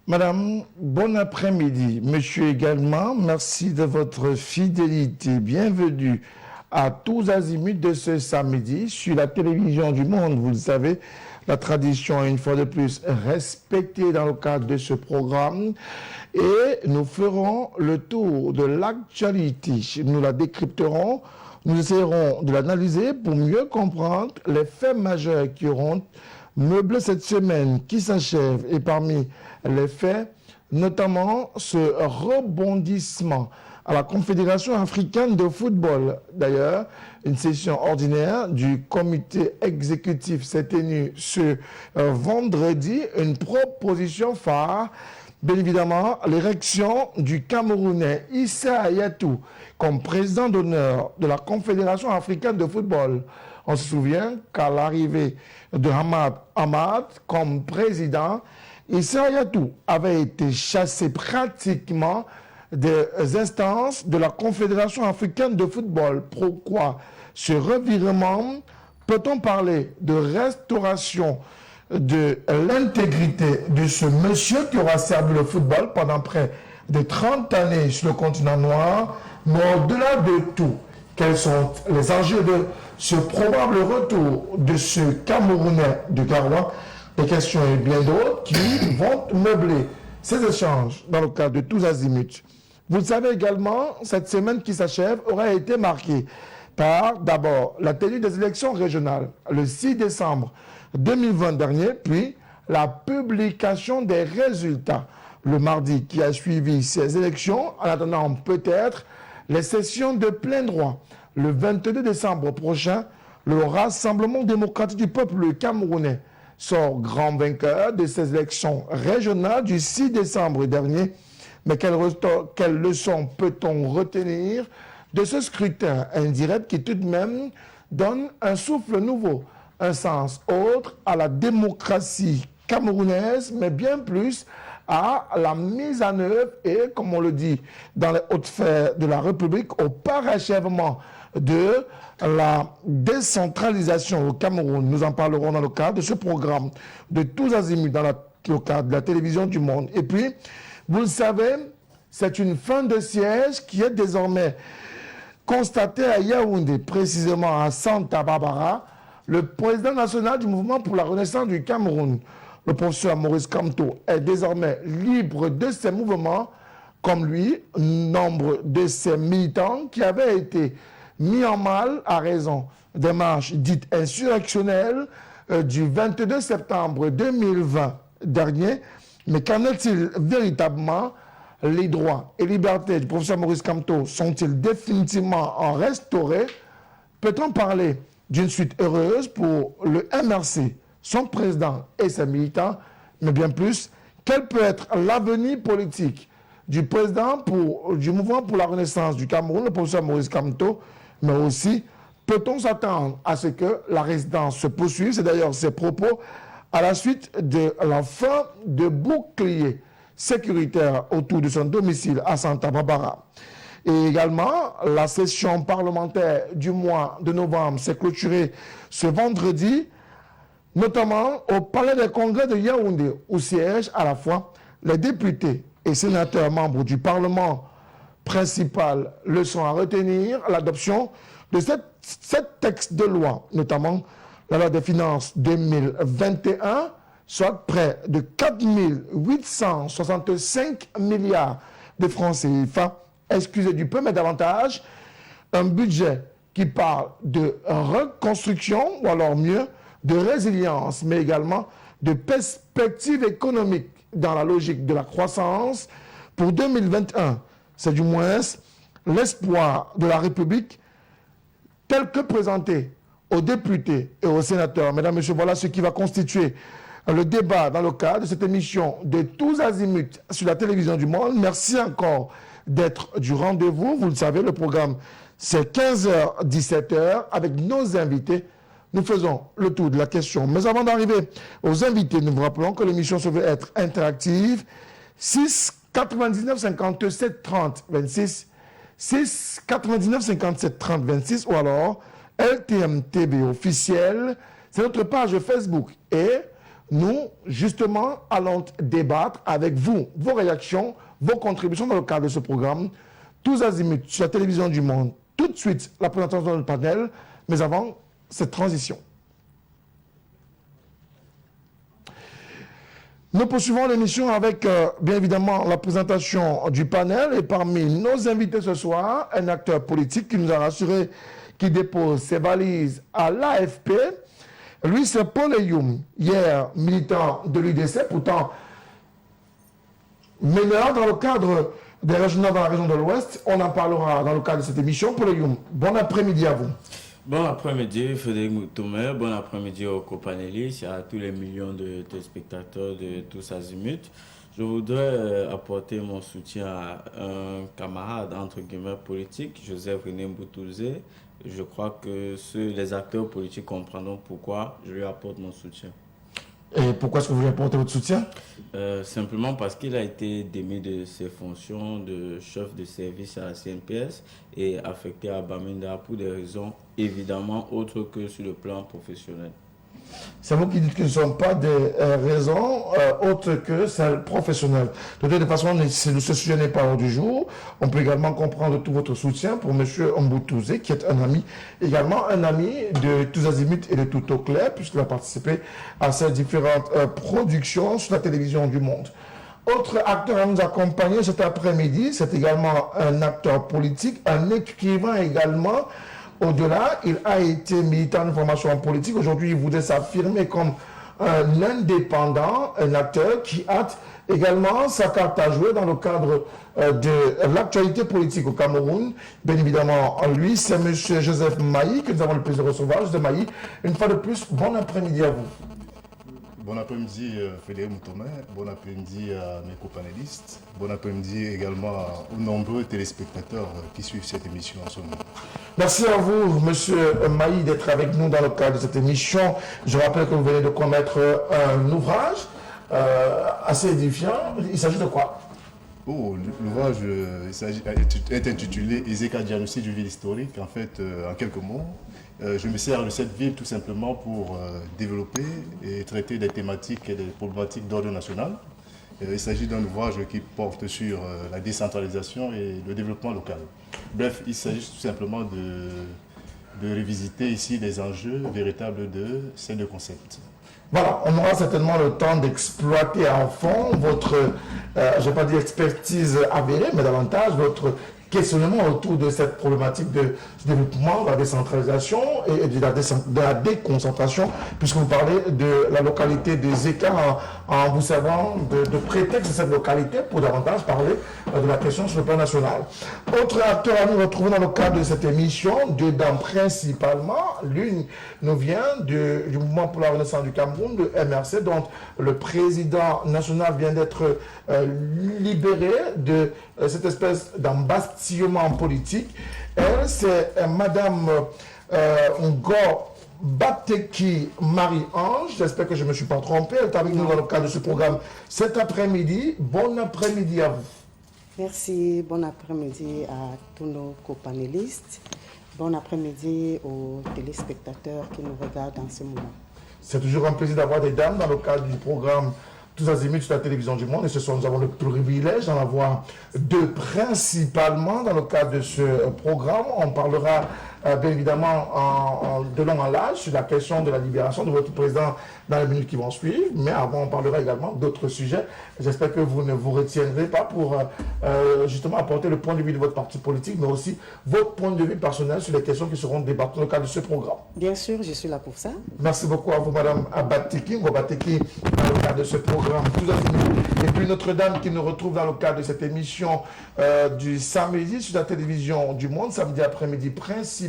Madame, bon après-midi. Monsieur également, merci de votre fidélité. Bienvenue à tous azimuts de ce samedi sur la télévision du monde. Vous le savez, la tradition est une fois de plus respectée dans le cadre de ce programme. Et nous ferons le tour de l'actualité. Nous la décrypterons, nous essaierons de l'analyser pour mieux comprendre les faits majeurs qui auront meublé cette semaine qui s'achève. Et parmi les faits, notamment ce rebondissement à la Confédération africaine de football. D'ailleurs, une session ordinaire du comité exécutif s'est tenue ce vendredi. Une proposition phare, bien évidemment, l'érection du Camerounais Issa Hayatou comme président d'honneur de la Confédération africaine de football. On se souvient qu'à l'arrivée de Hamad Hamad comme président, Issa Hayatou avait été chassé pratiquement des instances de la Confédération africaine de football. Pourquoi ce revirement? Peut-on parler de restauration de l'intégrité de ce monsieur qui aura servi le football pendant près de 30 années sur le continent noir? Mais au-delà de tout, quels sont les enjeux de ce probable retour de ce Camerounais de Garoua? Des questions et bien d'autres qui vont meubler ces échanges dans le cadre de tous azimuts. Vous le savez également, cette semaine qui s'achève aura été marquée par d'abord la tenue des élections régionales le 6 décembre 2020 dernier, puis la publication des résultats le mardi qui a suivi ces élections, en attendant peut-être les sessions de plein droit. Le 22 décembre prochain, le Rassemblement démocratique du peuple camerounais sort grand vainqueur de ces élections régionales du 6 décembre dernier. Mais quelle leçon peut-on retenir de ce scrutin indirect qui tout de même donne un souffle nouveau, un sens autre à la démocratie camerounaise, mais bien plus à la mise en œuvre et, comme on le dit dans les hautes sphères de la République, au parachèvement de la décentralisation au Cameroun. Nous en parlerons dans le cadre de ce programme de tous azimuts dans le cadre de la télévision du monde. Et puis, vous le savez, c'est une fin de siège qui est désormais constatée à Yaoundé, précisément à Santa Barbara. Le président national du mouvement pour la renaissance du Cameroun, le professeur Maurice Kamto, est désormais libre de ses mouvements, comme lui, nombre de ses militants qui avaient été mis en mal à raison des marches dites insurrectionnelles du 22 septembre 2020 dernier. Mais qu'en est-il véritablement? Les droits et libertés du professeur Maurice Kamto sont-ils définitivement restaurés? Peut-on parler d'une suite heureuse pour le MRC, son président et ses militants? Mais bien plus, quel peut être l'avenir politique du président du mouvement pour la renaissance du Cameroun, le professeur Maurice Kamto? Mais aussi, peut-on s'attendre à ce que la résidence se poursuive? C'est d'ailleurs ses propos à la suite de la fin de boucliers sécuritaires autour de son domicile à Santa Barbara. Et également, la session parlementaire du mois de novembre s'est clôturée ce vendredi, notamment au Palais des Congrès de Yaoundé, où siègent à la fois les députés et sénateurs membres du Parlement principal. Leçon à retenir, l'adoption de sept textes de loi, notamment la loi des finances 2021, soit près de 4 865 milliards de francs CFA, excusez du peu, mais davantage, un budget qui parle de reconstruction, ou alors mieux, de résilience, mais également de perspectives économiques dans la logique de la croissance pour 2021. C'est du moins l'espoir de la République tel que présenté aux députés et aux sénateurs. Mesdames, Messieurs, voilà ce qui va constituer le débat dans le cadre de cette émission de tous azimuts sur la télévision du monde. Merci encore d'être du rendez-vous. Vous le savez, le programme, c'est 15h, 17h, avec nos invités. Nous faisons le tour de la question. Mais avant d'arriver aux invités, nous vous rappelons que l'émission se veut être interactive. 6 99 57 30 26, 6 99 57 30 26, ou alors LTM TV officiel. C'est notre page Facebook. Et nous, justement, allons débattre avec vous, vos réactions, vos contributions dans le cadre de ce programme. Tous azimuts sur la télévision du monde. Tout de suite, la présentation du panel, mais avant, cette transition. Nous poursuivons l'émission avec, bien évidemment, la présentation du panel. Et parmi nos invités ce soir, un acteur politique qui nous a rassuré qu'il dépose ses valises à l'AFP. Lui, c'est Paul Eyoum, hier militant de l'UDC, pourtant meneur dans le cadre des régionaux dans la région de l'Ouest. On en parlera dans le cadre de cette émission. Paul Eyoum, bon après-midi à vous. Bon après-midi, Frédéric Moutoumé. Bon après-midi aux copanélistes et à tous les millions de téléspectateurs de tous azimuts. Je voudrais apporter mon soutien à un camarade, entre guillemets, politique, Joseph René Mboutouzé. Je crois que les acteurs politiques comprendront pourquoi je lui apporte mon soutien. Et pourquoi est-ce que vous lui apportez votre soutien? Simplement parce qu'il a été démis de ses fonctions de chef de service à la CNPS et affecté à Bamenda pour des raisons évidemment autres que sur le plan professionnel. C'est vous qui dites que ce ne sont pas des raisons autres que celles professionnelles. De toute façon, ce sujet n'est pas hors du jour. On peut également comprendre tout votre soutien pour M. Mboutouzé, qui est un ami, également un ami de tous azimuts et de tout au clair, puisqu'il a participé à ces différentes productions sur la télévision du monde. Autre acteur à nous accompagner cet après-midi, c'est également un acteur politique, un écrivain également. Au-delà, il a été militant de formation politique. Aujourd'hui, il voudrait s'affirmer comme un indépendant, un acteur qui a également sa carte à jouer dans le cadre de l'actualité politique au Cameroun. Bien évidemment, lui, c'est M. Joseph Maï que nous avons le plaisir de recevoir. Joseph Maï, une fois de plus, bon après-midi à vous. Bon après-midi Frédéric Moutoumé, bon après-midi à mes copanélistes, bon après-midi également aux nombreux téléspectateurs qui suivent cette émission en ce moment. Merci à vous, Monsieur Maï, d'être avec nous dans le cadre de cette émission. Je rappelle que vous venez de commettre un ouvrage assez édifiant. Il s'agit de quoi? L'ouvrage est intitulé Ezeka Diagnostic d'une ville historique. En fait, en quelques mots, je me sers de cette ville tout simplement pour développer et traiter des thématiques et des problématiques d'ordre national. Il s'agit d'un ouvrage qui porte sur la décentralisation et le développement local. Bref, il s'agit tout simplement de revisiter ici les enjeux véritables de ces deux concepts. Voilà, on aura certainement le temps d'exploiter à fond votre, je ne vais pas dire expertise avérée, mais davantage votre questionnement autour de cette problématique de développement, de la décentralisation et de la déconcentration, puisque vous parlez de la localité de Zeka en vous servant de prétexte de cette localité pour davantage parler de la question sur le plan national. Autre acteur à nous retrouver dans le cadre de cette émission, deux dames principalement. L'une nous vient du Mouvement pour la Renaissance du Cameroun, de MRC, dont le président national vient d'être libéré de cette espèce d'embastillement politique. Elle, c'est Madame Ngor Bateki Marie-Ange. J'espère que je ne me suis pas trompé. Elle est avec nous dans le cadre de ce programme cet après-midi. Bon après-midi à vous. Merci. Bon après-midi à tous nos copanélistes. Bon après-midi aux téléspectateurs qui nous regardent en ce moment. C'est toujours un plaisir d'avoir des dames dans le cadre du programme Tous azimuts sur la télévision du monde. Et ce soir, nous avons le privilège d'en avoir deux principalement dans le cadre de ce programme. On parlera bien évidemment de long en large sur la question de la libération de votre président dans les minutes qui vont suivre. Mais avant, on parlera également d'autres sujets. J'espère que vous ne vous retiendrez pas pour justement apporter le point de vue de votre parti politique, mais aussi votre point de vue personnel sur les questions qui seront débattues dans le cadre de ce programme. Bien sûr, je suis là pour ça. Merci beaucoup à vous, Madame Abateki, dans le cadre de ce programme. Et puis Notre-Dame qui nous retrouve dans le cadre de cette émission du samedi sur la télévision du monde, samedi après-midi principalement.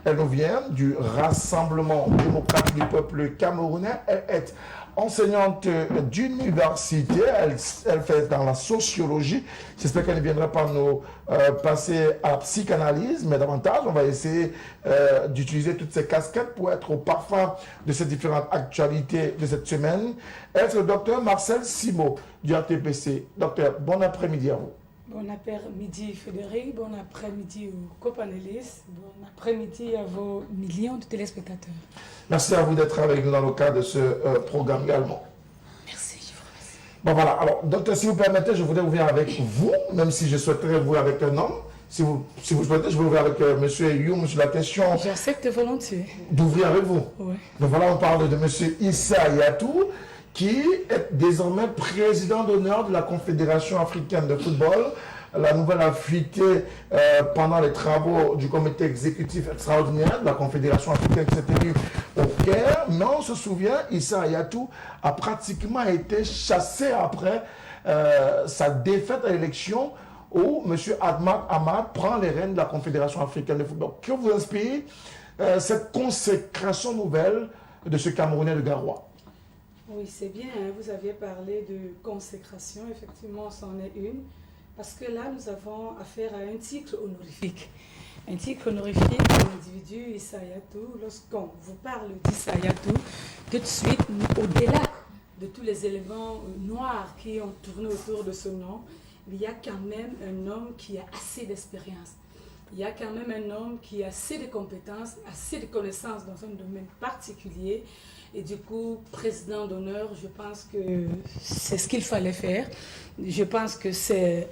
Elle nous vient du Rassemblement démocratique du peuple camerounais. Elle est enseignante d'université, elle fait dans la sociologie. J'espère qu'elle ne viendra pas nous passer à la psychanalyse, mais davantage, on va essayer d'utiliser toutes ces casquettes pour être au parfum de ces différentes actualités de cette semaine. Elle, c'est le docteur Marcel Simo du RTPC. Docteur, bon après-midi à vous. Bon après-midi Frédéric, bon après-midi aux copanélistes, bon après-midi à vos millions de téléspectateurs. Merci à vous d'être avec nous dans le cadre de ce programme également. Merci, je vous remercie. Bon voilà, alors docteur, si vous permettez, je voudrais ouvrir avec vous, même si je souhaiterais ouvrir avec un homme. Si vous souhaitez, je vais ouvrir avec monsieur Youm sur la question J'accepte volontiers. d'ouvrir avec vous. Oui. Donc voilà, on parle de monsieur Issa Yatou, qui est désormais président d'honneur de la Confédération africaine de football. La nouvelle a fuité pendant les travaux du comité exécutif extraordinaire de la Confédération africaine qui s'est tenue au Caire. Mais on se souvient, Issa Yatou a pratiquement été chassé après sa défaite à l'élection où M. Ahmad prend les rênes de la Confédération africaine de football. Que vous inspire cette consécration nouvelle de ce Camerounais de Garoua? Oui, c'est bien, hein, vous aviez parlé de consécration, effectivement, c'en est une, parce que là, nous avons affaire à un titre honorifique. Un titre honorifique de l'individu Issa Yatou. Lorsqu'on vous parle d'Issa Yatou, tout de suite, au-delà de tous les éléments noirs qui ont tourné autour de ce nom, il y a quand même un homme qui a assez d'expérience. Il y a quand même un homme qui a assez de compétences, assez de connaissances dans un domaine particulier. Et du coup, président d'honneur, je pense que c'est ce qu'il fallait faire. Je pense que c'est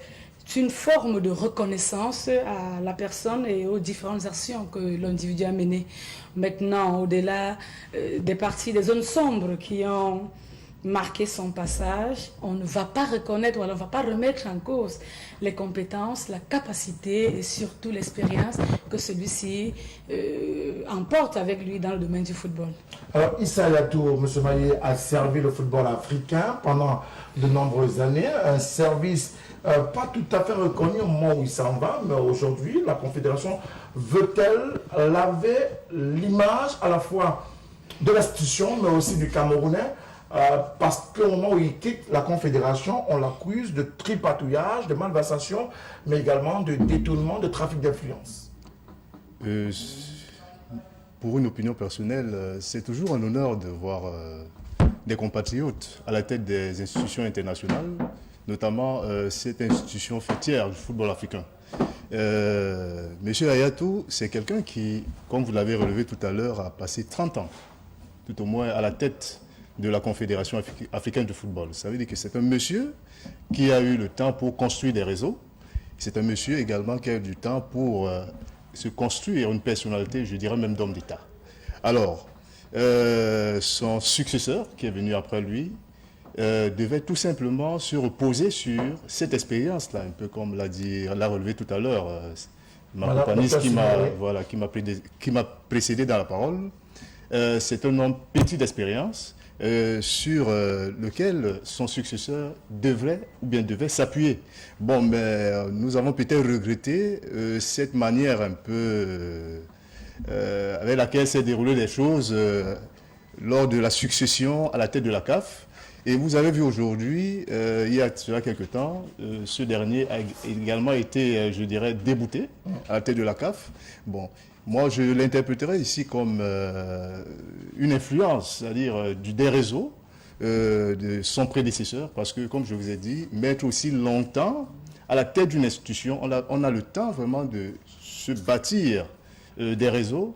une forme de reconnaissance à la personne et aux différentes actions que l'individu a menées. Maintenant, au-delà des parties, des zones sombres qui ont marqué son passage, on ne va pas reconnaître ou on ne va pas remettre en cause les compétences, la capacité et surtout l'expérience que celui-ci emporte avec lui dans le domaine du football. Alors, Issa Yatou, M. Maillet, a servi le football africain pendant de nombreuses années, un service pas tout à fait reconnu au moment où il s'en va, mais aujourd'hui, la Confédération veut-elle laver l'image à la fois de l'institution, mais aussi du Camerounais, parce qu'au moment où il quitte la Confédération, on l'accuse de tripatouillage, de malversation, mais également de détournement, de trafic d'influence. Pour une opinion personnelle, c'est toujours un honneur de voir des compatriotes à la tête des institutions internationales, notamment cette institution fêtière du football africain. Monsieur Ayatou, c'est quelqu'un qui, comme vous l'avez relevé tout à l'heure, a passé 30 ans, tout au moins à la tête de la Confédération africaine de football. Ça veut dire que c'est un monsieur qui a eu le temps pour construire des réseaux. C'est un monsieur également qui a eu du temps pour se construire une personnalité, je dirais même d'homme d'État. Alors, son successeur, qui est venu après lui, devait tout simplement se reposer sur cette expérience-là, un peu comme l'a relevé tout à l'heure ma compagniste qui m'a précédé dans la parole. C'est un homme petit d'expérience sur lequel son successeur devrait s'appuyer. Bon, mais nous avons peut-être regretté cette manière un peu avec laquelle s'est déroulé les choses lors de la succession à la tête de la CAF. Et vous avez vu aujourd'hui, il y a cela quelque temps, ce dernier a également été, je dirais, débouté à la tête de la CAF. Bon, moi, je l'interpréterais ici comme une influence, c'est-à-dire des réseaux de son prédécesseur, parce que, comme je vous ai dit, mettre aussi longtemps à la tête d'une institution, on a le temps vraiment de se bâtir des réseaux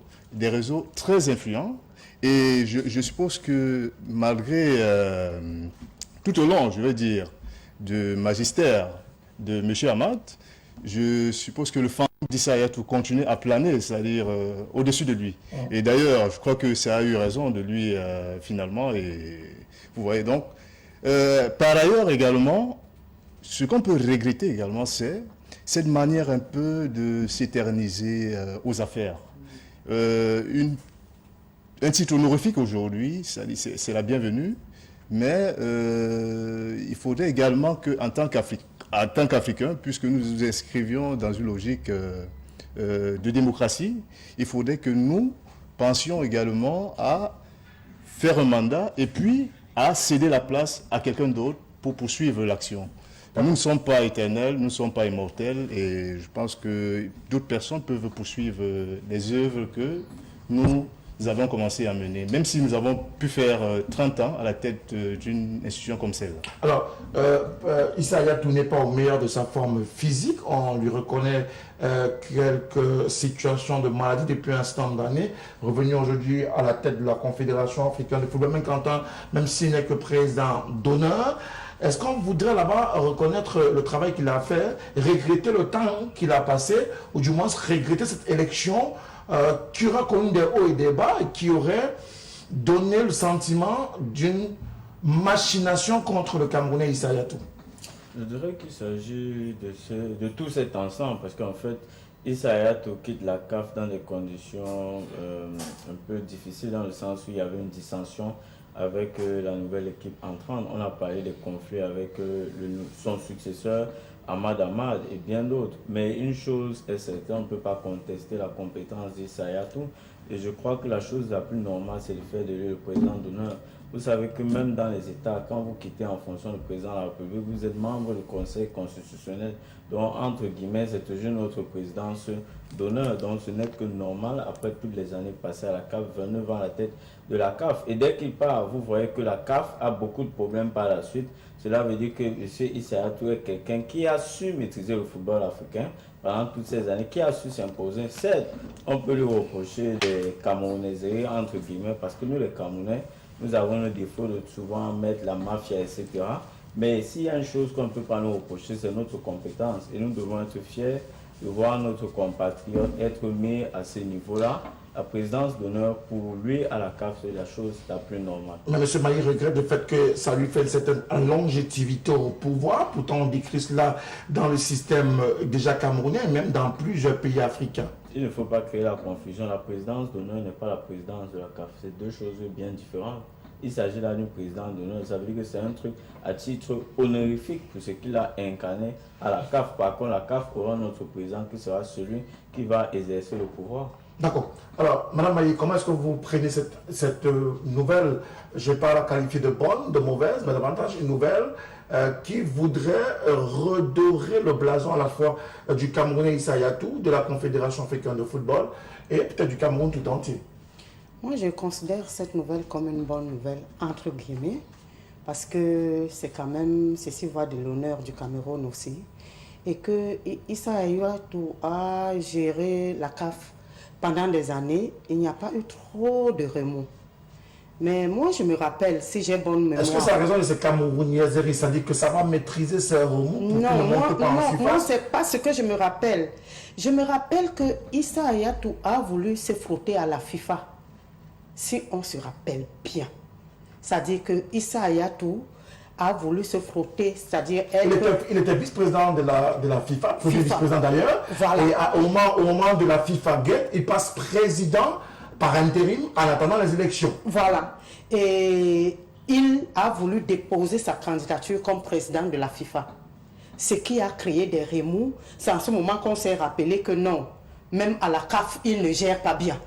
très influents. Et je suppose que malgré, tout au long, je vais dire, de magistère de M. Ahmad, je suppose que le fantôme d'Issa Yatou continue à planer, c'est-à-dire au-dessus de lui. Et d'ailleurs, je crois que ça a eu raison de lui finalement. Et vous voyez donc. Par ailleurs également, ce qu'on peut regretter également, c'est cette manière un peu de s'éterniser aux affaires. Un titre honorifique aujourd'hui, c'est la bienvenue, mais il faudrait également qu'en tant qu'Africain, puisque nous nous inscrivions dans une logique de démocratie, il faudrait que nous pensions également à faire un mandat et puis à céder la place à quelqu'un d'autre pour poursuivre l'action. Nous ne sommes pas éternels, nous ne sommes pas immortels et je pense que d'autres personnes peuvent poursuivre les œuvres que nous nous avons commencé à mener, même si nous avons pu faire 30 ans à la tête d'une institution comme celle-là. Alors, Issa Hayatou n'est pas au meilleur de sa forme physique. On lui reconnaît quelques situations de maladie depuis un certain nombre d'années. Revenu aujourd'hui à la tête de la Confédération africaine de football, même s'il n'est que président d'honneur. Est-ce qu'on voudrait là-bas reconnaître le travail qu'il a fait, regretter le temps qu'il a passé, ou du moins regretter cette élection qui aura connu des hauts et des bas et qui aurait donné le sentiment d'une machination contre le Camerounais Issa Hayatou? Je dirais qu'il s'agit de tout cet ensemble, parce qu'en fait, Issa Hayatou quitte la CAF dans des conditions un peu difficiles, dans le sens où il y avait une dissension avec la nouvelle équipe entrante. On a parlé des conflits avec son successeur, Ahmad Ahmad, et bien d'autres. Mais une chose est certaine, on ne peut pas contester la compétence d'Issa Hayatou. Et je crois que la chose la plus normale, c'est le fait de lui le président d'honneur. Vous savez que même dans les États, quand vous quittez en fonction du président de la République, vous êtes membre du Conseil constitutionnel. Donc, entre guillemets, c'est toujours notre présidence d'honneur. Donc, ce n'est que normal, après toutes les années passées à la CAF, 29 ans à la tête de la CAF. Et dès qu'il part, vous voyez que la CAF a beaucoup de problèmes par la suite. Cela veut dire que M. Issa Hayatou est quelqu'un qui a su maîtriser le football africain pendant toutes ces années, qui a su s'imposer. Certes, on peut lui reprocher des Camerounaiseries, entre guillemets, parce que nous, les Camerounais, nous avons le défaut de souvent mettre la mafia, etc. Mais s'il y a une chose qu'on ne peut pas nous reprocher, c'est notre compétence. Et nous devons être fiers de voir notre compatriote être mis à ce niveau-là. La présidence d'honneur pour lui à la CAF, c'est la chose la plus normale. Mais M. Maï regrette le fait que ça lui fait une certaine longévité au pouvoir. Pourtant, on décrit cela dans le système déjà camerounais, même dans plusieurs pays africains. Il ne faut pas créer la confusion. La présidence d'honneur n'est pas la présidence de la CAF. C'est deux choses bien différentes. Il s'agit là d'une présidence d'honneur. Ça veut dire que c'est un truc à titre honorifique pour ce qu'il a incarné à la CAF. Par contre, la CAF aura notre président qui sera celui qui va exercer le pouvoir. D'accord. Alors, Mme Maï, comment est-ce que vous prenez cette nouvelle, je ne vais pas la qualifier de bonne, de mauvaise, mais davantage une nouvelle qui voudrait redorer le blason à la fois du Camerounais Issa Hayatou, de la Confédération africaine de football et peut-être du Cameroun tout entier? Moi, je considère cette nouvelle comme une bonne nouvelle, entre guillemets, parce que c'est quand même, ceci va de l'honneur du Cameroun aussi, et que Issa Hayatou a géré la CAF pendant des années, il n'y a pas eu trop de remous. Mais moi, je me rappelle, si j'ai bonne mémoire... Est-ce que ça a raison de ces Camerounaiseries, c'est-à-dire que ça va maîtriser ces remous? Non, ce n'est pas ce que je me rappelle. Je me rappelle que Issa Hayatou a voulu se frotter à la FIFA, si on se rappelle bien. C'est-à-dire que Issa Hayatou a voulu se frotter, c'est-à-dire... Il était vice-président de la FIFA, premier vice-président d'ailleurs, voilà. Et au moment de la FIFA Gate, il passe président par intérim en attendant les élections. Voilà. Et il a voulu déposer sa candidature comme président de la FIFA. Ce qui a créé des remous. C'est en ce moment qu'on s'est rappelé que non, même à la CAF, il ne gère pas bien.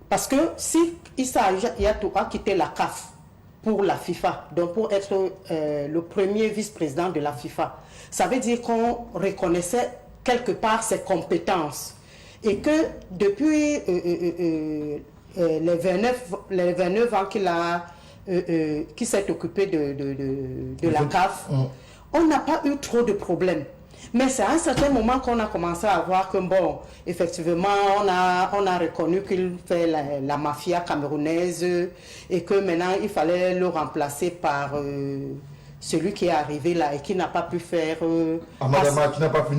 Parce que si Issa Hayatou a quitté la CAF pour la FIFA, donc pour être le premier vice-président de la FIFA, ça veut dire qu'on reconnaissait quelque part ses compétences. Et que depuis les 29 ans qu'il s'est occupé de la CAF, on n'a pas eu trop de problèmes. Mais c'est à un certain moment qu'on a commencé à voir que, bon, effectivement, on a reconnu qu'il fait la mafia camerounaise et que maintenant, il fallait le remplacer par celui qui est arrivé là et qui n'a pas pu faire... Madame, qui n'a pas pu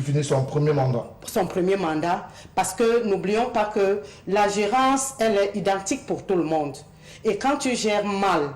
finir son premier mandat. Son premier mandat, parce que n'oublions pas que la gérance, elle est identique pour tout le monde. Et quand tu gères mal,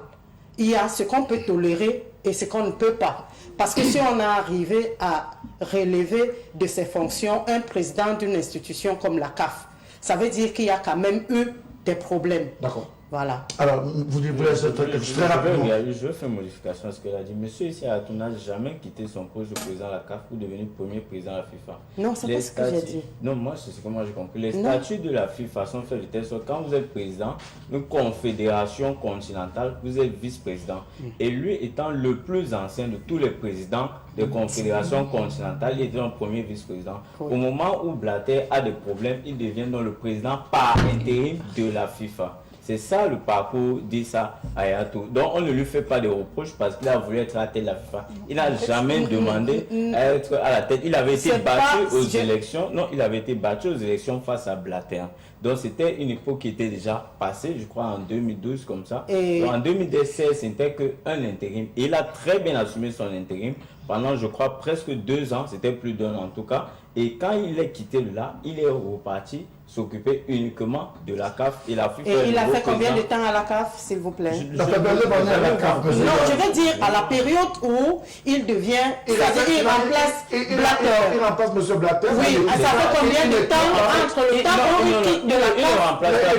il y a ce qu'on peut tolérer et ce qu'on ne peut pas. Parce que si on est arrivé à relever de ses fonctions un président d'une institution comme la CAF, ça veut dire qu'il y a quand même eu des problèmes. D'accord. Voilà. Alors, vous voulez quelque chose très rapidement. Je veux faire une modification à ce qu'elle a dit. Monsieur Issa Hayatou n'a jamais quitté son poste de président de la CAF pour devenir premier président de la FIFA. Non, c'est pas ce que j'ai dit. Non, moi, c'est ce que moi j'ai compris. Les statuts de la FIFA sont faits de telle sorte quand vous êtes président d'une confédération continentale, vous êtes vice-président. Et lui étant le plus ancien de tous les présidents des confédérations continentales, il était un premier vice-président. Au moment où Blatter a des problèmes, il devient donc le président par intérim de la FIFA. C'est ça le parcours d'Issa Hayatou. Donc on ne lui fait pas de reproches parce qu'il a voulu être à la tête de la FIFA. Il n'a jamais demandé à être à la tête. Il avait été battu aux élections. Non, il avait été battu aux élections face à Blatter. Donc c'était une époque qui était déjà passée, je crois en 2012 comme ça. Donc, en 2016, c'était qu'un intérim. Et il a très bien assumé son intérim pendant, je crois, presque 2 ans. C'était plus d'1 an en tout cas. Et quand il est quitté de là, il est reparti s'occuper uniquement de la CAF et la FIFA. Et il a fait combien de temps à la CAF, s'il vous plaît? Ça fait plusieurs années à la CAF. Non, je veux dire à la période où il devient, c'est-à-dire il remplace Blatter. Il remplace M. Blatter. Oui, ça fait combien de temps entre le temps où il quitte de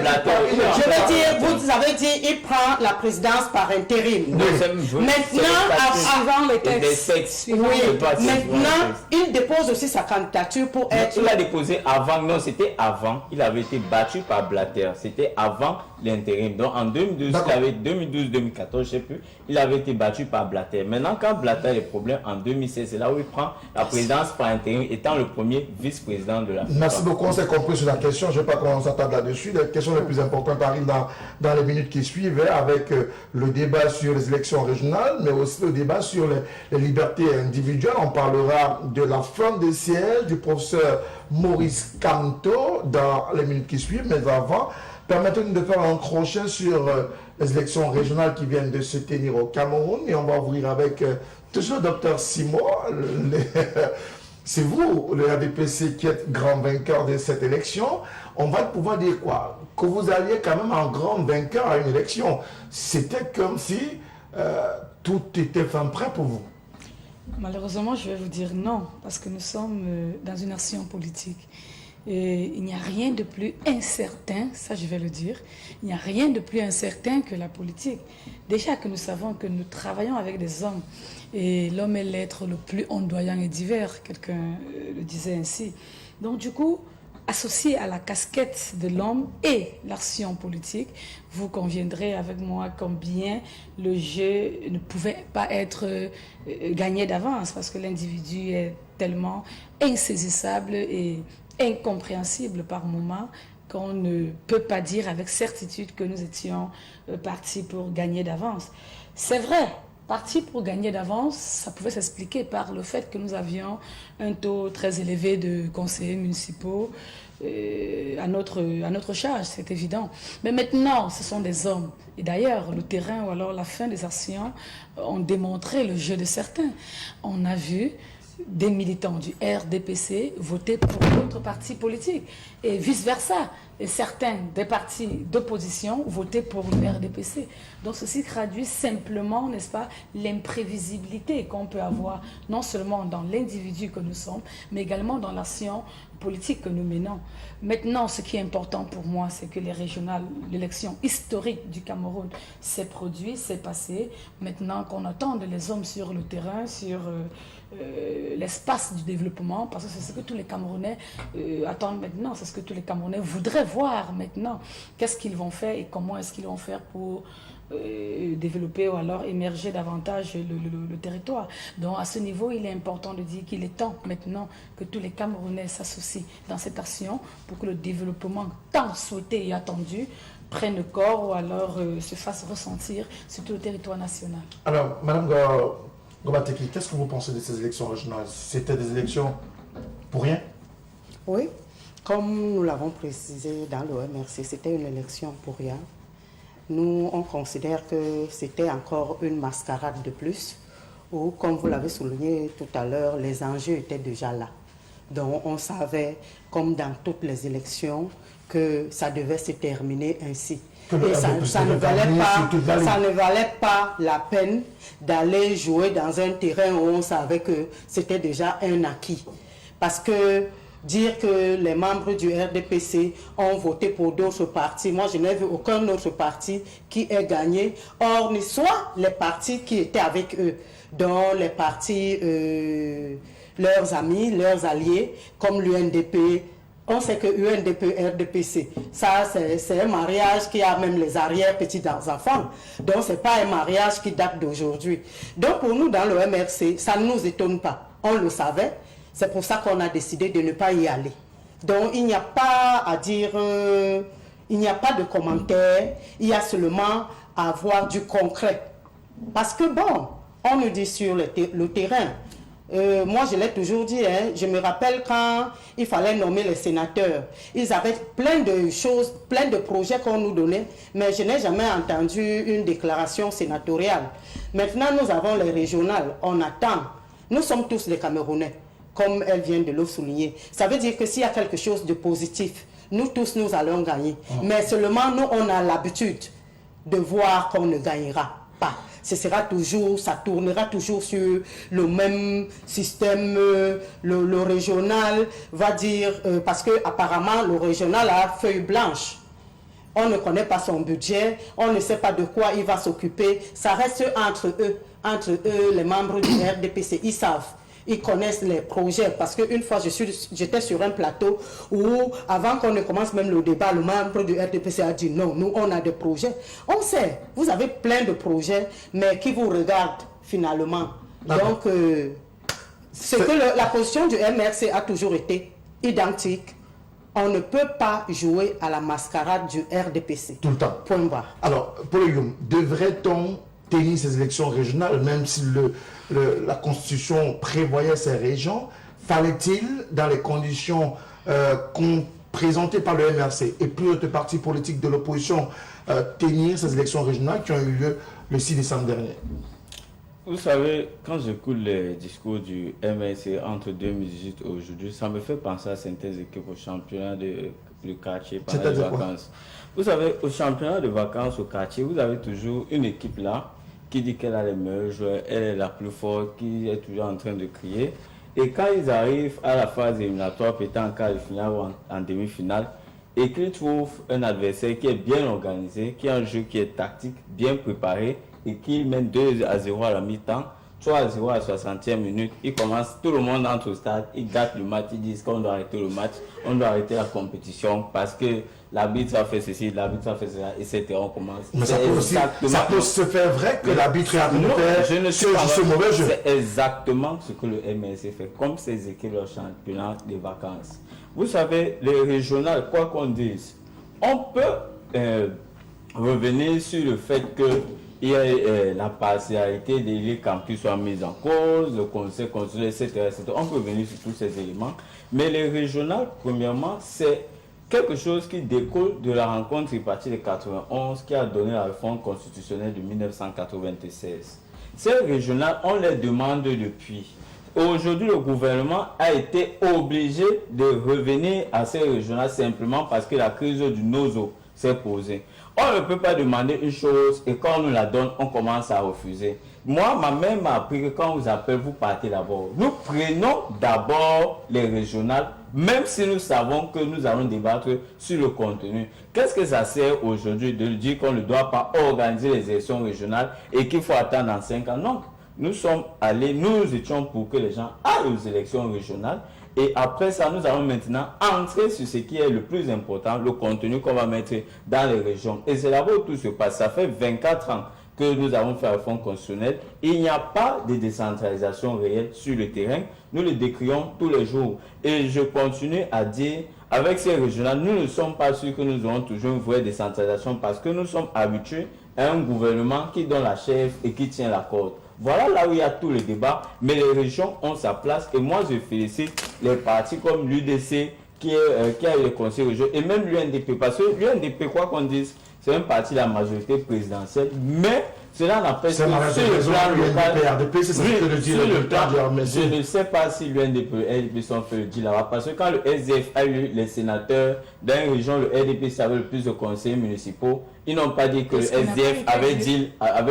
la CAF? Je veux dire, vous avez dit, il prend la présidence par intérim. Maintenant, avant les textes. Oui, maintenant, il dépose aussi sa candidature pour être... Il l'a déposé avant, non, c'était avant. Il avait été battu par Blatter. C'était avant l'intérim. Donc en 2012, 2012-2014, je ne sais plus, il avait été battu par Blatter. Maintenant, quand Blatter a des problèmes, en 2016, c'est là où il prend la présidence par intérim, étant le premier vice-président de la FIFA. Merci beaucoup, on s'est compris sur la question. Je ne vais pas commencer à s'attarder là-dessus. Les questions les plus importantes arrivent dans les minutes qui suivent, avec le débat sur les élections régionales, mais aussi le débat sur les libertés individuelles. On parlera de la fin des sièges du professeur Maurice Kamto dans les minutes qui suivent, mais avant, permettez-nous de faire un crochet sur les élections régionales qui viennent de se tenir au Cameroun, et on va ouvrir avec toujours le docteur Simon. C'est vous, le RDPC, qui êtes grand vainqueur de cette élection. On va pouvoir dire quoi? Que vous alliez quand même en grand vainqueur à une élection. C'était comme si tout était fin prêt pour vous. Malheureusement, je vais vous dire non, parce que nous sommes dans une nation politique. Et il n'y a rien de plus incertain, ça je vais le dire, il n'y a rien de plus incertain que la politique. Déjà que nous savons que nous travaillons avec des hommes, et l'homme est l'être le plus ondoyant et divers, quelqu'un le disait ainsi. Donc du coup, associé à la casquette de l'homme et l'action politique, vous conviendrez avec moi combien le jeu ne pouvait pas être gagné d'avance, parce que l'individu est tellement insaisissable et incompréhensible par moments qu'on ne peut pas dire avec certitude que nous étions partis pour gagner d'avance. C'est vrai, partis pour gagner d'avance, ça pouvait s'expliquer par le fait que nous avions un taux très élevé de conseillers municipaux à notre charge, c'est évident. Mais maintenant, ce sont des hommes. Et d'ailleurs, le terrain ou alors la fin des actions ont démontré le jeu de certains. On a vu des militants du RDPC voter pour d'autres partis politiques et vice-versa. Et certains des partis d'opposition votaient pour le RDPC. Donc ceci traduit simplement, n'est-ce pas, l'imprévisibilité qu'on peut avoir non seulement dans l'individu que nous sommes, mais également dans l'action politique que nous menons. Maintenant, ce qui est important pour moi, c'est que les régionales, l'élection historique du Cameroun s'est produite, s'est passée. Maintenant qu'on attende les hommes sur le terrain, sur l'espace du développement, parce que c'est ce que tous les Camerounais attendent maintenant, c'est ce que tous les Camerounais voudraient voir maintenant. Qu'est-ce qu'ils vont faire et comment est-ce qu'ils vont faire pour développer ou alors émerger davantage le territoire. Donc à ce niveau, il est important de dire qu'il est temps maintenant que tous les Camerounais s'associent dans cette action pour que le développement tant souhaité et attendu prenne corps ou alors se fasse ressentir sur tout le territoire national. Alors, Madame Gobateki, qu'est-ce que vous pensez de ces élections régionales? C'était des élections pour rien? Oui, comme nous l'avons précisé dans l'OMRC, c'était une élection pour rien. Nous, on considère que c'était encore une mascarade de plus, où, comme vous l'avez souligné tout à l'heure, les enjeux étaient déjà là. Donc, on savait, comme dans toutes les élections, que ça devait se terminer ainsi. Et ça ne valait pas la peine d'aller jouer dans un terrain où on savait que c'était déjà un acquis. Parce que dire que les membres du RDPC ont voté pour d'autres partis. Moi, je n'ai vu aucun autre parti qui ait gagné. Or, soit les partis qui étaient avec eux, dont les partis, leurs amis, leurs alliés, comme l'UNDP. On sait que UNDP, RDPC, ça c'est un mariage qui a même les arrière-petits-enfants. Donc, ce n'est pas un mariage qui date d'aujourd'hui. Donc, pour nous, dans le MRC, ça ne nous étonne pas. On le savait. C'est pour ça qu'on a décidé de ne pas y aller. Donc, il n'y a pas à dire, il n'y a pas de commentaires, il y a seulement à avoir du concret. Parce que bon, on nous dit sur le terrain, moi je l'ai toujours dit, hein, je me rappelle quand il fallait nommer les sénateurs, ils avaient plein de choses, plein de projets qu'on nous donnait, mais je n'ai jamais entendu une déclaration sénatoriale. Maintenant, nous avons les régionales, on attend. Nous sommes tous des Camerounais, comme elle vient de le souligner. Ça veut dire que s'il y a quelque chose de positif, nous tous, nous allons gagner. Mais seulement, nous, on a l'habitude de voir qu'on ne gagnera pas. Ce sera toujours, ça tournera toujours sur le même système, le régional va dire, parce que apparemment le régional a feuille blanche. On ne connaît pas son budget, on ne sait pas de quoi il va s'occuper. Ça reste entre eux, les membres du RDPC, ils savent. Ils connaissent les projets parce qu'une fois j'étais sur un plateau où avant qu'on ne commence même le débat, le membre du RDPC a dit non, nous on a des projets. On sait, vous avez plein de projets, mais qui vous regardent finalement. Donc, la position du MRC a toujours été identique. On ne peut pas jouer à la mascarade du RDPC. Tout le temps. Point barre. Alors, Paul Guillaume, devrait-on tenir ces élections régionales, même si la Constitution prévoyait ces régions? Fallait-il, dans les conditions présentées par le MRC et plus d'autres partis politiques de l'opposition, tenir ces élections régionales qui ont eu lieu le 6 décembre dernier? Vous savez, quand j'écoute les discours du MRC entre 2018 et aujourd'hui, ça me fait penser à certaines équipes au championnat de quartier pendant les vacances. Vous savez, au championnat de vacances au quartier, vous avez toujours une équipe là qui dit qu'elle a les meilleurs joueurs, elle est la plus forte, qui est toujours en train de crier. Et quand ils arrivent à la phase éliminatoire, peut-être en quart de finale ou en demi-finale, et qu'ils trouvent un adversaire qui est bien organisé, qui a un jeu qui est tactique, bien préparé, et qui mène 2-0 à la mi-temps, 3-0 à la 60e minute, ils commencent, tout le monde entre au stade, ils gâtent le match, ils disent qu'on doit arrêter le match, on doit arrêter la compétition parce que l'arbitre a fait ceci, l'arbitre a fait cela, etc. On commence. Mais ça peut se faire vrai que l'arbitre est en train de faire ce mauvais jeu. C'est exactement ce que le MRC fait, comme ces équipes au championnat des vacances. Vous savez, les régionales, quoi qu'on dise, on peut revenir sur le fait que il y a la partialité des ligues qui soit mise en cause, le conseil constitutionnel, etc. On peut revenir sur tous ces éléments. Mais les régionales, premièrement, c'est quelque chose qui découle de la rencontre tripartite de 91 qui a donné la réforme constitutionnelle de 1996. Ces régionales, on les demande depuis. Aujourd'hui, le gouvernement a été obligé de revenir à ces régionales simplement parce que la crise du Nozo s'est posée. On ne peut pas demander une chose et quand on nous la donne, on commence à refuser. Moi, ma mère m'a appris que quand on vous appelle, vous partez d'abord. Nous prenons d'abord les régionales, même si nous savons que nous allons débattre sur le contenu. Qu'est-ce que ça sert aujourd'hui de dire qu'on ne doit pas organiser les élections régionales et qu'il faut attendre en 5 ans? Non, nous sommes allés, nous étions pour que les gens aillent aux élections régionales. Et après ça, nous allons maintenant entrer sur ce qui est le plus important, le contenu qu'on va mettre dans les régions. Et c'est là-bas où tout se passe. Ça fait 24 ans que nous avons fait un fonds constitutionnel. Il n'y a pas de décentralisation réelle sur le terrain. Nous le décrions tous les jours. Et je continue à dire, avec ces régionales, nous ne sommes pas sûrs que nous aurons toujours une vraie décentralisation parce que nous sommes habitués à un gouvernement qui donne la chef et qui tient la corde. Voilà là où il y a tous les débats, mais les régions ont sa place et moi je félicite les partis comme l'UDC qui a eu les conseils régionaux et même l'UNDP parce que l'UNDP, quoi qu'on dise, c'est un parti de la majorité présidentielle, mais Cela n'empêche que C'est la sur le plan local, RDP, c'est ça que le dire, sur le le plan, temps de je ne sais pas si l'UNDP et RDP sont fait le deal là-bas, parce que quand le SDF a eu les sénateurs dans une région, le RDP avait le plus de conseillers municipaux, ils n'ont pas dit que le SDF avait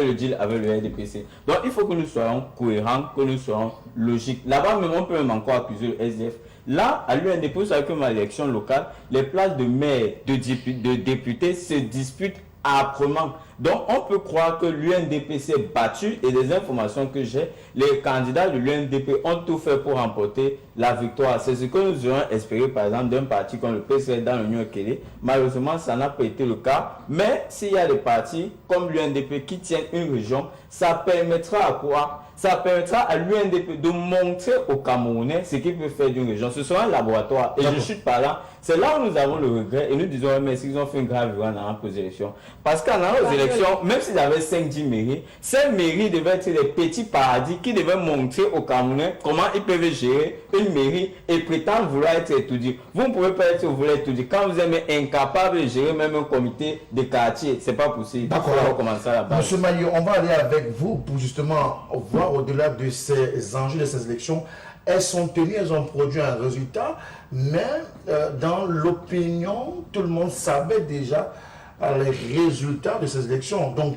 le deal avec le RDPC. Donc il faut que nous soyons cohérents, que nous soyons logiques. Là-bas, même on peut même encore accuser le SDF. Là, à l'UNDP, vous savez que ma élection locale, les places de maire, de députés se disputent âprement. Donc, on peut croire que l'UNDP s'est battu et des informations que j'ai, les candidats de l'UNDP ont tout fait pour remporter la victoire. C'est ce que nous aurions espéré, par exemple, d'un parti comme le PCF dans l'Union Kélé. Malheureusement, ça n'a pas été le cas. Mais s'il y a des partis comme l'UNDP qui tiennent une région, ça permettra à quoi? Ça permettra à l'UNDP de montrer aux Camerounais ce qu'il peut faire d'une région. Ce sera un laboratoire. Et je suis par là. C'est là où nous avons le regret. Et nous disons, mais s'ils ont fait une grave erreur en allant aux élections. Parce qu'en allant aux élections, même s'ils avaient 5-10 mairies, ces mairies devaient être des petits paradis qui devaient montrer aux Camerounais comment ils peuvent gérer une mairie et prétendre vouloir être étudié. Vous ne pouvez pas être vouloir étudier quand vous êtes incapable de gérer même un comité de quartier. C'est pas possible. D'accord. Il faut recommencer à la base. Monsieur Maillot, on va aller avec vous pour justement voir au-delà de ces enjeux de ces élections. Elles sont tenues, elles ont produit un résultat, mais dans l'opinion, tout le monde savait déjà les résultats de ces élections. Donc,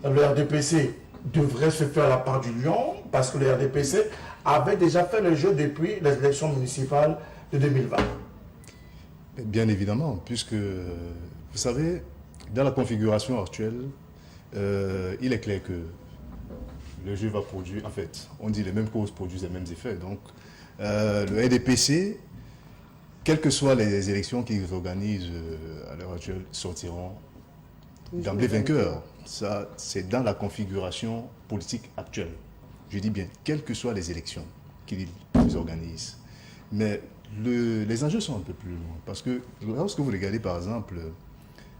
le RDPC devrait se faire la part du lion, parce que le RDPC avait déjà fait le jeu depuis les élections municipales de 2020. Bien évidemment, puisque, vous savez, dans la configuration actuelle, il est clair que le jeu va produire, en fait, on dit les mêmes causes produisent les mêmes effets. Donc, le RDPC, quelles que soient les élections qu'ils organisent à l'heure actuelle, sortiront d'emblée vainqueurs. Ça, c'est dans la configuration politique actuelle. Je dis bien, quelles que soient les élections qu'ils organisent. Mais les enjeux sont un peu plus loin. Parce que lorsque vous regardez, par exemple,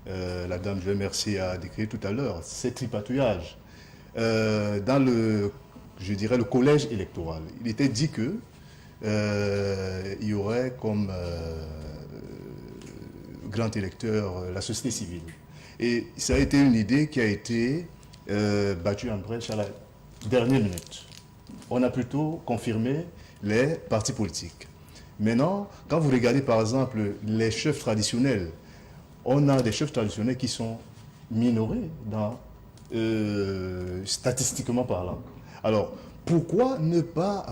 la dame Joël-Mercier a décrit tout à l'heure, ces tripatouillages, dans je dirais, le collège électoral, il était dit que il y aurait comme grand électeur la société civile. Et ça a été une idée qui a été battue en brèche à la dernière minute. On a plutôt confirmé les partis politiques. Maintenant, quand vous regardez par exemple les chefs traditionnels, on a des chefs traditionnels qui sont minorés dans statistiquement parlant. Alors, pourquoi ne pas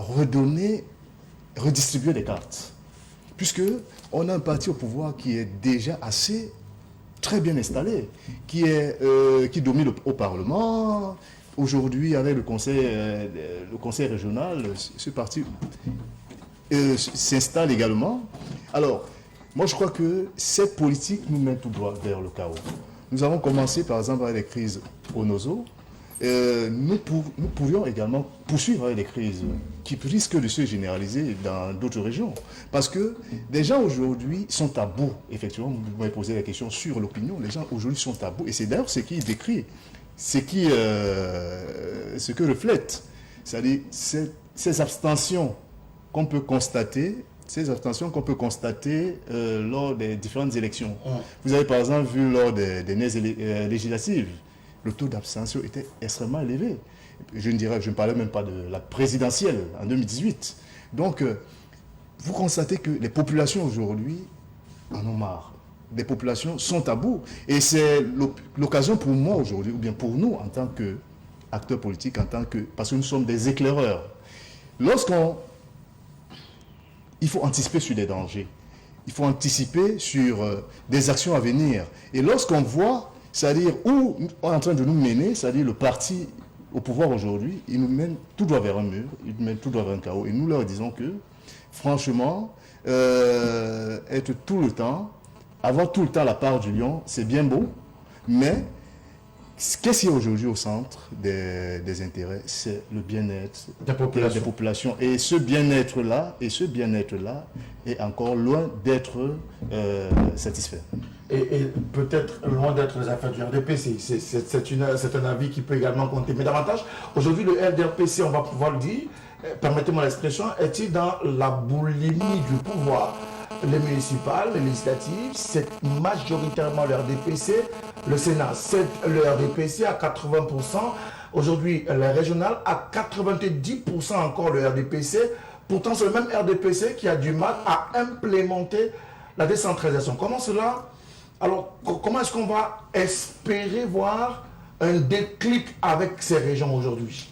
redistribuer les cartes? Puisque on a un parti au pouvoir qui est déjà très bien installé, qui domine au Parlement. Aujourd'hui, avec le conseil régional, ce parti s'installe également. Alors, moi je crois que cette politique nous mène tout droit vers le chaos. Nous avons commencé par exemple avec les crises au Nozo. Nous pourrions également poursuivre avec les crises qui risquent de se généraliser dans d'autres régions. Parce que les gens aujourd'hui sont à bout. Effectivement, vous m'avez posé la question sur l'opinion. Les gens aujourd'hui sont à bout. Et c'est d'ailleurs ce qui décrit, ce que reflète, c'est-à-dire ces abstentions qu'on peut constater. Lors des différentes élections. Vous avez par exemple vu lors des législatives, le taux d'abstention était extrêmement élevé. Je ne parlais même pas de la présidentielle en 2018. Donc, vous constatez que les populations aujourd'hui en ont marre. Les populations sont à bout. Et c'est l'occasion pour moi aujourd'hui, ou bien pour nous en tant qu'acteurs politiques, parce que nous sommes des éclaireurs. Il faut anticiper sur des dangers. Il faut anticiper sur des actions à venir. Et lorsqu'on voit, c'est-à-dire où on est en train de nous mener, c'est-à-dire le parti au pouvoir aujourd'hui, il nous mène tout droit vers un mur, il nous mène tout droit vers un chaos. Et nous leur disons que, franchement, être tout le temps, avoir tout le temps la part du lion, c'est bien beau, mais qu'est-ce qu'il y a aujourd'hui au centre des intérêts? C'est le bien-être des populations. Et ce bien-être-là est encore loin d'être satisfait. Et peut-être loin d'être les affaires du RDPC. C'est un avis qui peut également compter. Mais davantage, aujourd'hui, le RDPC, on va pouvoir le dire, permettez-moi l'expression, est-il dans la boulimie du pouvoir? Les municipales, les législatives, c'est majoritairement le RDPC, le Sénat, c'est le RDPC à 80%, aujourd'hui les régionales, à 90% encore le RDPC. Pourtant, c'est le même RDPC qui a du mal à implémenter la décentralisation. Comment cela? Alors, comment est-ce qu'on va espérer voir un déclic avec ces régions aujourd'hui?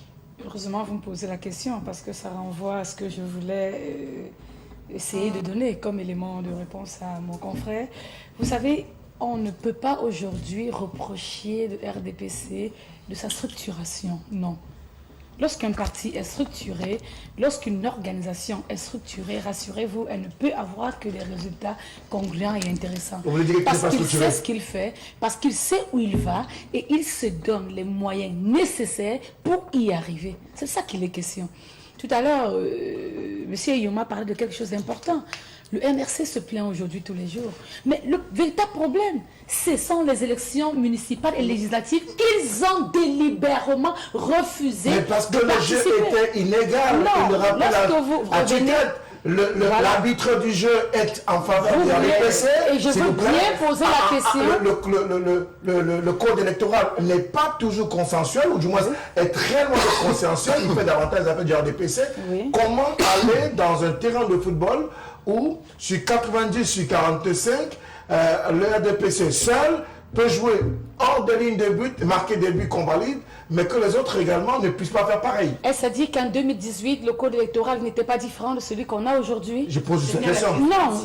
Heureusement, vous me posez la question parce que ça renvoie à ce que je voulais essayer de donner comme élément de réponse à mon confrère. Vous savez, on ne peut pas aujourd'hui reprocher de RDPC de sa structuration, non. Lorsqu'un parti est structuré, lorsqu'une organisation est structurée, rassurez-vous, elle ne peut avoir que des résultats concluants et intéressants. Parce qu'il sait ce qu'il fait, parce qu'il sait où il va et il se donne les moyens nécessaires pour y arriver. C'est ça qu'il est question. Tout à l'heure, M. Yoma parlait de quelque chose d'important. Le MRC se plaint aujourd'hui tous les jours. Mais le véritable problème, ce sont les élections municipales et législatives qu'ils ont délibérément refusé. Mais parce que le jeu était inégal. Non, lorsque vous revenez... L'arbitre du jeu est en faveur du RDPC. Et je veux bien poser la question. Le code électoral n'est pas toujours consensuel, ou du moins est très loin de consensuel. Il fait davantage affaire du RDPC. Oui. Comment aller dans un terrain de football où sur 90 sur 45, le RDPC seul peut jouer hors de ligne de but, marquer des buts qu'on valide, mais que les autres également ne puissent pas faire pareil. Est-ce à dire qu'en 2018, le code électoral n'était pas différent de celui qu'on a aujourd'hui? Je pose cette question. Non,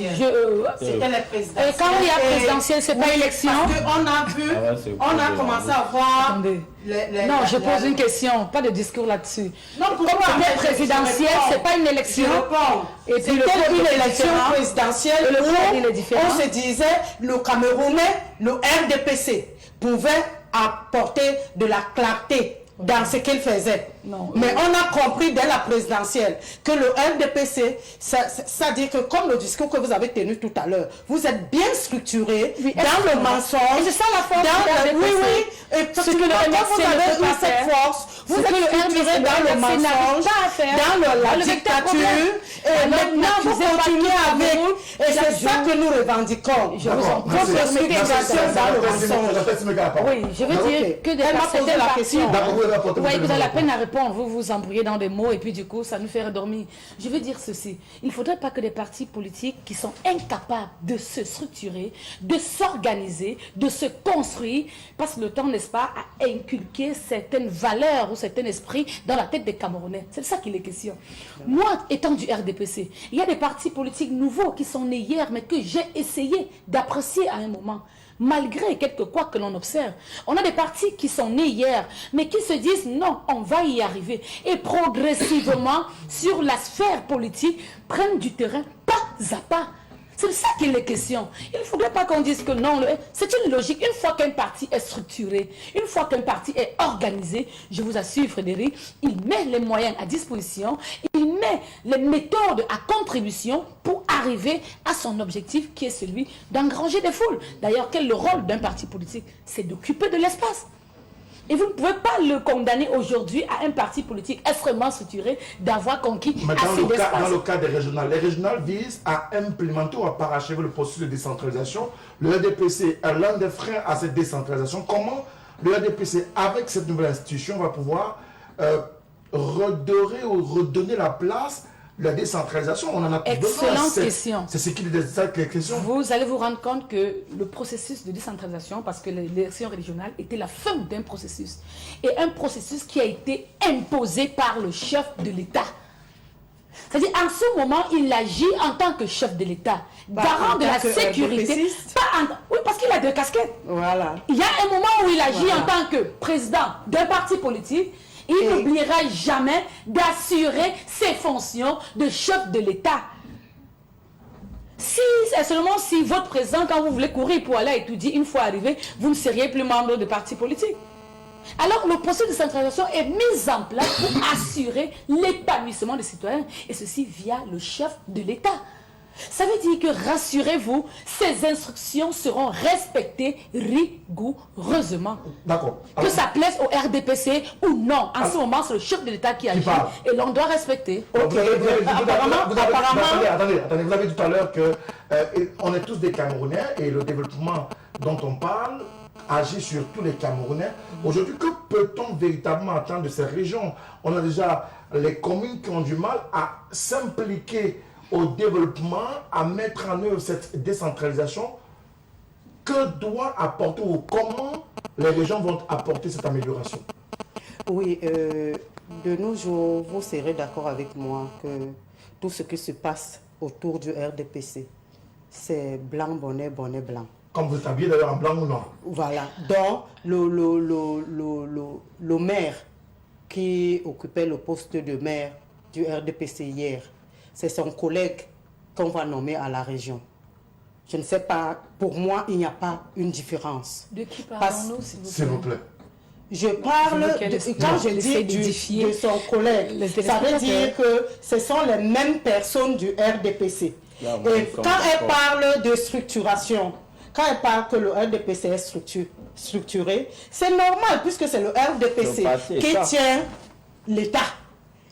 c'était la présidentielle. Quand il y a présidentielle, c'est pas élection. Parce qu'on a vu, on a commencé à voir... Attendez. Non, je pose une question, pas de discours là-dessus. Non, comme c'était présidentielle, c'est pas une élection. Et puis c'était une élection présidentielle où on se disait le Camerounais, le RDPC pouvait apporter de la clarté dans ce qu'il faisait. Non, mais on a compris dès la présidentielle que le RDPC, ça dit que comme le discours que vous avez tenu tout à l'heure, vous êtes bien structuré dans le mensonge. Et c'est ça la force du RDPC. Oui, oui. Et ce que le RDPC vous avez eu cette force, vous êtes structuré dans le mensonge, dans la dictature. Et maintenant, vous continuez avec. Et c'est ça que nous revendiquons. Je vous en prie. Dans le mensonge. Oui, je veux dire que des personnes la question. Vous avez la peine à répondre, vous vous embrouillez dans des mots et puis du coup ça nous fait redormir. Je veux dire ceci, il ne faudrait pas que des partis politiques qui sont incapables de se structurer, de s'organiser, de se construire, passent le temps, n'est-ce pas, à inculquer certaines valeurs ou certains esprits dans la tête des Camerounais. C'est de ça qu'il est question. Moi, étant du RDPC, il y a des partis politiques nouveaux qui sont nés hier mais que j'ai essayé d'apprécier à un moment. Malgré quelques couacs que l'on observe, on a des partis qui sont nés hier, mais qui se disent non, on va y arriver. Et progressivement, sur la sphère politique, prennent du terrain pas à pas. C'est de ça qu'il est question. Il ne faudrait pas qu'on dise que non, c'est une logique. Une fois qu'un parti est structuré, une fois qu'un parti est organisé, je vous assure Frédéric, il met les moyens à disposition, il met les méthodes à contribution pour arriver à son objectif qui est celui d'engranger des foules. D'ailleurs, quel est le rôle d'un parti politique? C'est d'occuper de l'espace. Et vous ne pouvez pas le condamner aujourd'hui à un parti politique extrêmement structuré d'avoir conquis assez d'espace. Dans le cas des régionales, les régionales visent à implémenter ou à parachever le processus de décentralisation. Le RDPC est l'un des freins à cette décentralisation. Comment le RDPC, avec cette nouvelle institution, va pouvoir redorer ou redonner la place la décentralisation? On en a plus besoin. Excellente question. C'est ce qui est la question. Vous allez vous rendre compte que le processus de décentralisation, parce que l'élection régionale était la fin d'un processus, et un processus qui a été imposé par le chef de l'État. C'est-à-dire, en ce moment, il agit en tant que chef de l'État, garant de la sécurité. Oui, parce qu'il a deux casquettes. Voilà. Il y a un moment où il agit en tant que président d'un parti politique. Il n'oubliera jamais d'assurer ses fonctions de chef de l'État. C'est seulement si votre président, quand vous voulez courir pour aller étudier, une fois arrivé, vous ne seriez plus membre de parti politique. Alors le processus de centralisation est mis en place pour assurer l'épanouissement des citoyens, et ceci via le chef de l'État. Ça veut dire que, rassurez-vous, ces instructions seront respectées rigoureusement. D'accord. Que ça plaise au RDPC ou non. En ce moment, c'est le chef de l'État qui agit et l'on doit respecter. Apparemment, attendez, vous avez dit tout à l'heure qu'on est tous des Camerounais et le développement dont on parle agit sur tous les Camerounais. Aujourd'hui, que peut-on véritablement attendre de ces régions? On a déjà les communes qui ont du mal à s'impliquer au développement, à mettre en œuvre cette décentralisation. Que doit apporter ou comment les régions vont apporter cette amélioration? Oui, de nos jours, vous serez d'accord avec moi que tout ce qui se passe autour du RDPC, c'est blanc, bonnet, bonnet, blanc. Comme vous êtes habillé d'ailleurs en blanc ou noir. Voilà. Donc, le maire qui occupait le poste de maire du RDPC hier, c'est son collègue qu'on va nommer à la région. Je ne sais pas, pour moi, il n'y a pas une différence. De qui parlons-nous, s'il vous plaît? Je parle, quand je dis de son collègue, ça veut dire que ce sont les mêmes personnes du RDPC. Et quand elle parle de structuration, quand elle parle que le RDPC est structuré, c'est normal puisque c'est le RDPC qui tient l'État.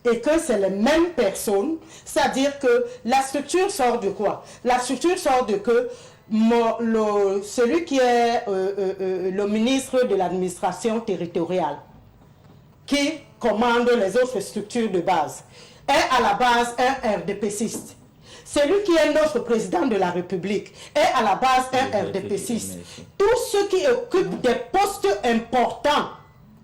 Et que c'est les mêmes personnes, c'est-à-dire que la structure sort de quoi? La structure sort de que celui qui est le ministre de l'administration territoriale, qui commande les autres structures de base, est à la base un RDPCiste. Celui qui est notre président de la République est à la base un RDPCiste. Tous ceux qui occupent des postes importants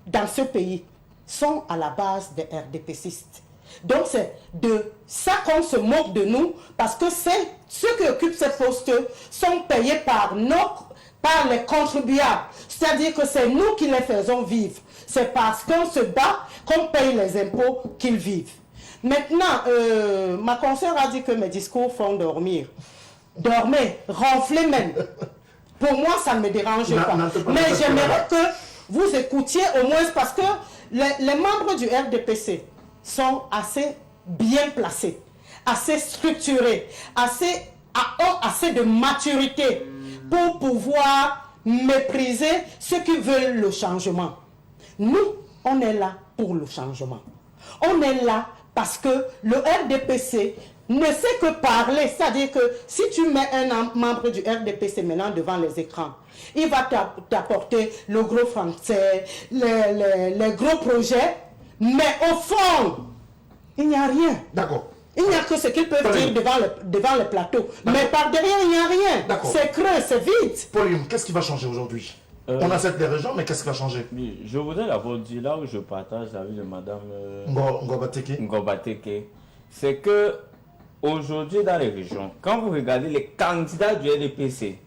dans ce pays sont à la base des RDPCistes. Donc c'est de ça qu'on se moque de nous, parce que ceux qui occupent ces postes sont payés par les contribuables. C'est-à-dire que c'est nous qui les faisons vivre. C'est parce qu'on se bat qu'on paye les impôts qu'ils vivent. Maintenant, ma consoeur a dit que mes discours font dormir. Dormez, ronflez même. Pour moi, ça ne me dérange pas. Mais j'aimerais que vous écoutiez au moins, parce que les membres du RDPC sont assez bien placés, assez structurés, ont assez de maturité pour pouvoir mépriser ceux qui veulent le changement. Nous, on est là pour le changement. On est là parce que le RDPC ne sait que parler. C'est-à-dire que si tu mets un membre du RDPC maintenant devant les écrans, il va t'apporter le gros français, les gros projets, mais au fond, il n'y a rien. D'accord. Il n'y a que ce qu'ils peuvent dire devant le plateau. Mais par derrière, il n'y a rien. C'est creux, c'est vide. Pauline, qu'est-ce qui va changer aujourd'hui? On accepte les régions, mais qu'est-ce qui va changer? Oui, je voudrais d'abord dire là où je partage l'avis de Madame Ngobateke. C'est que aujourd'hui dans les régions, quand vous regardez les candidats du RDPC,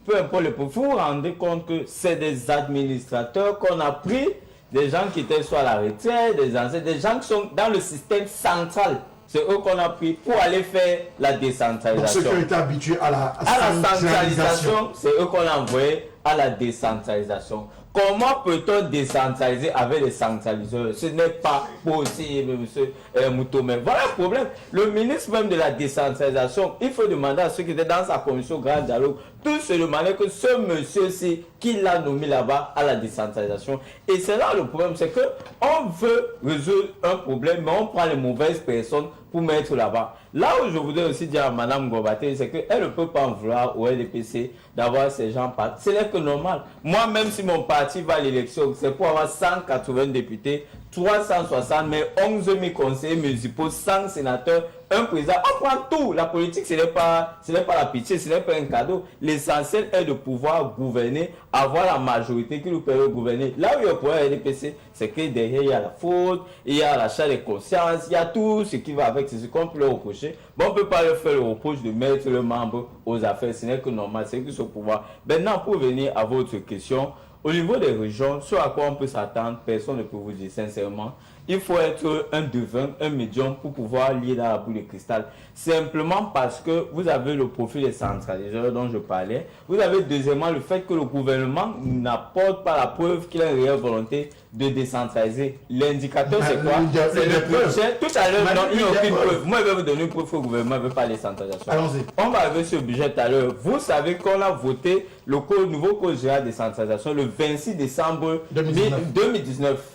peu importe le profil, vous vous rendez compte que c'est des administrateurs qu'on a pris, des gens qui étaient soit à la retraite, des gens qui sont dans le système central. C'est eux qu'on a pris pour aller faire la décentralisation. Donc ceux qui ont été habitués à la centralisation, c'est eux qu'on a envoyés à la décentralisation. Comment peut-on décentraliser avec les centraliseurs? Ce n'est pas possible, monsieur Moutomé. Voilà le problème. Le ministre même de la décentralisation, il faut demander à ceux qui étaient dans sa commission Grand Dialogue, tous se demandaient que ce monsieur-ci, qui l'a nommé là-bas à la décentralisation. Et c'est là le problème, c'est qu'on veut résoudre un problème, mais on prend les mauvaises personnes pour mettre là-bas. Là où je voudrais aussi dire à Mme Ngobaté, c'est qu'elle ne peut pas en vouloir au RDPC d'avoir ces gens partis. Ce n'est que normal. Moi, même si mon parti va à l'élection, c'est pour avoir 180 députés, 360, mais 11 000 conseillers municipaux, 100 sénateurs, un président. On prend tout. La politique, ce n'est pas la pitié, ce n'est pas un cadeau. L'essentiel est de pouvoir gouverner, avoir la majorité qui nous permet de gouverner. Là où il y a le problème RDPC, c'est que derrière, il y a la faute, il y a l'achat de conscience, il y a tout ce qui va avec, c'est ce qu'on peut leur reprocher. Bon, on ne peut pas leur faire le reproche de mettre le membre aux affaires, ce n'est que normal, c'est que ce pouvoir. Maintenant, pour venir à votre question, au niveau des régions, ce à quoi on peut s'attendre, personne ne peut vous dire sincèrement. Il faut être un devin, un médium pour pouvoir lire dans la boule de cristal. Simplement parce que vous avez le profil des centraliseurs dont je parlais. Vous avez deuxièmement le fait que le gouvernement n'apporte pas la preuve qu'il a une réelle volonté de décentraliser. L'indicateur, c'est quoi? C'est le budget. Tout à l'heure, non, il n'y a aucune preuve. Moi, je vais vous donner une preuve que le gouvernement ne veut pas la décentralisation. Allons-y. On va arriver sur le budget tout à l'heure. Vous savez qu'on a voté le nouveau code général de décentralisation le 26 décembre 2019.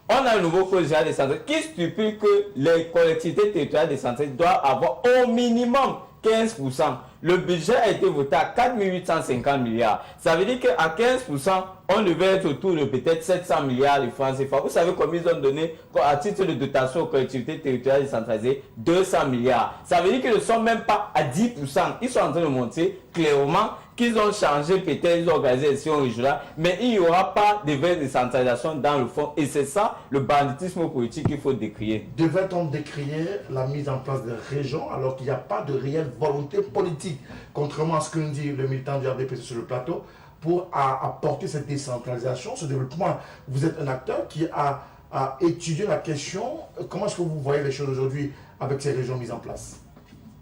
On a un nouveau code général de décentralisation qui stipule que les collectivités territoriales décentralisées doivent avoir au minimum 15%. Le budget a été voté à 4 850 milliards. Ça veut dire qu'à 15%, on devait être autour de peut-être 700 milliards de francs CFA. Vous savez combien ils ont donné à titre de dotation aux collectivités territoriales décentralisées? 200 milliards. Ça veut dire qu'ils ne sont même pas à 10%. Ils sont en train de montrer clairement qu'ils ont changé, peut-être ils ont organisé les élections régionales, mais il n'y aura pas de vraie décentralisation dans le fond. Et c'est ça le banditisme politique qu'il faut décrier. Devait-on décrier la mise en place des régions alors qu'il n'y a pas de réelle volonté politique, contrairement à ce que nous dit le militant du RDPC sur le plateau, pour apporter cette décentralisation, ce développement? Vous êtes un acteur qui a étudié la question. Comment est-ce que vous voyez les choses aujourd'hui avec ces régions mises en place?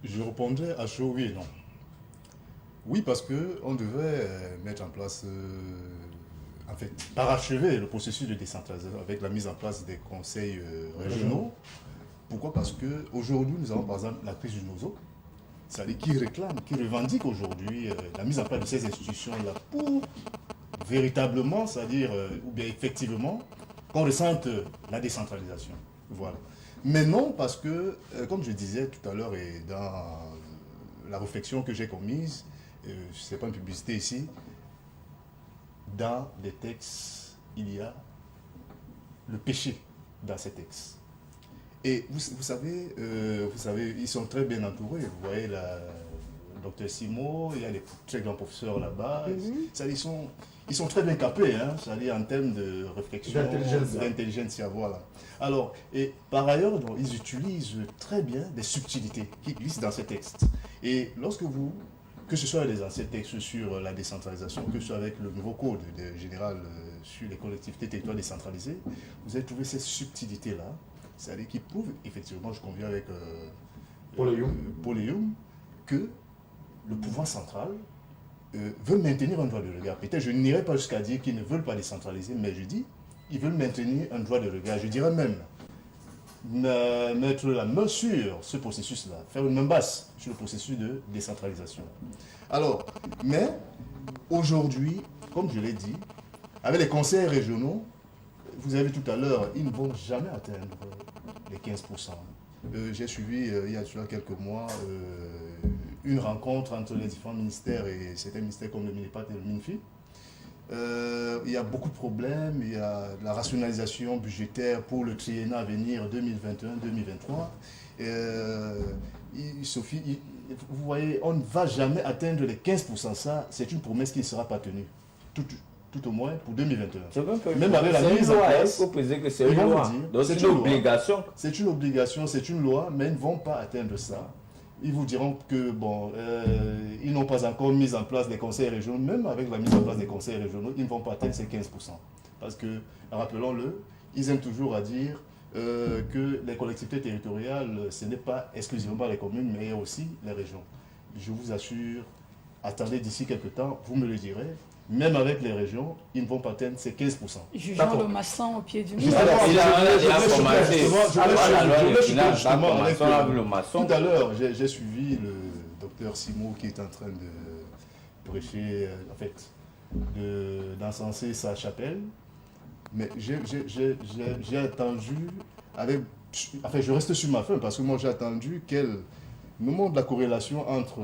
Je répondrai à chaud oui et non. Oui, parce qu'on devait mettre en place, en fait, parachever le processus de décentralisation avec la mise en place des conseils régionaux. Pourquoi? Parce qu'aujourd'hui, nous avons par exemple la crise du NOZO, c'est-à-dire qui réclame, qui revendique aujourd'hui la mise en place de ces institutions-là pour véritablement, c'est-à-dire, ou bien effectivement, qu'on ressente la décentralisation. Voilà. Mais non, parce que, comme je disais tout à l'heure et dans la réflexion que j'ai commise, ce n'est pas une publicité ici, dans les textes, il y a le péché dans ces textes. Et vous savez, ils sont très bien entourés. Vous voyez le docteur Simo, il y a les très grands professeurs là-bas. Ils sont très bien capés, hein, c'est-à-dire en termes de réflexion, d'intelligence, voilà. Alors, et par ailleurs, donc, ils utilisent très bien des subtilités qui glissent dans ces textes. Et lorsque vous, que ce soit les anciens textes sur la décentralisation, que ce soit avec le nouveau code général sur les collectivités territoriales décentralisées, vous allez trouver ces subtilités-là, c'est-à-dire qui prouvent, effectivement, je conviens avec Paul Youm, que le pouvoir central veut maintenir un droit de regard. Peut-être je n'irai pas jusqu'à dire qu'ils ne veulent pas décentraliser, mais je dis ils veulent maintenir un droit de regard. Je dirais même mettre la main sur ce processus-là, faire une main basse sur le processus de décentralisation. Alors, mais aujourd'hui, comme je l'ai dit, avec les conseils régionaux, vous avez vu tout à l'heure, ils ne vont jamais atteindre les 15%. J'ai suivi il y a quelques mois une rencontre entre les différents ministères et certains ministères comme le MINEPAT et le MINFI. Il y a beaucoup de problèmes, il y a la rationalisation budgétaire pour le triennat à venir 2021-2023. Sophie, vous voyez, on ne va jamais atteindre les 15%. Ça, c'est une promesse qui ne sera pas tenue. Tout au moins pour 2021. Même avec la mise en place, il faut préciser que c'est une loi. Donc c'est une obligation. C'est une obligation, c'est une loi, mais ils ne vont pas atteindre ça. Ils vous diront que bon, ils n'ont pas encore mis en place des conseils régionaux. Même avec la mise en place des conseils régionaux, ils ne vont pas atteindre ces 15%. Parce que, rappelons-le, ils aiment toujours à dire que les collectivités territoriales, ce n'est pas exclusivement les communes, mais aussi les régions. Je vous assure, attendez d'ici quelques temps, vous me le direz. Même avec les régions, ils ne vont pas atteindre ces 15%. Jugeons le maçon au pied du mur. Tout à l'heure, j'ai suivi le docteur Simo qui est en train de prêcher, en fait, d'encenser sa chapelle. Mais j'ai attendu, je reste sur ma faim parce que moi j'ai attendu qu'elle nous montre la corrélation entre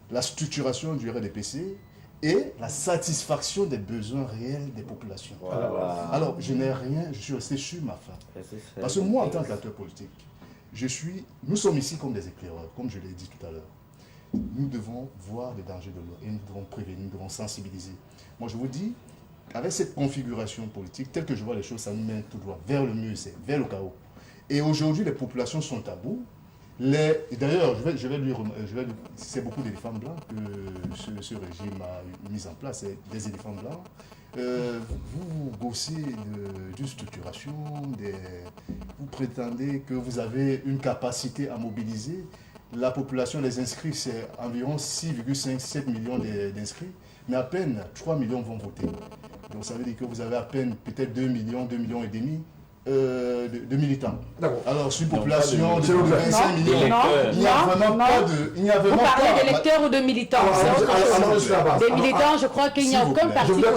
la structuration du RDPC et la satisfaction des besoins réels des populations. Voilà. Alors, je n'ai rien, je suis resté sur ma faim. Parce que moi, en tant qu'acteur politique, nous sommes ici comme des éclaireurs, comme je l'ai dit tout à l'heure. Nous devons voir les dangers de l'eau et nous devons prévenir, nous devons sensibiliser. Moi, je vous dis, avec cette configuration politique, telle que je vois les choses, ça nous mène tout droit vers le mur, vers le chaos. Et aujourd'hui, les populations sont à bout. D'ailleurs, c'est beaucoup d'éléphants blancs que ce régime a mis en place, des éléphants blancs. Vous gossez d'une structuration, vous prétendez que vous avez une capacité à mobiliser. La population, les inscrits, c'est environ 6,5-7 millions d'inscrits, mais à peine 3 millions vont voter. Donc ça veut dire que vous avez à peine peut-être 2 millions et demi de militants. Alors, sur une population de 25 millions, il n'y a vraiment pas de... Vous parlez d'électeurs ou de militants? Des militants, je crois qu'il n'y a aucun parti politique.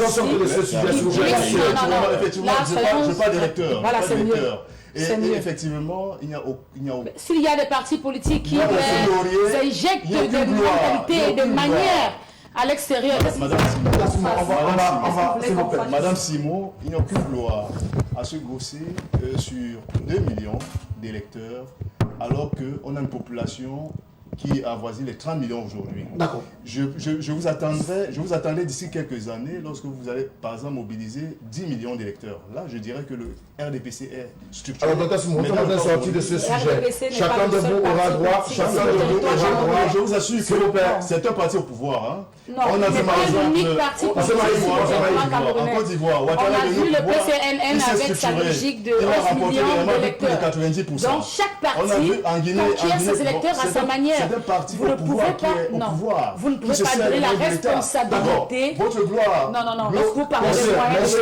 Je ne parle pas d'électeurs. Voilà, c'est mieux. Et effectivement, il n'y a aucun... S'il y a des partis politiques qui injectent de mentalité et de manière à l'extérieur... Madame Simon, il n'y a aucune gloire à se grosser sur 2 millions d'électeurs alors qu'on a une population qui avoisine les 30 millions aujourd'hui. D'accord. Je vous attendrai d'ici quelques années lorsque vous allez, par exemple, mobiliser 10 millions d'électeurs. Là, je dirais que le RDPC est structuré. Alors, docteur Simon, on est sorti de ce sujet. Chacun de vous aura droit. Je vous assure que c'est un parti au pouvoir. Hein. Non, on a vu par exemple en Côte d'Ivoire. On a vu le PCNN avec sa logique de 11 millions d'électeurs. Donc chaque parti conquiert ses électeurs à sa manière. Vous ne pouvez pas, vous ne pouvez pas donner la responsabilité. Votre gloire. Non, lorsque vous parlez de moyens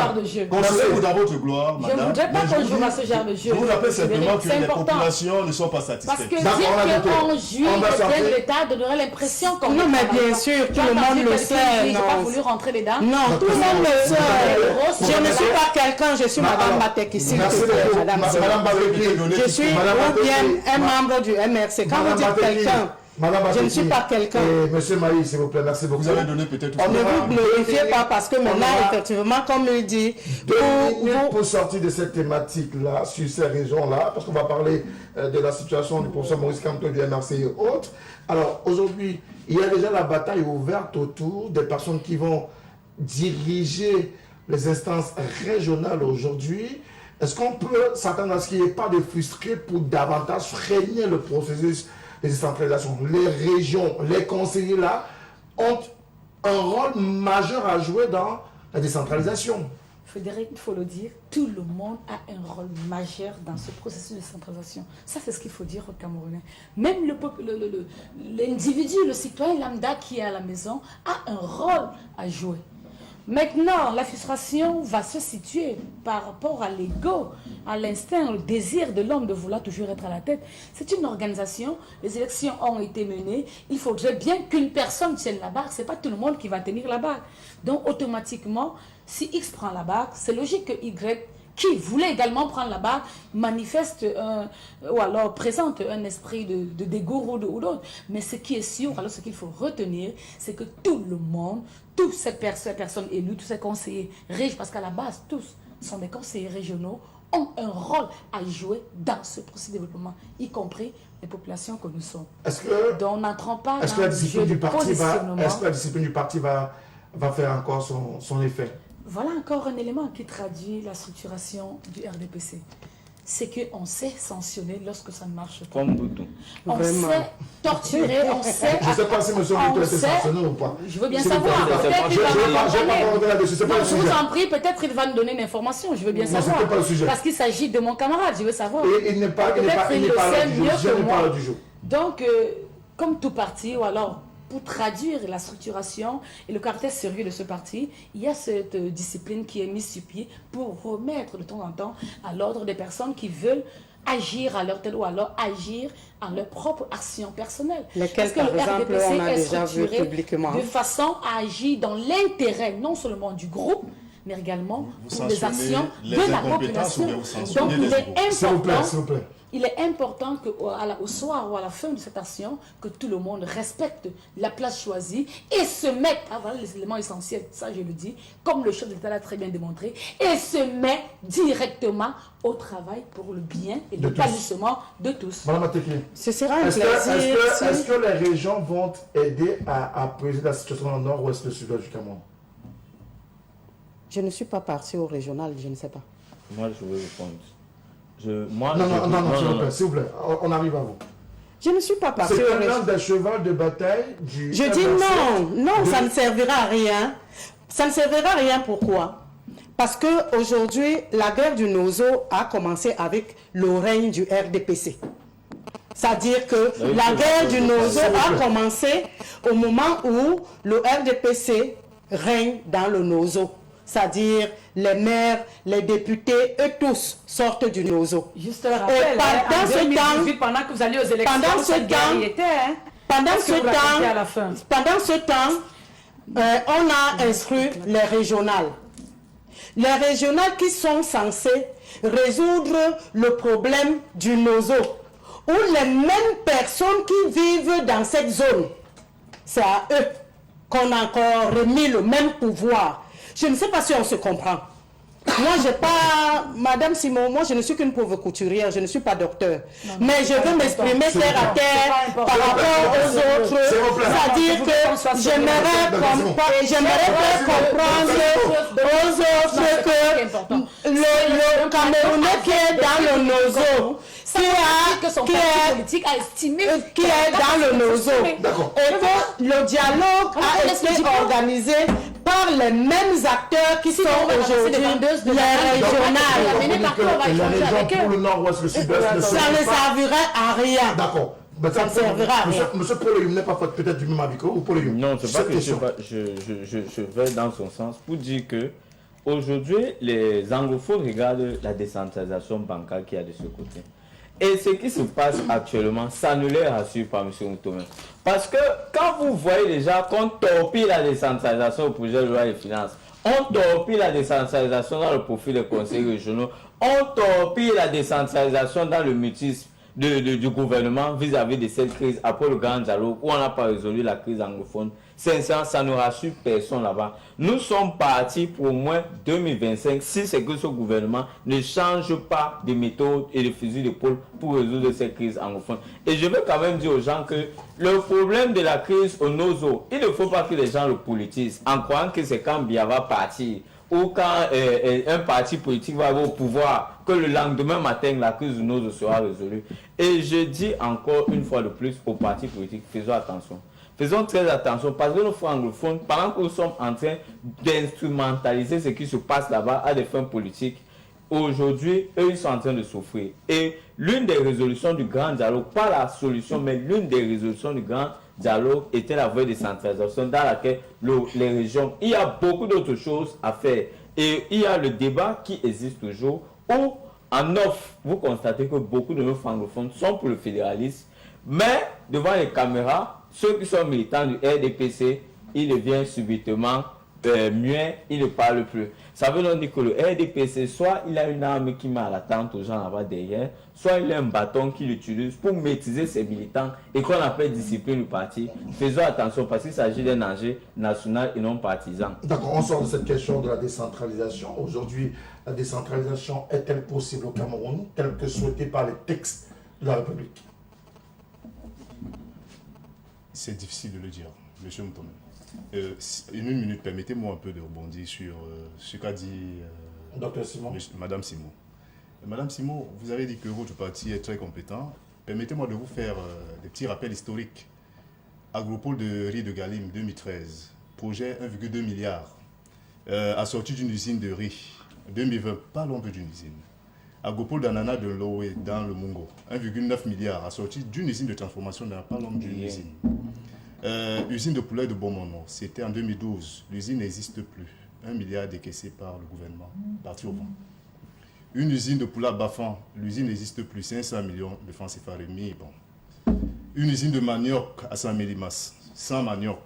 de concentrez-vous dans votre gloire, madame. Je ne voudrais pas qu'on joue à ce genre de jeu. Je vous rappelle simplement que les populations ne sont pas satisfaites. Parce que dire qu'on jouit de l'État donnerait l'impression qu'on... Non, mais bien sûr, tout le monde le sait. Je n'ai pas voulu rentrer dedans. Non, tout le monde le sait. Je ne suis pas quelqu'un, je suis Madame Batek ici. Je suis ou bien un membre du MRC. Quand vous dites quelqu'un, je ne suis pas quelqu'un. Monsieur Maï, s'il vous plaît, merci beaucoup. Vous avez donné peut-être... Ne vous glorifiez pas parce que maintenant, effectivement, comme il dit... Pour sortir de cette thématique-là, sur ces régions-là, parce qu'on va parler de la situation du professeur Maurice Kamto du MRC et autres. Alors, aujourd'hui, il y a déjà la bataille ouverte autour des personnes qui vont diriger les instances régionales aujourd'hui. Est-ce qu'on peut s'attendre à ce qu'il n'y ait pas de frustrés pour davantage freiner le processus de décentralisation? Les régions, les conseillers là, ont un rôle majeur à jouer dans la décentralisation. Frédéric, il faut le dire, tout le monde a un rôle majeur dans ce processus de décentralisation. Ça, c'est ce qu'il faut dire aux Camerounais. Même l'individu, le citoyen lambda qui est à la maison, a un rôle à jouer. Maintenant, la frustration va se situer par rapport à l'ego, à l'instinct, au désir de l'homme de vouloir toujours être à la tête. C'est une organisation, les élections ont été menées, il faudrait bien qu'une personne tienne la barre, ce n'est pas tout le monde qui va tenir la barre. Donc automatiquement, si X prend la barre, c'est logique que Y, qui voulait également prendre la barre, manifeste ou alors présente un esprit de dégoût ou d'autre. Mais ce qui est sûr, alors ce qu'il faut retenir, c'est que tout le monde, toutes ces personnes élues, tous ces conseillers riches, parce qu'à la base, tous sont des conseillers régionaux, ont un rôle à jouer dans ce processus de développement, y compris les populations que nous sommes. Donc n'entrons pas dans la discipline du parti Est-ce que la discipline du parti va faire encore son effet? Voilà encore un élément qui traduit la structuration du RDPC. C'est qu'on sait sanctionner lorsque ça ne marche pas. Comme Boutou. On sait torturer, on sait... Je ne sais pas si M. Boutou a été sanctionné ou pas. Je veux bien savoir. Je vous en prie, peut-être il va nous donner une information. Je veux bien savoir. Parce qu'il s'agit de mon camarade, je veux savoir. Il n'est pas là du jour. Donc, comme tout parti, ou alors... Pour traduire la structuration et le caractère sérieux de ce parti, il y a cette discipline qui est mise sur pied pour remettre de temps en temps à l'ordre des personnes qui veulent agir à leur tête ou alors agir en leur propre action personnelle. Lesquelles, par exemple, on a déjà vu publiquement. De façon à agir dans l'intérêt non seulement du groupe, mais également pour des actions de la population. Donc il est important... Il est important qu'au soir ou à la fin de cette action, que tout le monde respecte la place choisie et se mette, voilà les éléments essentiels, ça je le dis, comme le chef de l'État l'a très bien démontré, et se met directement au travail pour le bien et l'épanouissement de tous. Madame Ateki, ce sera un plaisir. Est-ce que les régions vont aider à apaiser la situation dans le nord ou est-ce le sud-ouest du Cameroun? Je ne suis pas partie au régional, je ne sais pas. Moi, je veux répondre. Non, s'il vous plaît, on arrive à vous. Je ne suis pas partie. C'est un des chevals de bataille du... Je dis non, ça ne servira à rien. Ça ne servira à rien, pourquoi? Parce qu'aujourd'hui, la guerre du Nozo a commencé avec le règne du RDPC. C'est-à-dire que la guerre du Nozo a commencé au moment où le RDPC règne dans le Nozo. C'est-à-dire les maires, les députés, eux tous sortent du Nozo. Juste un rappel, pendant que vous alliez aux élections, pendant ce temps, on a instruit les régionales. Les régionales qui sont censées résoudre le problème du nozo, où les mêmes personnes qui vivent dans cette zone, c'est à eux qu'on a encore remis le même pouvoir. Je ne sais pas si on se comprend. Moi, j'ai pas... Madame Simon, moi, je ne suis qu'une pauvre couturière, je ne suis pas docteur. Mais je veux m'exprimer terre à terre par rapport aux autres. C'est-à-dire que j'aimerais faire comprendre aux autres que le Camerounais qui est dans le nozo, qui est dans le nozo, et que le dialogue a été organisé par les mêmes acteurs qui sont aujourd'hui les régionales. Pour le nord-ouest, le sud-ouest, Ça ne servirait à rien. D'accord. Ça ne servira à rien. Monsieur Pauloyum n'est pas peut-être du même avis que vous, Pauloyum. Non, c'est pas que je vais dans son sens pour dire que aujourd'hui, les anglophones regardent la décentralisation bancaire qu'il y a de ce côté. Et ce qui se passe actuellement, ça ne les rassure pas, M. Moutomé. Parce que quand vous voyez déjà qu'on torpille la décentralisation au projet de loi des finances, on torpille la décentralisation dans le profil des conseils régionaux, on torpille la décentralisation dans le mutisme du gouvernement vis-à-vis de cette crise après le grand dialogue où on n'a pas résolu la crise anglophone. Sincèrement, ça ne rassure personne là-bas. Nous sommes partis pour au moins 2025 si c'est que ce gouvernement ne change pas de méthode et de fusil d'épaule pour résoudre cette crise anglophone. Et je veux quand même dire aux gens que le problème de la crise au Nozo, il ne faut pas que les gens le politisent en croyant que c'est quand Biya va partir ou quand un parti politique va avoir au pouvoir, que le lendemain matin, la crise du Nozo sera résolue. Et je dis encore une fois de plus aux partis politiques, faisons attention. Faisons très attention parce que nos frères anglophones, pendant que nous sommes en train d'instrumentaliser ce qui se passe là-bas à des fins politiques, aujourd'hui, eux, ils sont en train de souffrir. Et l'une des résolutions du grand dialogue, pas la solution, mais l'une des résolutions du grand dialogue était la voie de décentralisation dans laquelle les régions, il y a beaucoup d'autres choses à faire. Et il y a le débat qui existe toujours où, en off, vous constatez que beaucoup de nos francophones sont pour le fédéralisme, mais devant les caméras, ceux qui sont militants du RDPC, ils deviennent subitement muets, ils ne parlent plus. Ça veut donc dire que le RDPC, soit il a une arme qui met à l'attente aux gens là-bas derrière, soit il a un bâton qu'il utilise pour maîtriser ses militants et qu'on appelle discipline du parti. Faisons attention parce qu'il s'agit d'un enjeu national et non partisan. D'accord, on sort de cette question de la décentralisation. Aujourd'hui, la décentralisation est-elle possible au Cameroun, telle que souhaitée par les textes de la République? C'est difficile de le dire, M. Moutomé. Une minute, permettez-moi un peu de rebondir sur ce qu'a dit Dr Simon. Madame Simon. Madame Simon, vous avez dit que votre parti est très compétent. Permettez-moi de vous faire des petits rappels historiques. Agropole de riz de Galim 2013, projet 1,2 milliard, assorti d'une usine de riz. 2020, pas l'ombre d'une usine. Agropole d'ananas de Loé dans le Mungo, 1,9 milliard, assorti d'une usine de transformation dans pas l'ombre d'une usine. Usine de poulet de Beaumont, c'était en 2012. L'usine n'existe plus. 1 milliard décaissé par le gouvernement, parti au vent. Une usine de poulet à Bafan, l'usine n'existe plus. 500 millions de francs CFA remis. Bon. Une usine de manioc à Saint-Mélimas, 100 manioc.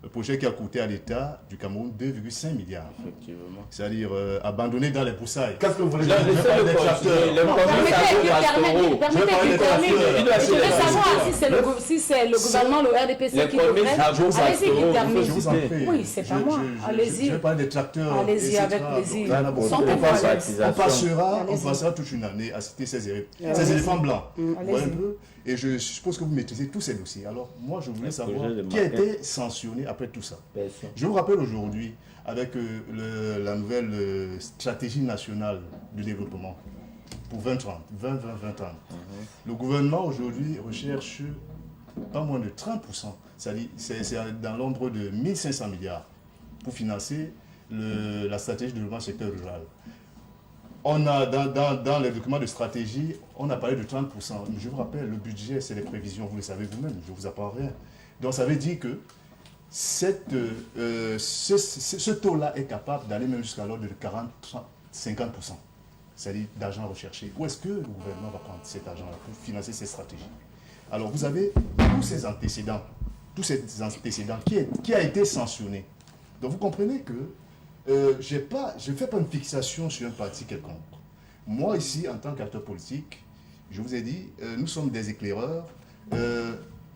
Le projet qui a coûté à l'État du Cameroun 2,5 milliards. Effectivement. C'est-à-dire abandonné dans les broussailles. Qu'est-ce que vous voulez Je dire? veux savoir si c'est le gouvernement, le RDPC qui devrait. Allez-y, il termine. Oui, c'est pas moi. Allez-y. Je vais parler des tracteurs. Allez-y avec plaisir. On passera toute une année à citer ces éléphants blancs. Et je suppose que vous maîtrisez tous ces dossiers. Alors, moi, je voulais savoir qui a été sanctionné après tout ça. Je vous rappelle aujourd'hui, avec la nouvelle stratégie nationale du développement pour 2030, le gouvernement aujourd'hui recherche pas moins de 30%. C'est dans l'ombre de 1500 milliards pour financer la stratégie de développement secteur rural. On a dans les documents de stratégie, on a parlé de 30%. Je vous rappelle, le budget, c'est les prévisions, vous le savez vous-même, je ne vous apprends rien. Donc ça veut dire que ce taux-là est capable d'aller même jusqu'à l'ordre de 40-50%. C'est-à-dire d'argent recherché. Où est-ce que le gouvernement va prendre cet argent-là pour financer ces stratégies? Alors vous avez tous ces antécédents qui a été sanctionné. Donc vous comprenez que je ne fais pas une fixation sur un parti quelconque. Moi, ici, en tant qu'acteur politique, je vous ai dit, nous sommes des éclaireurs.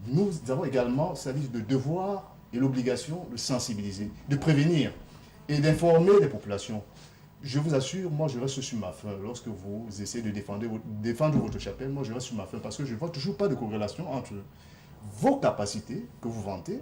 Nous avons également, ça dit, le devoir et l'obligation de sensibiliser, de prévenir et d'informer les populations. Je vous assure, moi, je reste sur ma faim. Lorsque vous essayez de défendre votre chapelle, moi, je reste sur ma faim parce que je ne vois toujours pas de corrélation entre vos capacités que vous vantez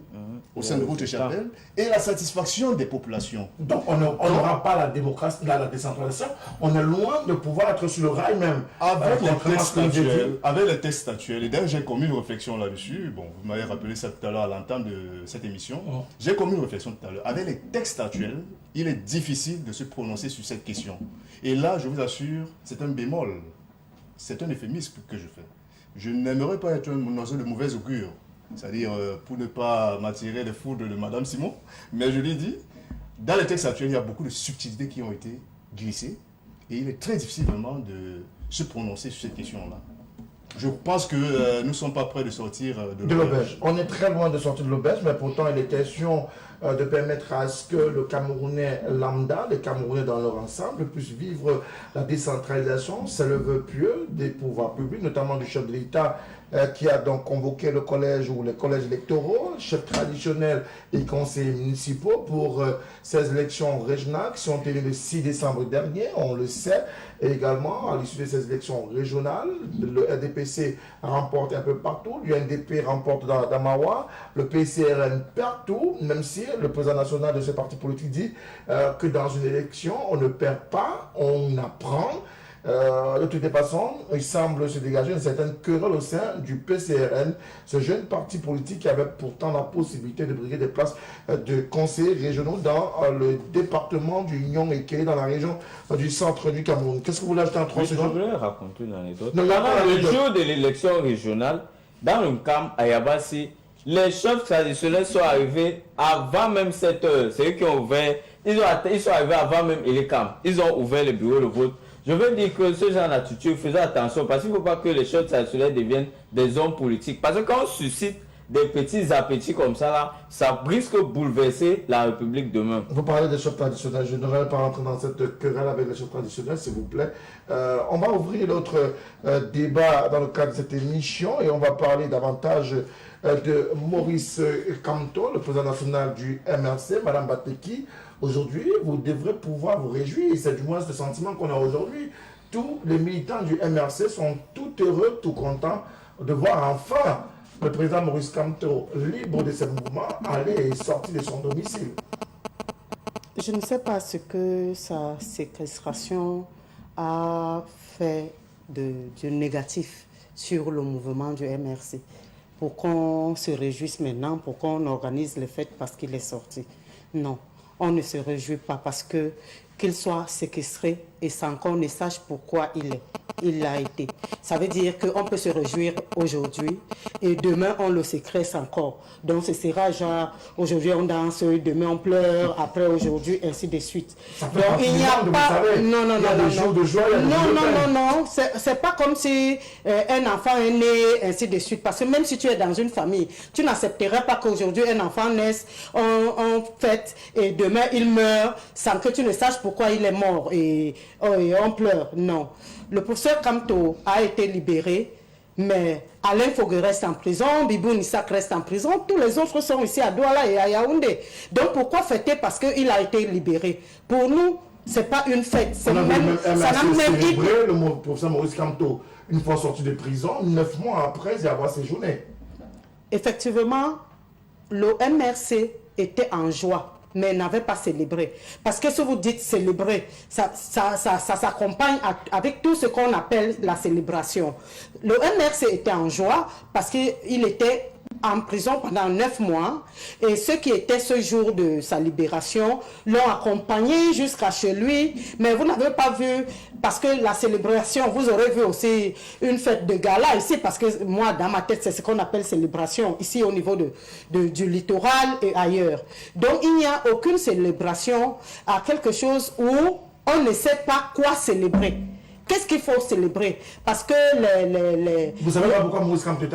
au sein de votre chapelle et la satisfaction des populations. Donc, on n'aura pas la démocratie, la décentralisation. On est loin de pouvoir être sur le rail même. Avec les textes actuels, et d'ailleurs j'ai commis une réflexion là-dessus, bon, vous m'avez rappelé ça tout à l'heure à l'entame de cette émission, j'ai commis une réflexion tout à l'heure. Avec les textes actuels, il est difficile de se prononcer sur cette question. Et là, je vous assure, c'est un bémol, c'est un euphémisme que je fais. Je n'aimerais pas être un oiseau de mauvaise augure, c'est-à-dire pour ne pas m'attirer les foudres de Madame Simon, mais je lui dis, dans les textes actuels, il y a beaucoup de subtilités qui ont été glissées et il est très difficile vraiment de se prononcer sur cette question-là. Je pense que nous ne sommes pas prêts de sortir de l'auberge. On est très loin de sortir de l'auberge, mais pourtant il est question de permettre à ce que le Camerounais lambda, les Camerounais dans leur ensemble, puissent vivre la décentralisation. C'est le vœu pieux des pouvoirs publics, notamment du chef de l'État qui a donc convoqué le collège ou les collèges électoraux, chefs traditionnels et conseillers municipaux pour ces élections régionales qui sont tenues le 6 décembre dernier, on le sait. Et également, à l'issue de ces élections régionales, le RDPC remporte un peu partout, l'UNDP remporte dans Mawa, le PCRN partout, même si le président national de ce parti politique dit que dans une élection, on ne perd pas, on apprend. De toutes les façons, il semble se dégager une certaine querelle au sein du PCRN, ce jeune parti politique qui avait pourtant la possibilité de briguer des places de conseillers régionaux dans le département du Union et qui est dans la région du centre du Cameroun. Qu'est-ce que vous voulez ajouter en 3 secondes? Je voulais raconter une anecdote. Le jour de l'élection régionale, dans le camp à Yabassi, les chefs traditionnels sont arrivés avant même 7 heures. C'est eux qui ont ouvert, ils sont arrivés avant même les camps. Ils ont ouvert le bureau de vote. Je veux dire que ce genre d'attitude, faisons attention parce qu'il ne faut pas que les chefs traditionnels deviennent des hommes politiques. Parce que quand on suscite des petits appétits comme ça, là, ça risque de bouleverser la République demain. Vous parlez des chefs traditionnels. Je ne vais pas rentrer dans cette querelle avec les chefs traditionnels, s'il vous plaît. On va ouvrir l'autre débat dans le cadre de cette émission et on va parler davantage de Maurice Kamto, le président national du MRC, Madame Bateki. Aujourd'hui, vous devrez pouvoir vous réjouir, c'est du moins ce sentiment qu'on a aujourd'hui. Tous les militants du MRC sont tout heureux, tout contents de voir enfin le président Maurice Kamto, libre de ses mouvements, aller et sortir de son domicile. Je ne sais pas ce que sa séquestration a fait de négatif sur le mouvement du MRC. Pour qu'on se réjouisse maintenant, pour qu'on organise les fêtes parce qu'il est sorti. Non. On ne se réjouit pas parce qu'il soit séquestré et sans qu'on ne sache pourquoi il l'a été. Ça veut dire qu'on peut se réjouir aujourd'hui et demain on le séquestre encore. Donc ce sera genre aujourd'hui on danse, demain on pleure, après aujourd'hui ainsi de suite. Donc il n'y a pas... Non. C'est pas comme si un enfant est né ainsi de suite. Parce que même si tu es dans une famille, tu n'accepterais pas qu'aujourd'hui un enfant naisse, on fête et demain il meurt sans que tu ne saches pourquoi il est mort et on pleure. Non. Le professeur Kamto a été libéré, mais Alain Foguet reste en prison, Bibou Nissak reste en prison, tous les autres sont ici à Douala et à Yaoundé. Donc pourquoi fêter parce qu'il a été libéré? Pour nous, ce n'est pas une fête. Ça n'a même célébré le professeur Maurice Kamto une fois sorti de prison, 9 mois après y avoir séjourné. Effectivement, le MRC était en joie, mais n'avait pas célébré. Parce que si vous dites célébrer, ça s'accompagne avec tout ce qu'on appelle la célébration. Le MRC était en joie parce qu'il était en prison pendant 9 mois et ceux qui étaient ce jour de sa libération l'ont accompagné jusqu'à chez lui, mais vous n'avez pas vu, parce que la célébration, vous aurez vu aussi une fête de gala ici, parce que moi dans ma tête c'est ce qu'on appelle célébration ici au niveau du littoral et ailleurs. Donc il n'y a aucune célébration à quelque chose où on ne sait pas quoi célébrer. Qu'est-ce qu'il faut célébrer? Parce que Vous savez pas pourquoi Maurice Kamto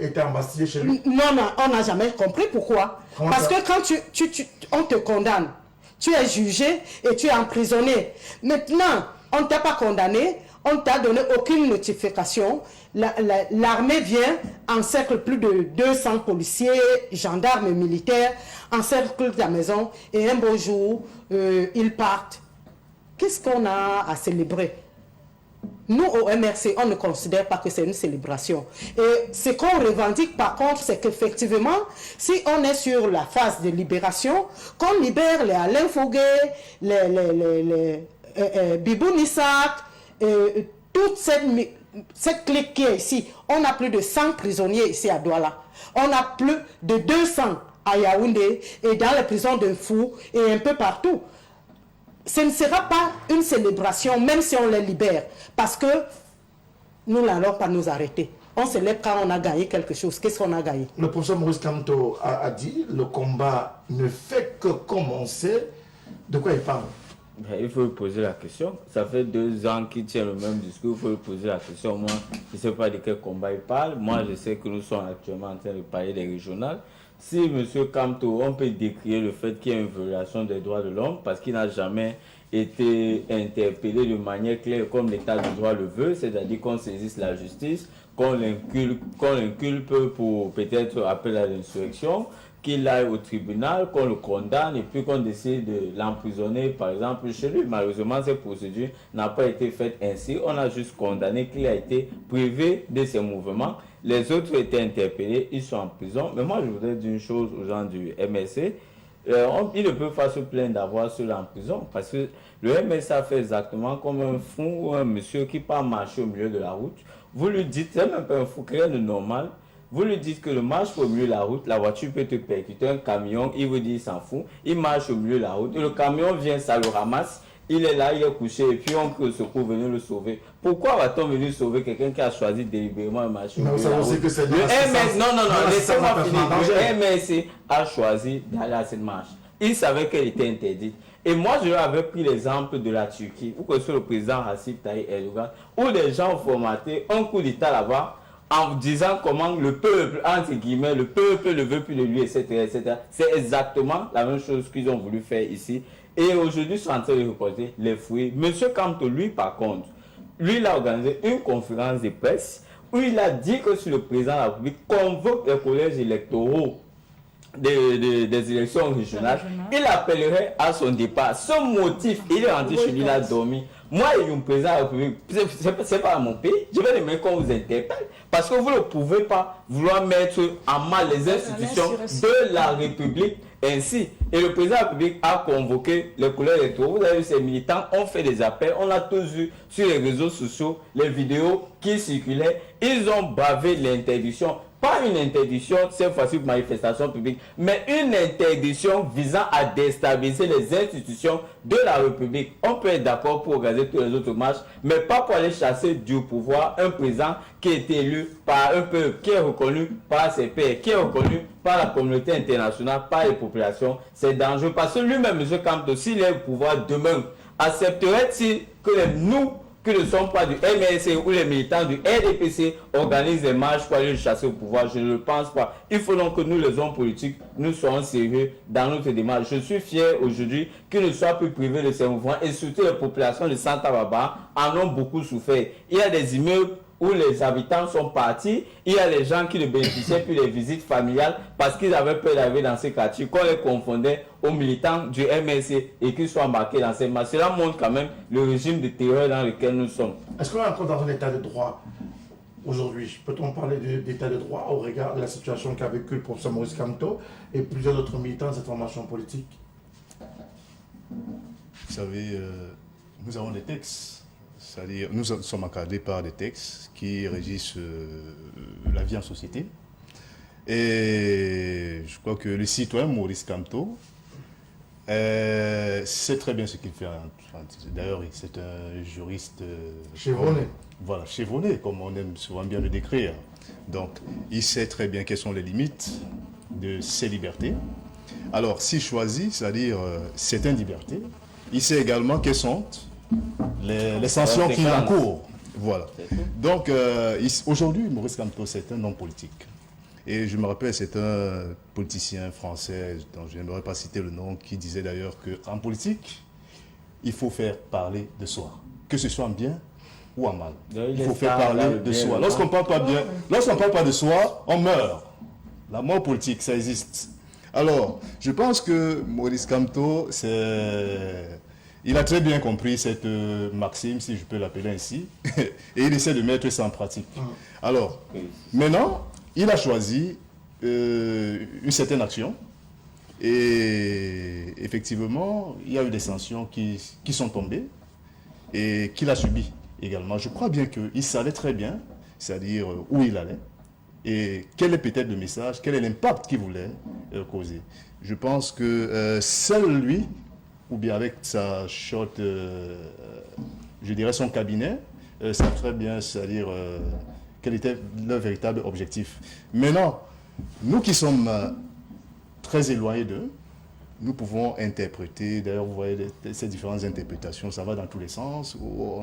était embastillé chez lui? Non, on n'a jamais compris pourquoi. Parce que quand on te condamne, Tu es jugé et tu es emprisonné. Maintenant, on ne t'a pas condamné, on ne t'a donné aucune notification. L'armée vient, encercle plus de 200 policiers, gendarmes et militaires, encercle ta maison et un beau jour, ils partent. Qu'est-ce qu'on a à célébrer? Nous, au MRC, on ne considère pas que c'est une célébration. Et ce qu'on revendique, par contre, c'est qu'effectivement, si on est sur la phase de libération, qu'on libère les Alain Fougué, les Bibou Nissak, toute cette clique qui est ici. On a plus de 100 prisonniers ici à Douala. On a plus de 200 à Yaoundé et dans les prisons de Fou et un peu partout. Ce ne sera pas une célébration, même si on les libère, parce que nous n'allons pas nous arrêter. On célèbre quand on a gagné quelque chose. Qu'est-ce qu'on a gagné? Le professeur Maurice Kamto a dit le combat ne fait que commencer. De quoi il parle? Il faut lui poser la question. Ça fait 2 ans qu'il tient le même discours. Il faut lui poser la question. Moi, je ne sais pas de quel combat il parle. Moi, je sais que nous sommes actuellement en train de parler des régionales. Si M. Kamto, on peut décrire le fait qu'il y a une violation des droits de l'homme parce qu'il n'a jamais été interpellé de manière claire comme l'État de droit le veut, c'est-à-dire qu'on saisisse la justice, qu'on l'inculpe pour peut-être appel à l'insurrection, qu'il aille au tribunal, qu'on le condamne et puis qu'on décide de l'emprisonner par exemple chez lui. Malheureusement, cette procédure n'a pas été faite ainsi. On a juste condamné qu'il a été privé de ses mouvements. Les autres ont été interpellés, ils sont en prison. Mais moi, je voudrais dire une chose aux gens du MSC. Ils ne peuvent pas se plaindre d'avoir ceux-là en prison parce que le MSC a fait exactement comme un fou ou un monsieur qui part marcher au milieu de la route. Vous lui dites, c'est même pas un fou, rien de normal. Vous lui dites que le marche au milieu de la route, la voiture peut te percuter, un camion, il vous dit il s'en fout. Il marche au milieu de la route et le camion vient, ça le ramasse. Il est là, il est couché et puis on peut se secours venir le sauver. Pourquoi va-t-on venir sauver quelqu'un qui a choisi délibérément un marché? Mais vous savez aussi que c'est le MS, non, laissez-moi finir. Le MSC a choisi d'aller à cette marche. Il savait qu'elle était interdite. Et moi, je lui avais pris l'exemple de la Turquie, où que ce soit le président Recep Tayyip Erdogan, où les gens ont formaté un coup d'État là-bas en disant comment le peuple, entre guillemets, le peuple ne veut plus de lui, etc. etc. C'est exactement la même chose qu'ils ont voulu faire ici. Et aujourd'hui, ils sont en train de reporter les fruits. Monsieur Kamto, lui, par contre, lui, il a organisé une conférence de presse où il a dit que si le président de la République convoque les collèges électoraux des élections régionales, il appellerait à son départ. Son motif, il est rentré chez lui, il a dormi. Moi, il y a un président de la République, c'est pas à mon pays, je vais demander qu'on vous interpelle. Parce que vous ne pouvez pas vouloir mettre en mal les institutions de la République ainsi. Et le président de la République a convoqué les collèges électoraux. Vous avez vu, ces militants ont fait des appels. On a tous vu sur les réseaux sociaux les vidéos qui circulaient. Ils ont bravé l'interdiction. Pas une interdiction, cette fois-ci, pour manifestation publique, mais une interdiction visant à déstabiliser les institutions de la République. On peut être d'accord pour organiser tous les autres marches, mais pas pour aller chasser du pouvoir un président qui est élu par un peuple, qui est reconnu par ses pairs, qui est reconnu par la communauté internationale, par les populations. C'est dangereux parce que lui-même, M. Kamto, s'il est au pouvoir demain, accepterait-il que nous, qui ne sont pas du MRC ou les militants du RDPC organisent des marches pour aller le chasser au pouvoir? Je ne le pense pas. Il faut donc que nous, les hommes politiques, nous soyons sérieux dans notre démarche. Je suis fier aujourd'hui qu'ils ne soient plus privés de ces mouvements et surtout les populations de Santa Barbara en ont beaucoup souffert. Il y a des immeubles où les habitants sont partis, il y a les gens qui ne bénéficiaient plus des visites familiales parce qu'ils avaient peur d'arriver dans ces quartiers, qu'on les confondait aux militants du MSC et qu'ils soient embarqués dans ces masses. Cela montre quand même le régime de terreur dans lequel nous sommes. Est-ce qu'on est encore dans un état de droit aujourd'hui? Peut-on parler d'état de droit au regard de la situation qu'a vécu le professeur Maurice Kamto et plusieurs autres militants de cette formation politique? Vous savez, nous avons des textes. C'est-à-dire, nous sommes encadrés par des textes qui régissent la vie en société. Et je crois que le citoyen Maurice Kamto sait très bien ce qu'il fait. D'ailleurs, c'est un juriste chevronné. Voilà, chevronné, comme on aime souvent bien le décrire. Donc, il sait très bien quelles sont les limites de ses libertés. Alors, s'il choisit, c'est-à-dire certaines libertés, il sait également quelles sont les sanctions qui encourent. Voilà. Donc, aujourd'hui, Maurice Kamto, c'est un homme politique. Et je me rappelle, c'est un politicien français, dont je n'aimerais pas citer le nom, qui disait d'ailleurs qu'en politique, il faut faire parler de soi, que ce soit en bien ou en mal. Il faut faire parler de soi. Lorsqu'on ne parle pas bien, lorsqu'on ne parle pas de soi, on meurt. La mort politique, ça existe. Alors, je pense que Maurice Kamto, il a très bien compris cette maxime, si je peux l'appeler ainsi, et il essaie de mettre ça en pratique. Alors, maintenant, il a choisi une certaine action, et effectivement, il y a eu des sanctions qui sont tombées, et qu'il a subies également. Je crois bien qu'il savait très bien, c'est-à-dire où il allait, et quel est peut-être le message, quel est l'impact qu'il voulait causer. Je pense que seul lui, ou bien avec sa short, je dirais son cabinet, savent très bien, c'est-à-dire quel était leur véritable objectif. Maintenant, nous qui sommes très éloignés d'eux, nous pouvons interpréter, d'ailleurs vous voyez ces différentes interprétations, ça va dans tous les sens, où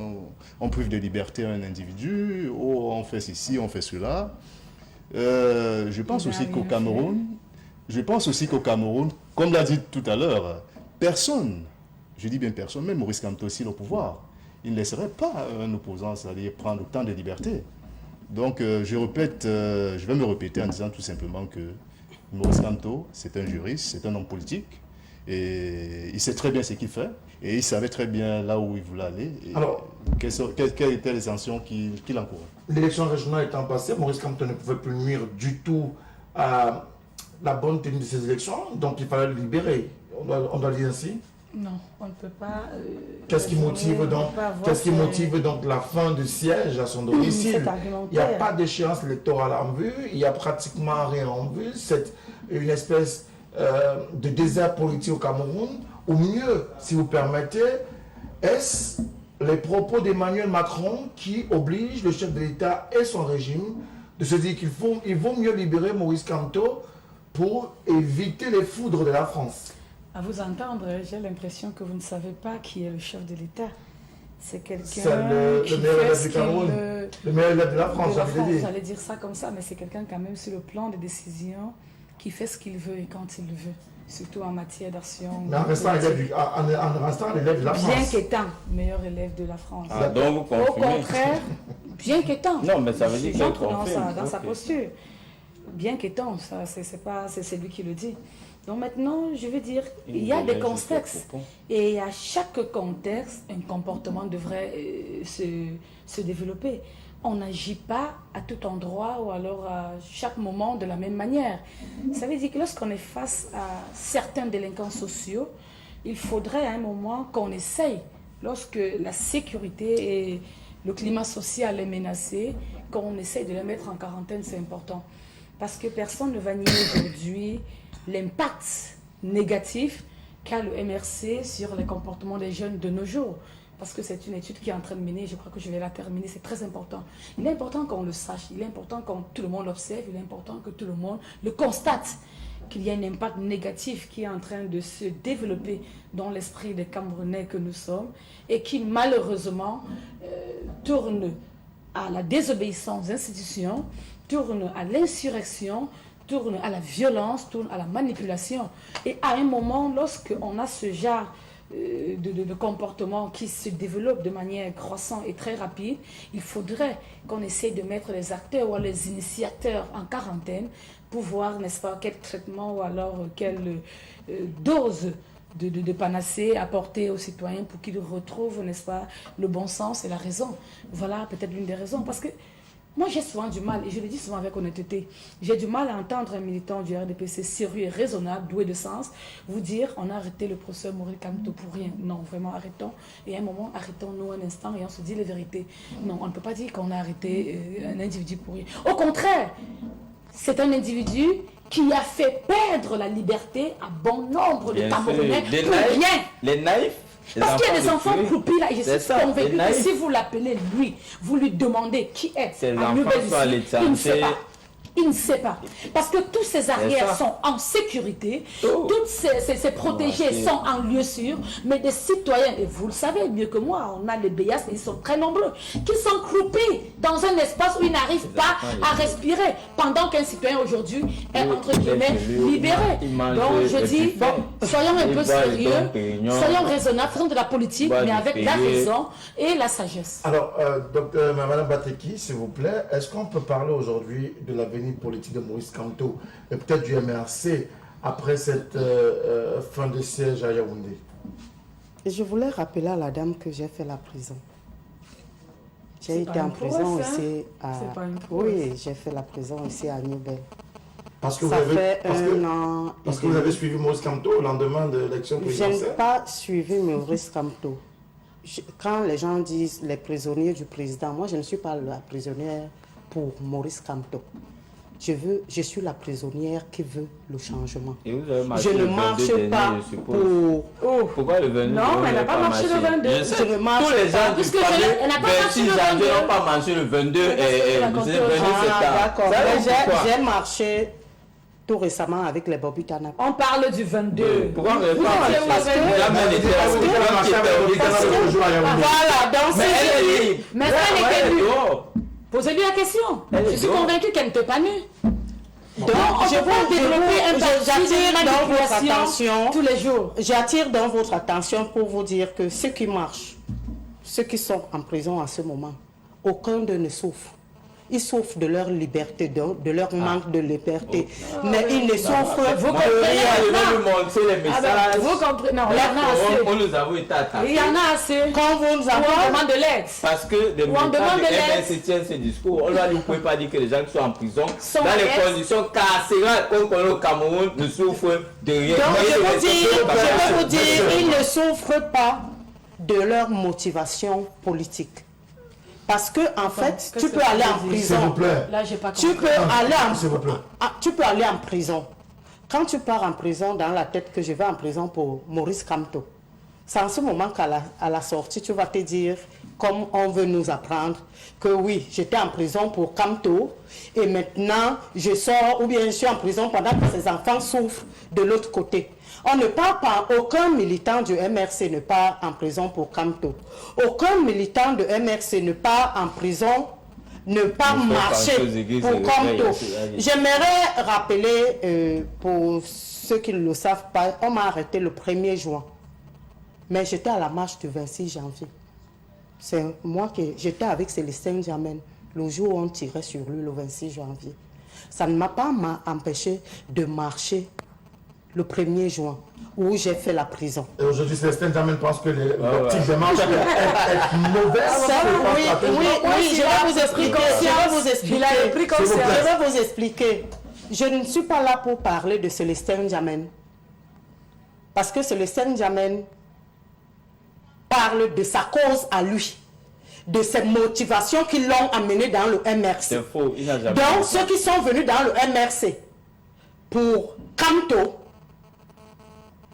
on prive de liberté un individu, où on fait ceci, on fait cela. Je pense aussi qu'au Cameroun, comme l'a dit tout à l'heure, personne, je dis bien personne, même Maurice Kamto aussi au pouvoir, il ne laisserait pas un opposant, c'est-à-dire prendre autant de liberté. Donc je vais me répéter en disant tout simplement que Maurice Kamto, c'est un juriste, c'est un homme politique, et il sait très bien ce qu'il fait, et il savait très bien là où il voulait aller. Alors, quelles étaient les sanctions qu'il encourait? L'élection régionale étant passée, Maurice Kamto ne pouvait plus nuire du tout à la bonne tenue de ces élections, donc il fallait le libérer. On doit le dire ainsi. Non, on ne peut pas. Qu'est-ce qui motive donc la fin du siège à son domicile? Il n'y a pas d'échéance électorale en vue, il n'y a pratiquement rien en vue. C'est une espèce de désert politique au Cameroun. Ou mieux, si vous permettez, est-ce les propos d'Emmanuel Macron qui obligent le chef de l'État et son régime de se dire qu'il vaut mieux libérer Maurice Kamto pour éviter les foudres de la France? À vous entendre, j'ai l'impression que vous ne savez pas qui est le chef de l'État. C'est quelqu'un C'est le meilleur élève du Cameroun, le meilleur élève de la France, j'allais dire ça comme ça, mais c'est quelqu'un quand même sur le plan des décisions qui fait ce qu'il veut et quand il le veut, surtout en matière d'action. Mais en restant l'élève de la France. Bien qu'étant meilleur élève de la France. Ah, donc vous au contraire, bien qu'étant. Non, mais ça veut dire qu'il confirme. Dans sa posture. Bien qu'étant, c'est lui qui le dit. Donc maintenant, je veux dire, il y a des contextes et à chaque contexte, un comportement devrait se développer. On n'agit pas à tout endroit ou alors à chaque moment de la même manière. Ça veut dire que lorsqu'on est face à certains délinquants sociaux, il faudrait à un moment qu'on essaye, lorsque la sécurité et le climat social est menacé, qu'on essaye de les mettre en quarantaine, c'est important. Parce que personne ne va nier aujourd'hui l'impact négatif qu'a le MRC sur les comportements des jeunes de nos jours. Parce que c'est une étude qui est en train de mener, je crois que je vais la terminer, c'est très important. Il est important qu'on le sache, il est important que tout le monde l'observe, il est important que tout le monde le constate, qu'il y a un impact négatif qui est en train de se développer dans l'esprit des Camerounais que nous sommes et qui malheureusement tourne à la désobéissance des institutions, tourne à l'insurrection, tourne à la violence, tourne à la manipulation. Et à un moment, lorsqu'on a ce genre de comportement qui se développe de manière croissante et très rapide, il faudrait qu'on essaye de mettre les acteurs ou les initiateurs en quarantaine pour voir, n'est-ce pas, quel traitement ou alors quelle dose de panacée apporter aux citoyens pour qu'ils retrouvent, n'est-ce pas, le bon sens et la raison. Voilà peut-être l'une des raisons. Parce que moi, j'ai souvent du mal, et je le dis souvent avec honnêteté, j'ai du mal à entendre un militant du RDPC sérieux et raisonnable, doué de sens, vous dire on a arrêté le professeur Maurice Kamto pour rien. Non, vraiment, arrêtons. Et à un moment, arrêtons-nous un instant et on se dit les vérités. Non, on ne peut pas dire qu'on a arrêté un individu pour rien. Au contraire, c'est un individu qui a fait perdre la liberté à bon nombre de Camerounais pour rien. Les naïfs. Parce qu'il y a des enfants croupis là, et je suis convaincu que si vous l'appelez lui, vous lui demandez qui est en Nouvelle-Zélande, il ne sait pas. Il ne sait pas. Parce que tous ces arrières sont en sécurité, toutes ces protégés sont en lieu sûr, mais des citoyens, et vous le savez mieux que moi, on a les béasses, et ils sont très nombreux, qui sont croupis dans un espace où ils n'arrivent pas à respirer, pendant qu'un citoyen aujourd'hui est, entre guillemets, libéré. Donc je dis, bon, soyons un peu sérieux, soyons raisonnables, faisons de la politique, mais avec la raison et la sagesse. Alors, docteur Madame Bateki, s'il vous plaît, est-ce qu'on peut parler aujourd'hui de l'avenir politique de Maurice Kamto et peut-être du MRC après cette fin de siège à Yaoundé? Je voulais rappeler à la dame que j'ai fait la prison. J'ai été en prison ici à... Oui, j'ai fait la prison ici à Newbel. Parce que Ça fait un an. Parce que vous avez suivi Maurice Kamto au lendemain de l'élection présidentielle. Je n'ai pas suivi Maurice Kamto. Quand les gens disent les prisonniers du président, moi je ne suis pas la prisonnière pour Maurice Kamto. Je suis la prisonnière qui veut le changement. Et vous avez marché Je ne le marche 22 pas dernier, je suppose. Pourquoi le 22? Non, mais elle n'a pas marché le 22. Je ne marche Tous les pas. gens du palais, elle n'a pas marché 26 le janvier 22. n'ont pas marché le 22 et le 22 D'accord. septembre. J'ai marché tout récemment avec les Bobby Tanap. On parle du 22. Pourquoi on ne pas marché? Parce que- Jamais n'était là. Voilà, donc Mais elle est libre. Mais elle Ouais, était elle est nue. dehors. Posez-lui la question. Elle est Je suis dehors. convaincue qu'elle n'était pas nue. Donc, on je peut pas vous- développer un parti j'attire de donc votre manipulation attention. tous les jours. J'attire donc votre attention pour vous dire que ceux qui marchent, ceux qui sont en prison en ce moment, aucun d'eux ne souffre. Ils souffrent de leur liberté, de leur manque de liberté. Mais ils ne souffrent Vous de Moi, comprenez rien. je vais maintenant? lui montrer les Ah messages. ben, vous comprenez? Non, il y en a assez. On nous avons été attaqués. Il y en a assez. Quand vous nous Ou on avez... demande de l'aide. Parce que les on demande militants de du l'aide. MNC tiennent ce discours. On leur dit, vous ne pouvez pas dire que les gens qui sont en prison, Sont dans à les l'aise. conditions carcérales qu'on connaît au Cameroun, ne souffrent de rien. Donc Mais je les peux vous dire, personnes- ils ne souffrent pas de leur motivation politique. Parce que en fait, qu'est-ce tu peux que ça aller en veut dire? S'il vous prison. plaît. Là, j'ai pas Tu compris. peux aller en s'il vous plaît. tu peux aller en prison. Quand tu pars en prison, dans la tête que je vais en prison pour Maurice Kamto, c'est en ce moment qu'à la sortie, tu vas te dire, comme on veut nous apprendre, que oui, j'étais en prison pour Kamto et maintenant je sors, ou bien je suis en prison pendant que ces enfants souffrent de l'autre côté. On ne part pas, aucun militant du MRC ne part en prison pour Kamto. Aucun militant de MRC ne part en prison, ne pas Ne fait pas marcher chose église pour et Kamto. réveil. J'aimerais rappeler, pour ceux qui ne le savent pas, on m'a arrêté le 1er juin. Mais j'étais à la marche du 26 janvier. C'est moi qui j'étais avec Célestin Jamen le jour où on tirait sur lui le 26 janvier. Ça ne m'a pas empêché de marcher le 1er juin où j'ai fait la prison. Et aujourd'hui, Célestin Jamen pense que les ouais. petites démarches peuvent être mauvaises. Ça, sur le plan oui, stratégique. je vais vous expliquer. Il a pris conscience. Je vais vous expliquer. Je ne suis pas là pour parler de Célestin Jamen. Parce que Célestin Jamen parle de sa cause à lui, de ses motivations qui l'ont amené dans le MRC. C'est faux, il n'a jamais Donc, dit ça. ceux qui sont venus dans le MRC pour Kamto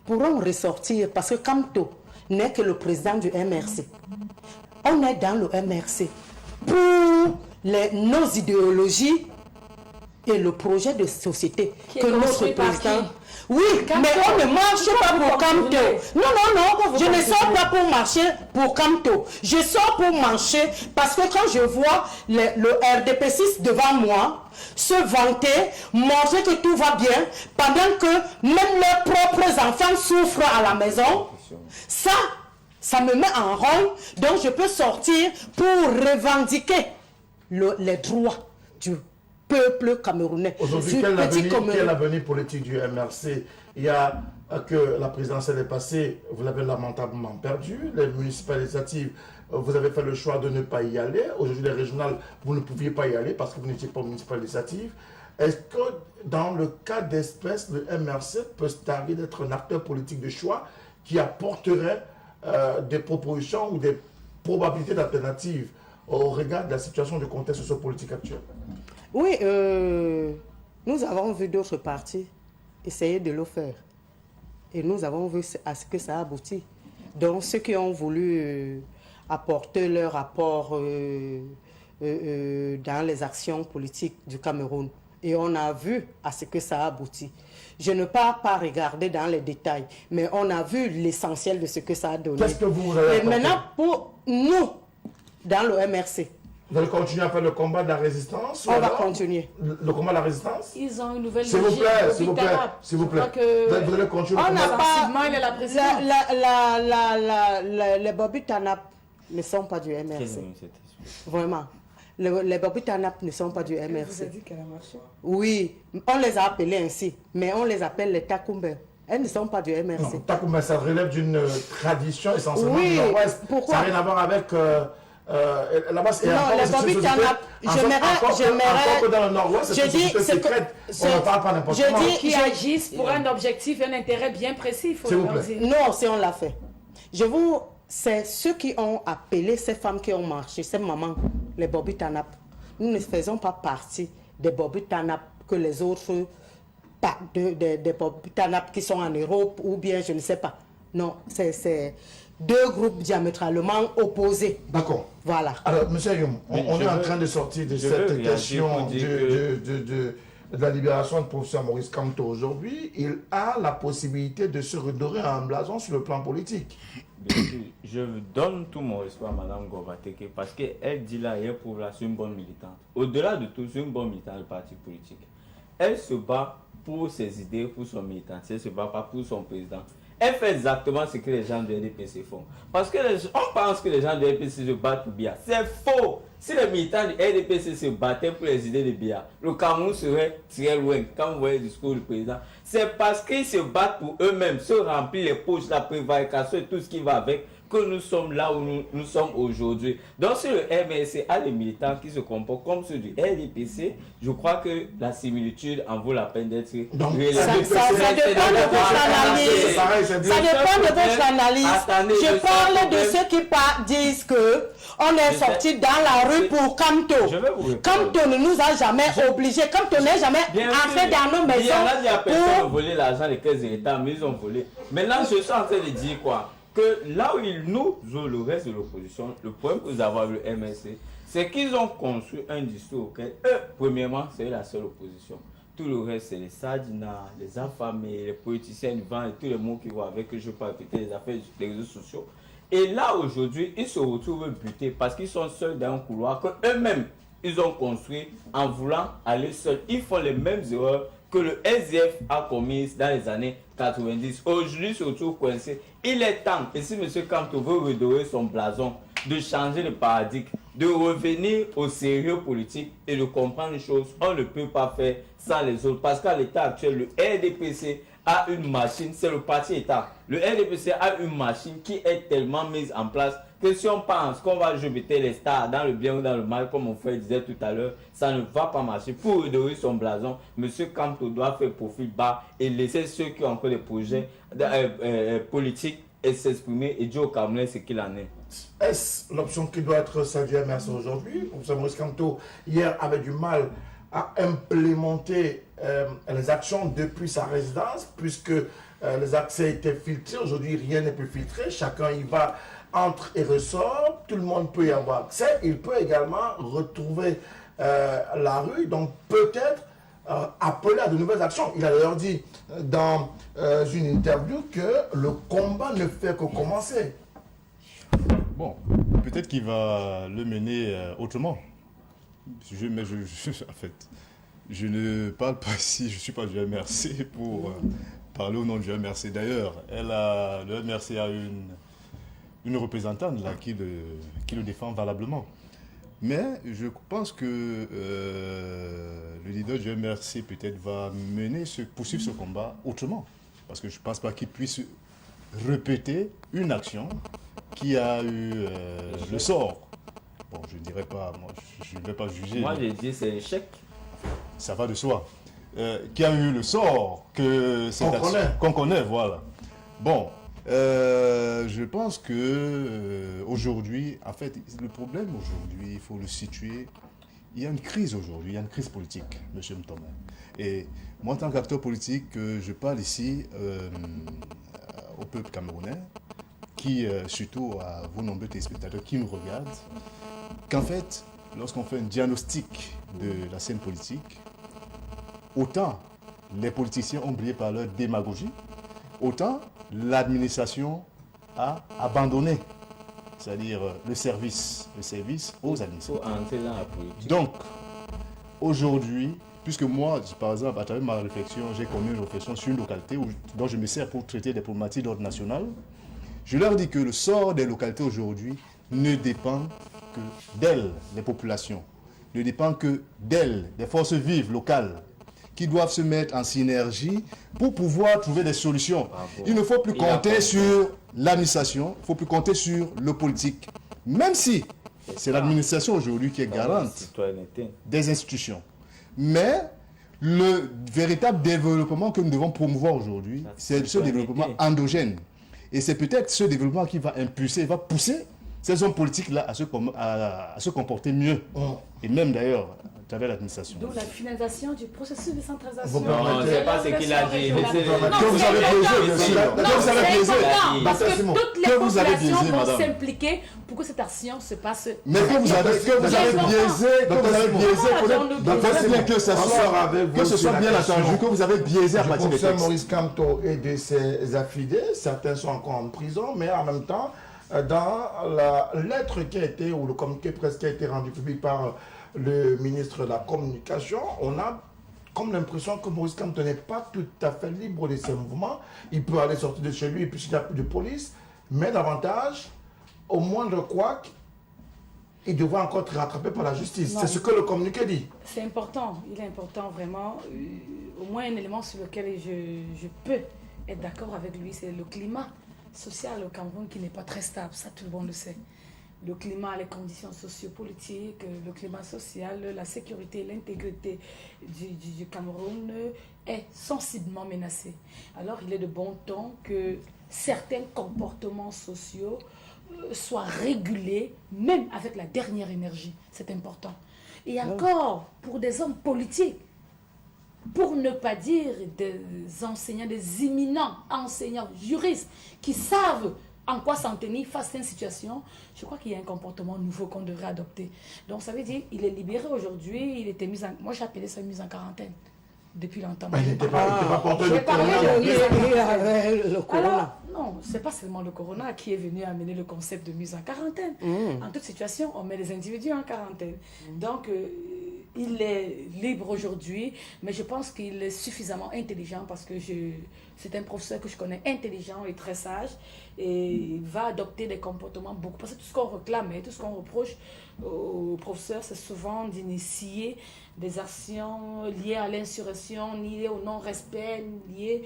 pourront ressortir parce que Kamto n'est que le président du MRC. On est dans le MRC pour nos idéologies et le projet de société Qui est que notre construit par président... qui? Oui, Kamto. mais on ne marche pas pour Kamto. Non, vous je ne considérez? sors pas pour marcher pour Kamto. Je sors pour marcher parce que quand je vois le RDP6 devant moi se vanter, montrer que tout va bien, pendant que même leurs propres enfants souffrent à la maison, ça me met en rôle. Donc je peux sortir pour revendiquer les droits du peuple camerounais. Aujourd'hui, du quel petit Cameroun. avenir politique du MRC? Il y a que la présidentielle est passée, vous l'avez lamentablement perdu. Les municipales législatives, vous avez fait le choix de ne pas y aller. Aujourd'hui, les régionales, vous ne pouviez pas y aller parce que vous n'étiez pas aux municipales législatives. Est-ce que dans le cas d'espèce, le MRC peut se targuer d'être un acteur politique de choix qui apporterait des propositions ou des probabilités d'alternatives au regard de la situation du contexte sociopolitique actuel? Oui, nous avons vu d'autres partis essayer de le faire. Et nous avons vu à ce que ça aboutit. Donc, ceux qui ont voulu apporter leur apport dans les actions politiques du Cameroun, Et on a vu à ce que ça a abouti. Je ne pars pas regarder dans les détails, mais on a vu l'essentiel de ce que ça a donné. Qu'est-ce que vous avez apporté? Et maintenant, pour nous, dans le MRC, vous allez continuer à faire le combat de la résistance? on va continuer. Le combat de la résistance? Ils ont une nouvelle S'il vous plaît, s'il vous plaît, s'il vous plaît. Vous allez continuer On le n'a combat. pas... il est la présidente. Les Bobby Tanap ne sont pas du MRC. Vraiment. Les Bobby Tanap ne sont pas du Elle vous a MRC. dit qu'elle a marché. Oui, on les a appelés ainsi, mais on les appelle les Takumbe. Elles ne sont pas du MRC. Non, Takouma, ça relève d'une tradition essentiellement Oui, du Nord-Ouest. pourquoi? Ça n'a rien à voir avec... là-bas, c'est Non, encore les une Bobby société- Tanap, encore que dans le Nord-Ouest, c'est je une dis, société c'est que- secrète. c'est- On ne parle pas n'importe je comment. dis- Qui agissent pour un objectif, un intérêt bien précis, il faut S'il le vous leur plaît. dire. Non, si on l'a fait. C'est ceux qui ont appelé ces femmes qui ont marché, ces mamans, les Bobby Tanap. Nous ne faisons pas partie des Bobby Tanap que les autres, des Bobby Tanap qui sont en Europe ou bien je ne sais pas. Non, c'est deux groupes diamétralement opposés. D'accord. Voilà. Alors, M. Ayoum, Mais on je est en veux- train de sortir de je veux cette réagir question pour dire de la libération du professeur Maurice Kamto aujourd'hui. Il a la possibilité de se redorer un blason sur le plan politique. Bien sûr, je donne tout mon respect à Mme Govateke parce qu'elle dit là hier pour là, c'est une bonne militante. Au-delà de tout, c'est une bonne militante du parti politique. Elle se bat pour ses idées, pour son militant. Elle ne se bat pas pour son président. Elle fait exactement ce que les gens de RDPC font. Parce que on pense que les gens de RDPC se battent pour Biya. C'est faux. Si les militants de RDPC se battaient pour les idées de Biya, le Cameroun serait très loin. Quand vous voyez le discours du président, c'est parce qu'ils se battent pour eux-mêmes, se remplir les poches, la prévarication et tout ce qui va avec, que nous sommes là où nous sommes aujourd'hui. Donc si le MRC a des militants qui se comportent comme ceux du RDPC, je crois que la similitude en vaut la peine d'être Donc, relevée. Ça dépend de votre analyse. Ça dépend de votre analyse. Attendez, Je le parle seul de problème- ceux qui disent que on est sorti dans la rue pour Kamto. Je vais vous répondre. Kamto ne nous a jamais obligés. Kamto n'est jamais Bien entré sûr. dans nos Il y en a, il y a maisons personne pour... volé l'argent des caisses de l'État, mais ils ont volé. Maintenant, je suis en train de dire quoi? Que là où ils nous ont le reste de l'opposition, le problème que nous avons avec le MSC, c'est qu'ils ont construit un discours auquel eux, premièrement, c'est la seule opposition. Tout le reste, c'est les Sadina, les affamés, les politiciens du vent et tous les mots qui vont avec, que je peux répéter, les affaires des réseaux sociaux. Et là, aujourd'hui, ils se retrouvent butés parce qu'ils sont seuls dans un couloir que eux-mêmes, ils ont construit en voulant aller seuls. Ils font les mêmes erreurs que le SDF a commises dans les années 90. Aujourd'hui, surtout coincé. Il est temps, et si M. Kamto veut redorer son blason, de changer le paradigme, de revenir au sérieux politique et de comprendre les choses. On ne peut pas faire sans les autres. Parce qu'à l'état actuel, le RDPC a une machine, c'est le parti État. Le RDPC a une machine qui est tellement mise en place que si on pense qu'on va jeter les stars dans le bien ou dans le mal, comme mon frère disait tout à l'heure, ça ne va pas marcher. Pour redorer son blason, M. Kamto doit faire profil bas et laisser ceux qui ont encore des projets politiques et s'exprimer et dire au Camerounais ce qu'il en est. Est-ce l'option qui doit être celle du MRC aujourd'hui? Le professeur Maurice Kamto, hier, avait du mal à implémenter les actions depuis sa résidence, puisque les accès étaient filtrés. Aujourd'hui, rien n'est plus filtré. Chacun y va, entre et ressort. Tout le monde peut y avoir accès. Il peut également retrouver la rue. Donc, peut-être appeler à de nouvelles actions. Il a d'ailleurs dit dans une interview que le combat ne fait que commencer. Bon, peut-être qu'il va le mener autrement. En fait, je ne parle pas ici, je ne suis pas du MRC pour parler au nom du MRC. D'ailleurs, le MRC a une représentante là, qui le défend valablement. Mais je pense que le leader du MRC peut-être va poursuivre ce combat autrement. Parce que je ne pense pas qu'il puisse répéter une action qui a eu le sort. Bon, je ne dirais pas, moi, je ne vais pas juger. Moi, j'ai dit c'est l'échec. Ça va de soi. Qui a eu le sort que cette action qu'on connaît, voilà. Bon, je pense que aujourd'hui, en fait, le problème aujourd'hui, il faut le situer. Il y a une crise aujourd'hui, il y a une crise politique, M. Mtomé. Et moi, en tant qu'acteur politique, je parle ici au peuple camerounais, surtout à vos nombreux téléspectateurs qui me regardent, qu'en fait, lorsqu'on fait un diagnostic de la scène politique, autant les politiciens ont brillé par leur démagogie, autant l'administration a abandonné, c'est-à-dire le service aux administrations. Pour entrer dans la politique. Donc, aujourd'hui, puisque moi, par exemple, à travers ma réflexion, j'ai connu une réflexion sur une localité dont je me sers pour traiter des problématiques d'ordre national, je leur dis que le sort des localités aujourd'hui ne dépend que d'elles, les populations, ne dépend que d'elles, des forces vives locales, qui doivent se mettre en synergie pour pouvoir trouver des solutions. Il ne faut plus compter sur l'administration, il ne faut plus compter sur le politique, même si c'est l'administration aujourd'hui qui est garante des institutions. Mais le véritable développement que nous devons promouvoir aujourd'hui, c'est ce développement endogène. Et c'est peut-être ce développement qui va impulser, va pousser ces hommes politiques-là à se comporter mieux. Et même d'ailleurs, à travers l'administration. D'où la finalisation du processus de centralisation. Non, c'est pas ce qu'il a dit. Que vous avez biaisé, bien sûr. Non, Que vous avez c'est biaisé. important, parce que toutes les Que vous avez populations biaisé, vont madame. s'impliquer pour que cette action se passe. Mais que vous avez biaisé, bien que ce soit bien entendu, que vous avez biaisé à Le partir des professeur textes. Maurice Kamto et de ses affidés, certains sont encore en prison, mais en même temps, dans la lettre qui a été, ou le communiqué presse qui a été rendu public par le ministre de la Communication, on a comme l'impression que Maurice Kamto n'est pas tout à fait libre de ses mouvements. Il peut aller sortir de chez lui puisqu'il n'y a plus de police, mais davantage, au moindre couac, il devra encore être rattrapé par la justice. C'est ce que le communiqué dit. C'est important, il est important vraiment. Au moins un élément sur lequel je peux être d'accord avec lui, c'est le climat social au Cameroun qui n'est pas très stable, ça tout le monde le sait. Le climat, les conditions sociopolitiques, le climat social, la sécurité, l'intégrité du Cameroun est sensiblement menacée. Alors il est de bon ton que certains comportements sociaux soient régulés, même avec la dernière énergie. C'est important. Et encore, pour des hommes politiques, pour ne pas dire des enseignants, des éminents enseignants, juristes, qui savent en quoi s'en tenir face à une situation, je crois qu'il y a un comportement nouveau qu'on devrait adopter. Donc ça veut dire qu'il est libéré aujourd'hui, il était mis en... Moi j'appelais ça mise en quarantaine, depuis longtemps. Il n'était pas porteur de J'ai parlé corona. le corona. Alors, non, c'est pas seulement le corona qui est venu amener le concept de mise en quarantaine. En toute situation, on met les individus en quarantaine. Donc, il est libre aujourd'hui, mais je pense qu'il est suffisamment intelligent parce que c'est un professeur que je connais intelligent et très sage et il va adopter des comportements beaucoup. Parce que tout ce qu'on réclame et tout ce qu'on reproche aux professeurs, c'est souvent d'initier des actions liées à l'insurrection, liées au non-respect, liées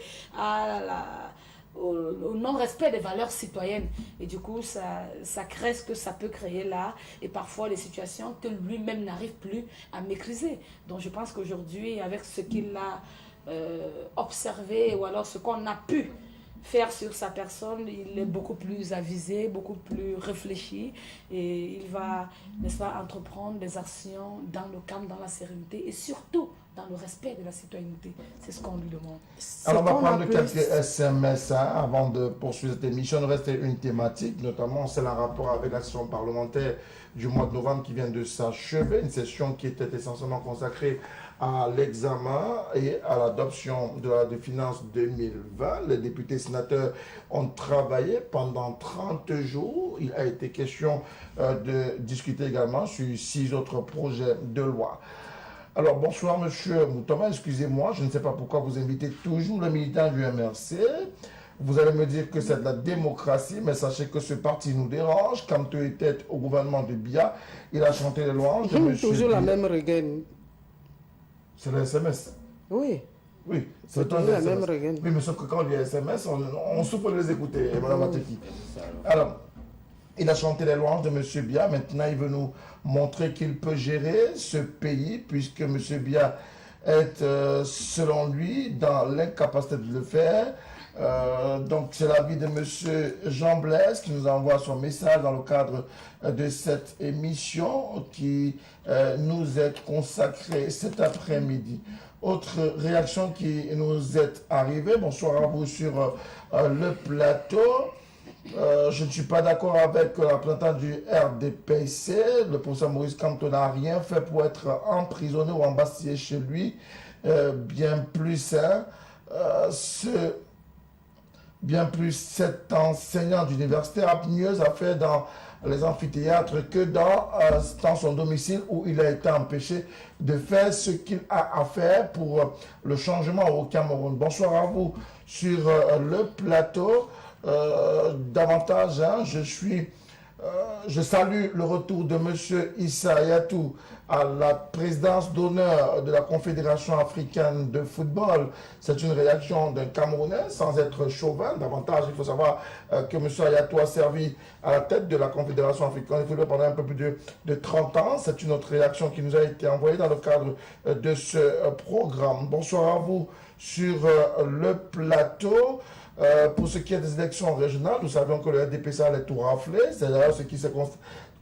au non-respect des valeurs citoyennes. Et du coup, ça crée ce que ça peut créer là, et parfois les situations que lui-même n'arrive plus à maîtriser. Donc je pense qu'aujourd'hui, avec ce qu'il a observé, ou alors ce qu'on a pu faire sur sa personne, il est beaucoup plus avisé, beaucoup plus réfléchi, et il va, n'est-ce pas, entreprendre des actions dans le calme, dans la sérénité, et surtout dans le respect de la citoyenneté. C'est ce qu'on lui demande. Alors on va prendre quelques SMS avant de poursuivre cette émission. Il reste une thématique, notamment celle en rapport avec la session parlementaire du mois de novembre qui vient de s'achever, une session qui était essentiellement consacrée à l'examen et à l'adoption de la loi de finances 2020. Les députés sénateurs ont travaillé pendant 30 jours. Il a été question de discuter également sur 6 autres projets de loi. Alors, bonsoir, monsieur Moutoma. Excusez-moi, je ne sais pas pourquoi vous invitez toujours les militants du MRC. Vous allez me dire que c'est de la démocratie, mais sachez que ce parti nous dérange. Quand tu étais au gouvernement de Biya, il a chanté les louanges de monsieur Toujours la Biya. même regaine. C'est le SMS. Oui. Oui, C'est toujours toujours la même regaine. Oui, mais sauf que quand il y a SMS, on souffre de les écouter, madame Mateki. Alors, il a chanté les louanges de M. Biya. Maintenant, il veut nous montrer qu'il peut gérer ce pays, puisque M. Biya est, selon lui, dans l'incapacité de le faire. Donc, c'est l'avis de M. Jean Blaise qui nous envoie son message dans le cadre de cette émission qui nous est consacrée cet après-midi. Autre réaction qui nous est arrivée. Bonsoir à vous sur le plateau. Je ne suis pas d'accord avec la représentante du RDPC. Le professeur Maurice Kamto n'a rien fait pour être emprisonné ou embastillé chez lui. bien plus cet enseignant d'université a mieux à faire dans les amphithéâtres que dans son domicile où il a été empêché de faire ce qu'il a à faire pour le changement au Cameroun. Bonsoir à vous sur le plateau. Davantage, hein, je salue le retour de M. Issa Yatou à la présidence d'honneur de la Confédération africaine de football. C'est une réaction d'un Camerounais sans être chauvin. Davantage, il faut savoir que M. Yatou a servi à la tête de la Confédération africaine de football pendant un peu plus de 30 ans. C'est une autre réaction qui nous a été envoyée dans le cadre de ce programme. Bonsoir à vous sur le plateau. Pour ce qui est des élections régionales, nous savions que le RDPC allait tout rafler. C'est d'ailleurs ce qui s'est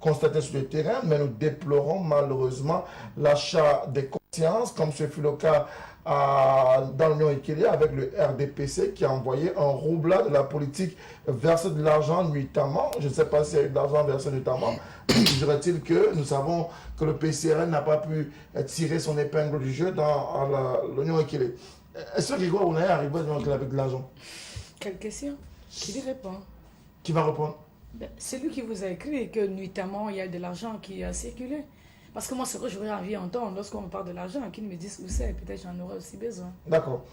constaté sur le terrain, mais nous déplorons malheureusement l'achat des consciences, comme ce fut le cas dans l'Union Ikele avec le RDPC qui a envoyé un roublard de la politique verser de l'argent nuitamment. Je ne sais pas s'il y a eu de l'argent versé nuitamment. Dirait-il que nous savons que le PCRN n'a pas pu tirer son épingle du jeu dans l'Union Ikele. Est-ce que Grégoire Ounaye arrive avec de l'argent? Quelle question? Qui lui répond? Qui va répondre? C'est lui qui vous a écrit que nuitamment il y a de l'argent qui a circulé. Parce que moi, ce que j'aurais envie d'entendre lorsqu'on parle de l'argent, qu'ils me disent où c'est, peut-être j'en aurais aussi besoin. D'accord.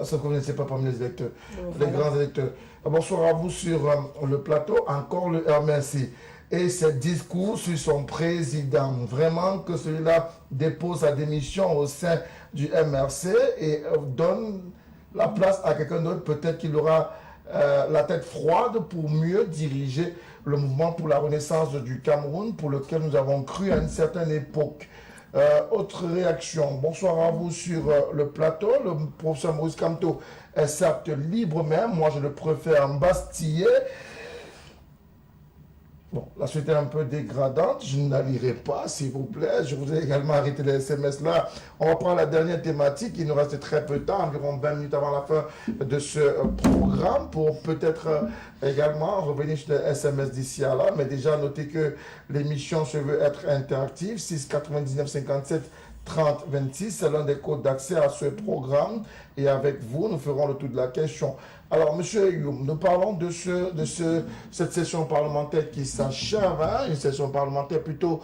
Ce que vous ne savez pas parmi les électeurs, les Voilà. grands électeurs. Bonsoir à vous sur le plateau. Encore le RMC. Et ses discours sur son président. Vraiment que celui-là dépose sa démission au sein du MRC et donne la place à quelqu'un d'autre. Peut-être qu'il aura la tête froide pour mieux diriger le mouvement pour la renaissance du Cameroun, pour lequel nous avons cru à une certaine époque. Autre réaction. Bonsoir à vous sur le plateau. Le professeur Maurice Kamto est certes libre même. Moi, je le préfère embastillé. Bon, la suite est un peu dégradante, je ne la lirai pas, s'il vous plaît. Je vous ai également arrêté les SMS là. On va prendre la dernière thématique, il nous reste très peu de temps, environ 20 minutes avant la fin de ce programme, pour peut-être également revenir sur les SMS d'ici à là. Mais déjà, notez que l'émission se veut être interactive, 6 99 57 30 26, c'est l'un des codes d'accès à ce programme. Et avec vous, nous ferons le tour de la question. Alors, Monsieur Youm, nous parlons de cette session parlementaire qui s'achève, hein, une session parlementaire plutôt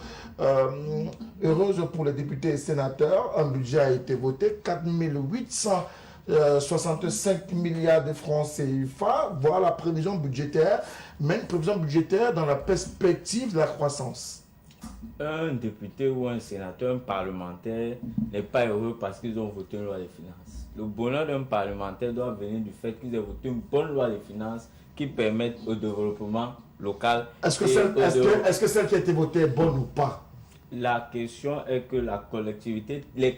heureuse pour les députés et sénateurs. Un budget a été voté, 4 865 milliards de francs CFA, voilà la prévision budgétaire, mais une prévision budgétaire dans la perspective de la croissance. Un député ou un sénateur, un parlementaire n'est pas heureux parce qu'ils ont voté une loi de finances. Le bonheur d'un parlementaire doit venir du fait qu'ils aient voté une bonne loi de finances qui permette au développement local. Est-ce que celle qui a été votée est bonne ou pas? La question est que les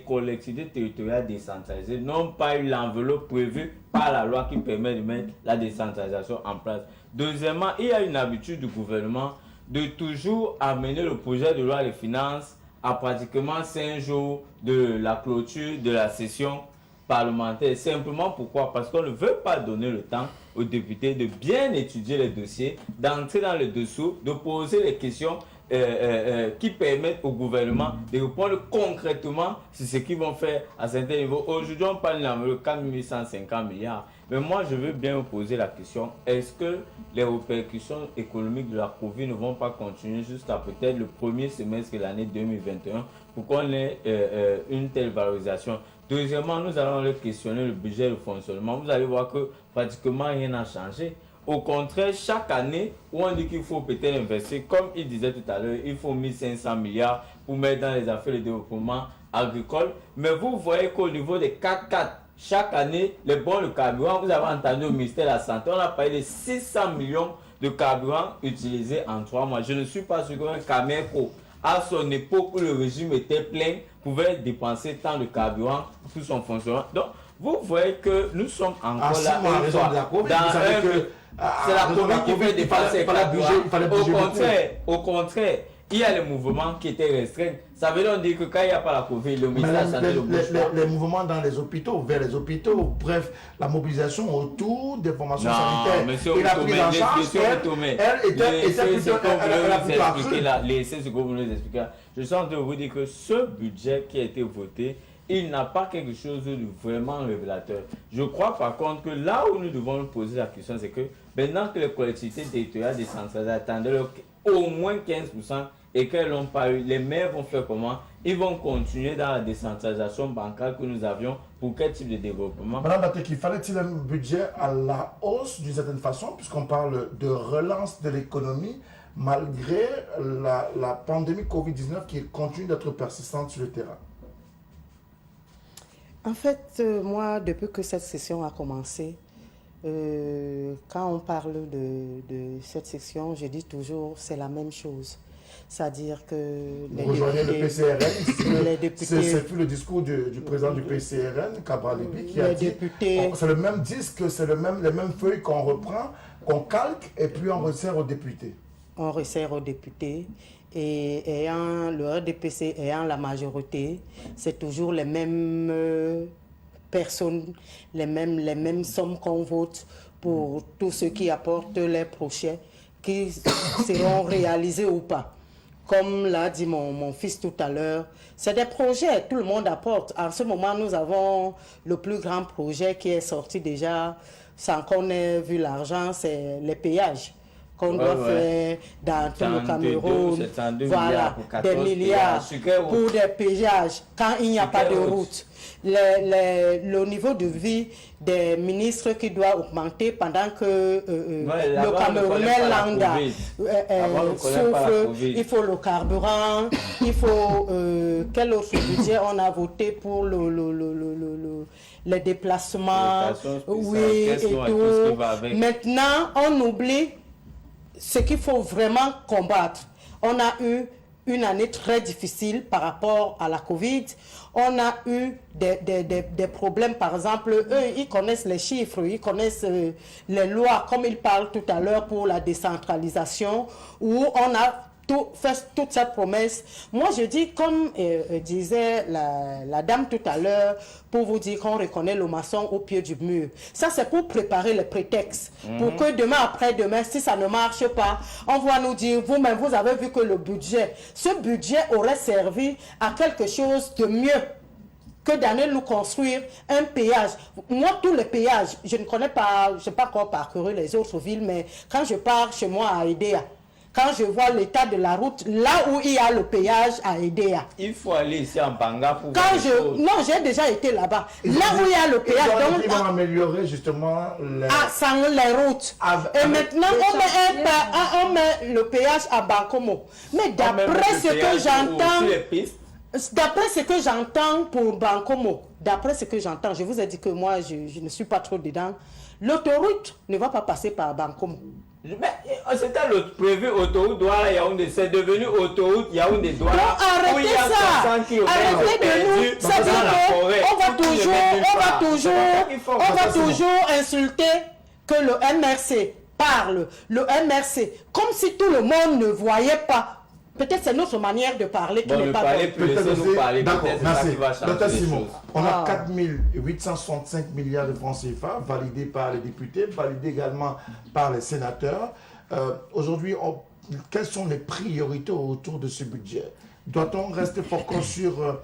collectivités territoriales décentralisées n'ont pas eu l'enveloppe prévue par la loi qui permet de mettre la décentralisation en place. Deuxièmement, il y a une habitude du gouvernement de toujours amener le projet de loi de finances à pratiquement 5 jours de la clôture de la session parlementaire. Simplement pourquoi? Parce qu'on ne veut pas donner le temps aux députés de bien étudier les dossiers, d'entrer dans le dessous, de poser les questions qui permettent au gouvernement de répondre concrètement sur ce qu'ils vont faire à certains niveaux. Aujourd'hui, on parle de 4 850 milliards. Mais moi, je veux bien vous poser la question, est-ce que les répercussions économiques de la Covid ne vont pas continuer jusqu'à peut-être le premier semestre de l'année 2021 pour qu'on ait une telle valorisation? Deuxièmement, nous allons leur questionner le budget de fonctionnement. Vous allez voir que pratiquement rien n'a changé. Au contraire, chaque année où on dit qu'il faut peut-être investir, comme il disait tout à l'heure, il faut 1500 milliards pour mettre dans les affaires de développement agricole. Mais vous voyez qu'au niveau des 4x4, chaque année, les bons de carburant, vous avez entendu au ministère de la Santé, on a parlé de 600 millions de carburant utilisés en 3 mois. Je ne suis pas sûr qu'un Cameco, à son époque où le régime était plein, pouvait dépenser tant de carburant pour son fonctionnement. Donc, vous voyez que nous sommes encore là. C'est la Covid qui fait dépenser. Au contraire, il y a les mouvements qui étaient restreints. Ça veut donc dire que quand il n'y a pas la Covid, le ministère de la Santé ne bouge pas. Les mouvements dans les hôpitaux, vers les hôpitaux, bref, la mobilisation autour des formations sanitaires. Monsieur Outoumé, je suis en train de vous dire que ce budget qui a été voté, il n'a pas quelque chose de vraiment révélateur. Je crois par contre que là où nous devons nous poser la question, c'est que maintenant que les collectivités territoriales décentralisées attendaient au moins 15% et qu'elles n'ont pas eu, les maires vont faire comment? Ils vont continuer dans la décentralisation bancaire que nous avions pour quel type de développement? Madame Bateki, fallait-il un budget à la hausse d'une certaine façon, puisqu'on parle de relance de l'économie, malgré la pandémie Covid-19 qui continue d'être persistante sur le terrain? En fait, moi, depuis que cette session a commencé, quand on parle de cette session, je dis toujours c'est la même chose. C'est-à-dire que vous rejoignez le PCRN, c'est plus le discours du président du PCRN, Cabral Libby, qui a dit c'est le même disque, c'est les mêmes feuilles qu'on reprend, qu'on calque et puis on resserre aux députés. On resserre aux députés. Et ayant le RDPC ayant la majorité, c'est toujours les mêmes personnes, les mêmes sommes qu'on vote pour tous ceux qui apportent les projets qui seront réalisés ou pas. Comme l'a dit mon fils tout à l'heure, c'est des projets, tout le monde apporte. En ce moment, nous avons le plus grand projet qui est sorti déjà, sans qu'on ait vu l'argent, c'est les péages qu'on doit faire dans tout le Cameroun. Voilà, des milliards pour des péages quand il n'y a pas de route. Le niveau de vie des ministres qui doit augmenter pendant que le Camerounais lambda souffre. Il faut le carburant, il faut quel autre budget on a voté pour les déplacements, oui, et tout. Maintenant, on oublie ce qu'il faut vraiment combattre. On a eu une année très difficile par rapport à la Covid. On a eu des problèmes, par exemple, eux, ils connaissent les chiffres, ils connaissent les lois, comme ils parlent tout à l'heure pour la décentralisation, où on a fait toute cette promesse. Moi, je dis, comme disait la dame tout à l'heure, pour vous dire qu'on reconnaît le maçon au pied du mur. Ça, c'est pour préparer les prétextes. Pour que demain, après-demain, si ça ne marche pas, on va nous dire, vous-même, vous avez vu que le budget, ce budget aurait servi à quelque chose de mieux que d'aller nous construire un péage. Moi, tous les péages, je ne connais pas, je n'ai pas encore parcouru les autres villes, mais quand je pars chez moi à Edea, quand je vois l'état de la route, là où il y a le péage à Edea. Il faut aller ici en Banga pour voir non, j'ai déjà été là-bas. Là où il y a le péage. Donc, ils vont améliorer justement sans les routes. Et maintenant, on met le péage à Bankomo. Mais d'après ce que j'entends... D'après ce que j'entends pour Bankomo, d'après ce que j'entends, je vous ai dit que moi, je ne suis pas trop dedans, l'autoroute ne va pas passer par Bankomo. C'était le prévu autoroute Douala-Yaoundé, c'est devenu autoroute Yaoundé-Douala. Non, arrêtez ça. Arrêtez de nous. C'est-à-dire qu'on va toujours insulter que le MRC parle. Le MRC, comme si tout le monde ne voyait pas. Peut-être c'est notre manière de parler qui n'est pas bonne. D'accord, merci. Docteur Simon, on a 4 865 milliards de francs CFA validés par les députés, validés également par les sénateurs. Aujourd'hui, quelles sont les priorités autour de ce budget? Doit-on rester focus sur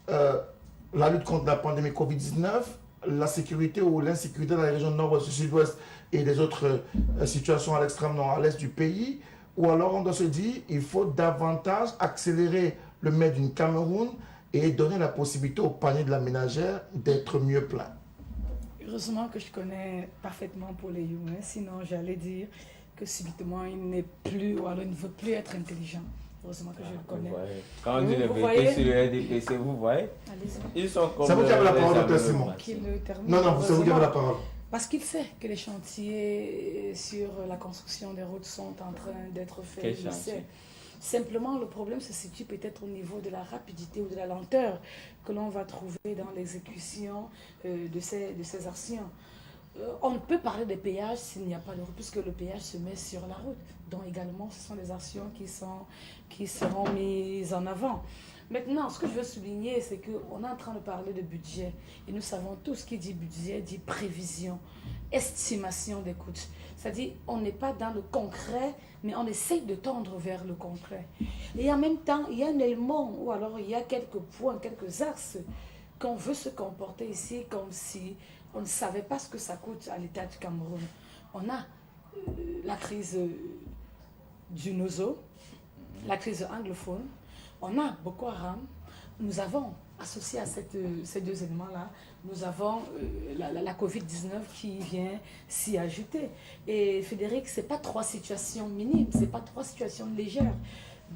la lutte contre la pandémie Covid-19, la sécurité ou l'insécurité dans les régions nord-ouest, sud-ouest et les autres situations à l'extrême nord, à l'est du pays? Ou alors on doit se dire il faut davantage accélérer le Made in Cameroun et donner la possibilité au panier de la ménagère d'être mieux plein. Heureusement que je connais parfaitement Paul Eyou, sinon j'allais dire que subitement il n'est plus, ou alors il ne veut plus être intelligent. Heureusement que je le connais. Quand on dit les vérités sur le RDPC, vous voyez, ils sont comme... C'est vous qui avez la parole, docteur Simon. Non, c'est vous qui avez la parole. Parce qu'il sait que les chantiers sur la construction des routes sont en train d'être faits. Il sait. Simplement, le problème se situe peut-être au niveau de la rapidité ou de la lenteur que l'on va trouver dans l'exécution de ces actions. On ne peut parler des péages s'il n'y a pas de route, puisque le péage se met sur la route. Donc également, ce sont des actions qui seront mises en avant. Maintenant, ce que je veux souligner, c'est qu'on est en train de parler de budget. Et nous savons tout ce qui dit budget, dit prévision, estimation des coûts. C'est-à-dire, on n'est pas dans le concret, mais on essaye de tendre vers le concret. Et en même temps, il y a un élément, ou alors il y a quelques points, quelques axes qu'on veut se comporter ici comme si on ne savait pas ce que ça coûte à l'État du Cameroun. On a la crise du Nozo, la crise anglophone, on a Boko Haram, nous avons, associé à ces deux éléments-là, nous avons la Covid-19 qui vient s'y ajouter. Et Frédéric, ce n'est pas 3 situations minimes, ce n'est pas 3 situations légères.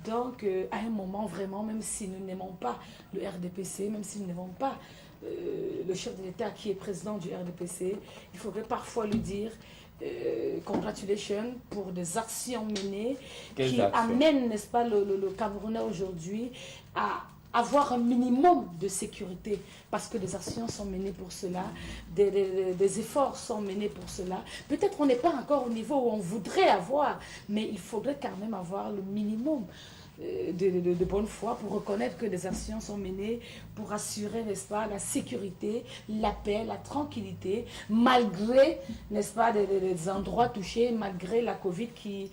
Donc, à un moment, vraiment, même si nous n'aimons pas le RDPC, même si nous n'aimons pas le chef de l'État qui est président du RDPC, il faudrait parfois lui dire congratulations pour des actions menées qui amènent, n'est-ce pas, le Camerounais aujourd'hui à avoir un minimum de sécurité, parce que des actions sont menées pour cela, des efforts sont menés pour cela. Peut-être on n'est pas encore au niveau où on voudrait avoir, mais il faudrait quand même avoir le minimum de bonne foi pour reconnaître que des actions sont menées pour assurer, n'est-ce pas, la sécurité, la paix, la tranquillité, malgré, n'est-ce pas, des endroits touchés, malgré la Covid qui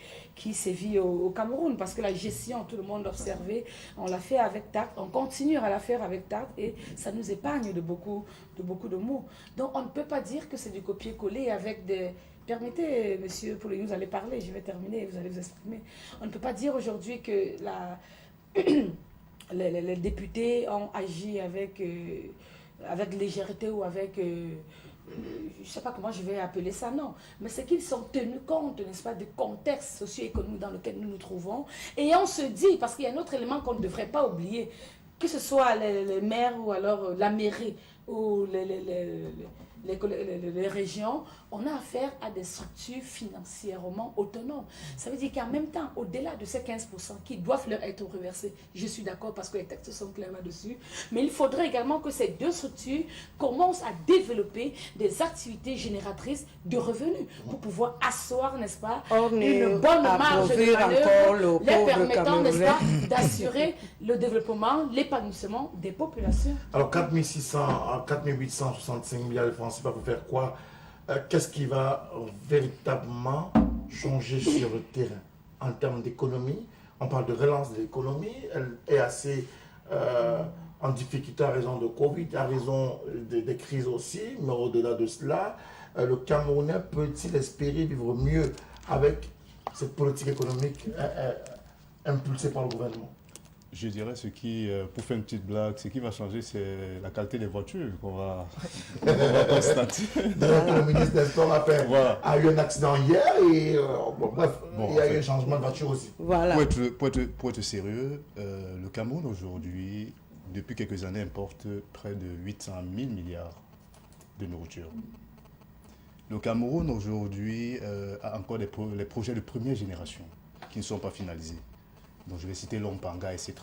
sévit au Cameroun, parce que la gestion, tout le monde l'observait, on l'a fait avec tact, on continue à la faire avec tact et ça nous épargne de beaucoup de maux. Donc on ne peut pas dire que c'est du copier-coller avec des... Permettez, monsieur Pouligny, vous allez parler, je vais terminer, vous allez vous exprimer. On ne peut pas dire aujourd'hui que les députés ont agi avec légèreté ou avec... je ne sais pas comment je vais appeler ça, non. Mais c'est qu'ils sont tenus compte, n'est-ce pas, du contexte socio-économique dans lequel nous nous trouvons. Et on se dit, parce qu'il y a un autre élément qu'on ne devrait pas oublier, que ce soit les maires ou alors la mairie ou les régions, on a affaire à des structures financièrement autonomes. Ça veut dire qu'en même temps, au-delà de ces 15% qui doivent leur être reversés, je suis d'accord parce que les textes sont clairs là-dessus, mais il faudrait également que ces deux structures commencent à développer des activités génératrices de revenus pour pouvoir asseoir, n'est-ce pas, une bonne marge de manœuvre, les permettant, n'est-ce pas, d'assurer le développement, l'épanouissement des populations. Alors 4865 milliards de francs, c'est pas pour faire quoi? Qu'est-ce qui va véritablement changer sur le terrain en termes d'économie? On parle de relance de l'économie, elle est assez en difficulté à raison de Covid, à raison des crises aussi, mais au-delà de cela, le Camerounais peut-il espérer vivre mieux avec cette politique économique impulsée par le gouvernement? Je dirais pour faire une petite blague, ce qui va changer, c'est la qualité des voitures qu'on va constater. Le ministre des Sports a eu un accident hier et il y a eu un changement de voiture aussi. Voilà. Pour être sérieux, le Cameroun aujourd'hui, depuis quelques années, importe près de 800 000 milliards de nourriture. Le Cameroun aujourd'hui a encore les projets de première génération qui ne sont pas finalisés. Donc je vais citer Lompanga, etc.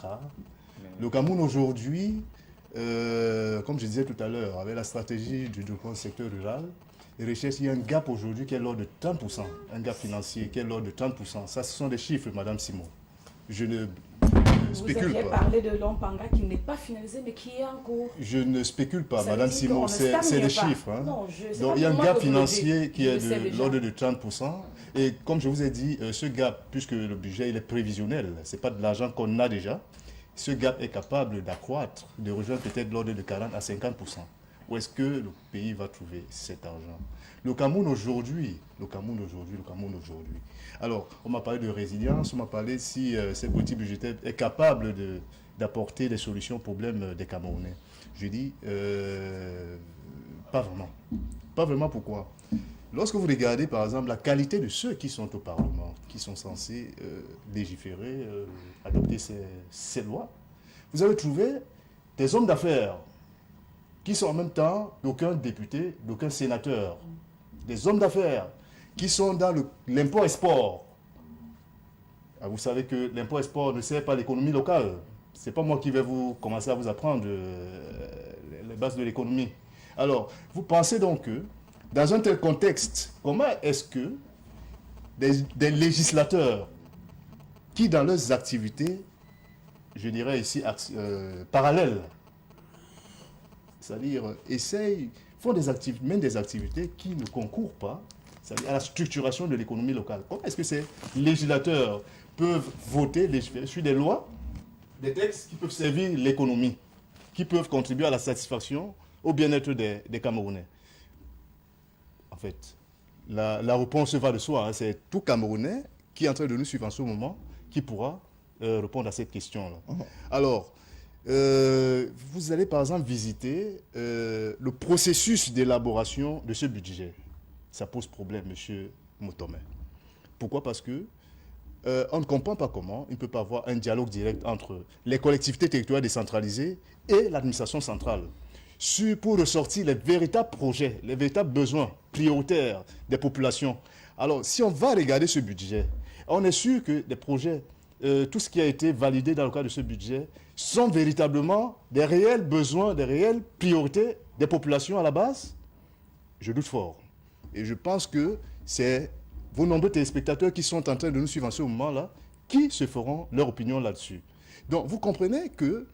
Le Cameroun aujourd'hui, comme je disais tout à l'heure, avec la stratégie du développement du secteur rural, les richesses, il y a un gap aujourd'hui qui est l'ordre de 30%, un gap financier qui est l'ordre de 30%. Ça, ce sont des chiffres, Madame Simon. Je ne spécule Vous aviez pas. parlé de Lompanga qui n'est pas finalisé mais qui est en cours. Je ne spécule pas, Ça Madame veut dire Simon, qu'on ne c'est stagne des pas. chiffres. Hein. Non, donc il y a un gap financier qui est Je sais de déjà. l'ordre de 30%. Et comme je vous ai dit, ce gap, puisque le budget il est prévisionnel, ce n'est pas de l'argent qu'on a déjà, ce gap est capable d'accroître, de rejoindre peut-être l'ordre de 40 à 50%. Où est-ce que le pays va trouver cet argent? Le Cameroun aujourd'hui. Alors, on m'a parlé de résilience, on m'a parlé si cette politique budgétaire est capable d'apporter des solutions aux problèmes des Camerounais. Je dis, pas vraiment. Pas vraiment, pourquoi? Lorsque vous regardez, par exemple, la qualité de ceux qui sont au Parlement, qui sont censés légiférer, adopter ces lois, vous avez trouvé des hommes d'affaires qui sont en même temps d'aucun député, d'aucun sénateur. Des hommes d'affaires qui sont dans l'import-export. Vous savez que l'import-export ne sert pas l'économie locale. Ce n'est pas moi qui vais commencer à vous apprendre les bases de l'économie. Alors, vous pensez donc que dans un tel contexte, comment est-ce que des législateurs qui, dans leurs activités, je dirais ici, parallèles, c'est-à-dire mènent des activités qui ne concourent pas, c'est-à-dire à la structuration de l'économie locale. Comment est-ce que ces législateurs peuvent voter, légiférer sur des lois, des textes qui peuvent servir l'économie, qui peuvent contribuer à la satisfaction, au bien-être des Camerounais. En fait, la réponse va de soi. Hein. C'est tout Camerounais qui est en train de nous suivre en ce moment qui pourra répondre à cette question-là. Alors, vous allez par exemple visiter le processus d'élaboration de ce budget. Ça pose problème, M. Moutomé. Pourquoi? Parce que on ne comprend pas comment il ne peut pas avoir un dialogue direct entre les collectivités territoriales décentralisées et l'administration centrale pour ressortir les véritables projets, les véritables besoins prioritaires des populations. Alors, si on va regarder ce budget, on est sûr que des projets, tout ce qui a été validé dans le cadre de ce budget, sont véritablement des réels besoins, des réelles priorités des populations à la base. Je doute fort. Et je pense que c'est vos nombreux téléspectateurs qui sont en train de nous suivre en ce moment-là, qui se feront leur opinion là-dessus. Donc, vous comprenez que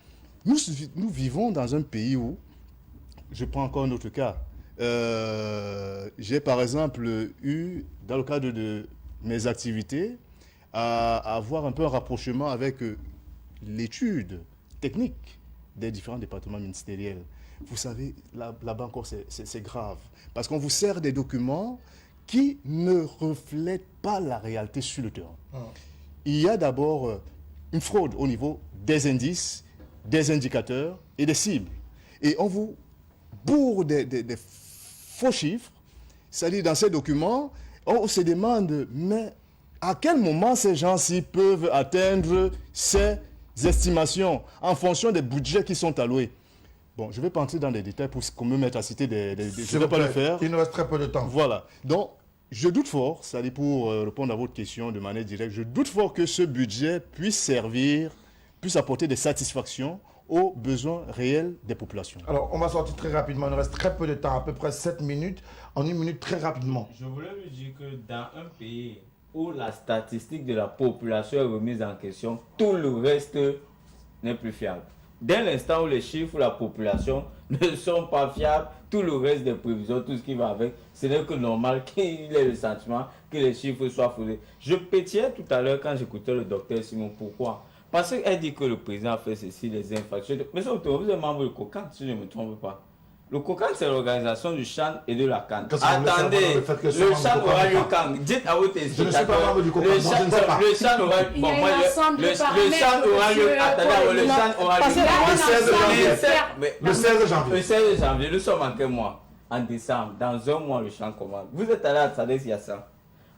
nous vivons dans un pays où, je prends encore un autre cas, j'ai par exemple eu, dans le cadre de mes activités, à avoir un peu un rapprochement avec l'étude technique des différents départements ministériels. Vous savez, là-bas encore, c'est grave. Parce qu'on vous sert des documents qui ne reflètent pas la réalité sur le terrain. Il y a d'abord une fraude au niveau des indices, des indicateurs et des cibles. Et on vous bourre des faux chiffres. C'est-à-dire, dans ces documents, on se demande, mais à quel moment ces gens-ci peuvent atteindre ces estimations en fonction des budgets qui sont alloués? Bon, je ne vais pas entrer dans les détails pour qu'on me mette à citer des je ne vais pas le faire. Il nous reste très peu de temps. Voilà. Donc, je doute fort, c'est-à-dire pour répondre à votre question de manière directe, je doute fort que ce budget puisse apporter des satisfactions aux besoins réels des populations. Alors, on va sortir très rapidement. Il nous reste très peu de temps, à peu près 7 minutes. En 1 minute, très rapidement. Je voulais vous dire que dans un pays où la statistique de la population est remise en question, tout le reste n'est plus fiable. Dès l'instant où les chiffres de la population ne sont pas fiables, tout le reste des prévisions, tout ce qui va avec, ce n'est que normal qu'il ait le sentiment que les chiffres soient fondés. Je pétillais tout à l'heure quand j'écoutais le docteur Simon. Pourquoi? Parce qu'elle dit que le président a fait ceci, les infractions. Mais vous êtes membre du COCAN, si je ne me trompe pas. Le COCAN, c'est l'organisation du CHAN et de la CAN. Attendez, le CHAN aura lieu quand? Dites à vos téléspectateurs. Je ne suis pas membre du COCAN, je ne sais pas. Le CHAN aura lieu. Bon, moi, le CHAN aura lieu. Attendez, le CHAN aura lieu. Le 16 janvier. Le 16 janvier, nous sommes en quel mois? En décembre. Dans un mois, le CHAN commence. Vous êtes allé à Tsadès Yassan,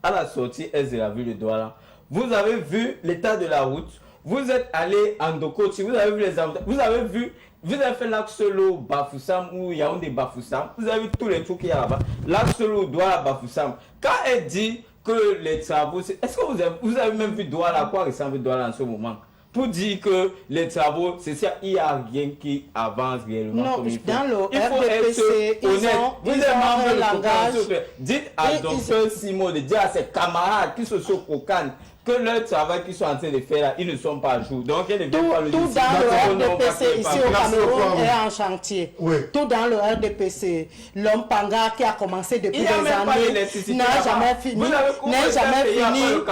à la sortie est de la ville de Douala. Vous avez vu l'état de la route. Vous êtes allé en Dokoti, vous avez vu les avantages, vous avez fait l'axe l'eau Bafoussam ou Yaoundé Bafoussam, vous avez vu tous les trucs qu'il y a là-bas, l'axe l'eau Douala Bafoussam. Quand elle dit que les travaux, est-ce que vous avez même vu Douala, à quoi ressemble Douala en ce moment? Pour dire que les travaux, c'est ça, il n'y a rien qui avance réellement. Non, comme il faut. dans le Il faut RDPC, être honnête. Vous êtes membre du COCAN. Dites à Dr Simon de dire à ses camarades qui sont sur COCAN que leur travail qu'ils sont en train de faire là, ils ne sont pas à jour. Donc, elle ne vient pas le dire. Tout dans le RDPC ici au Cameroun est en chantier. Oui. Tout dans le RDPC. L'homme Panga qui a commencé depuis des années n'a jamais fini. N'a jamais fini. Tout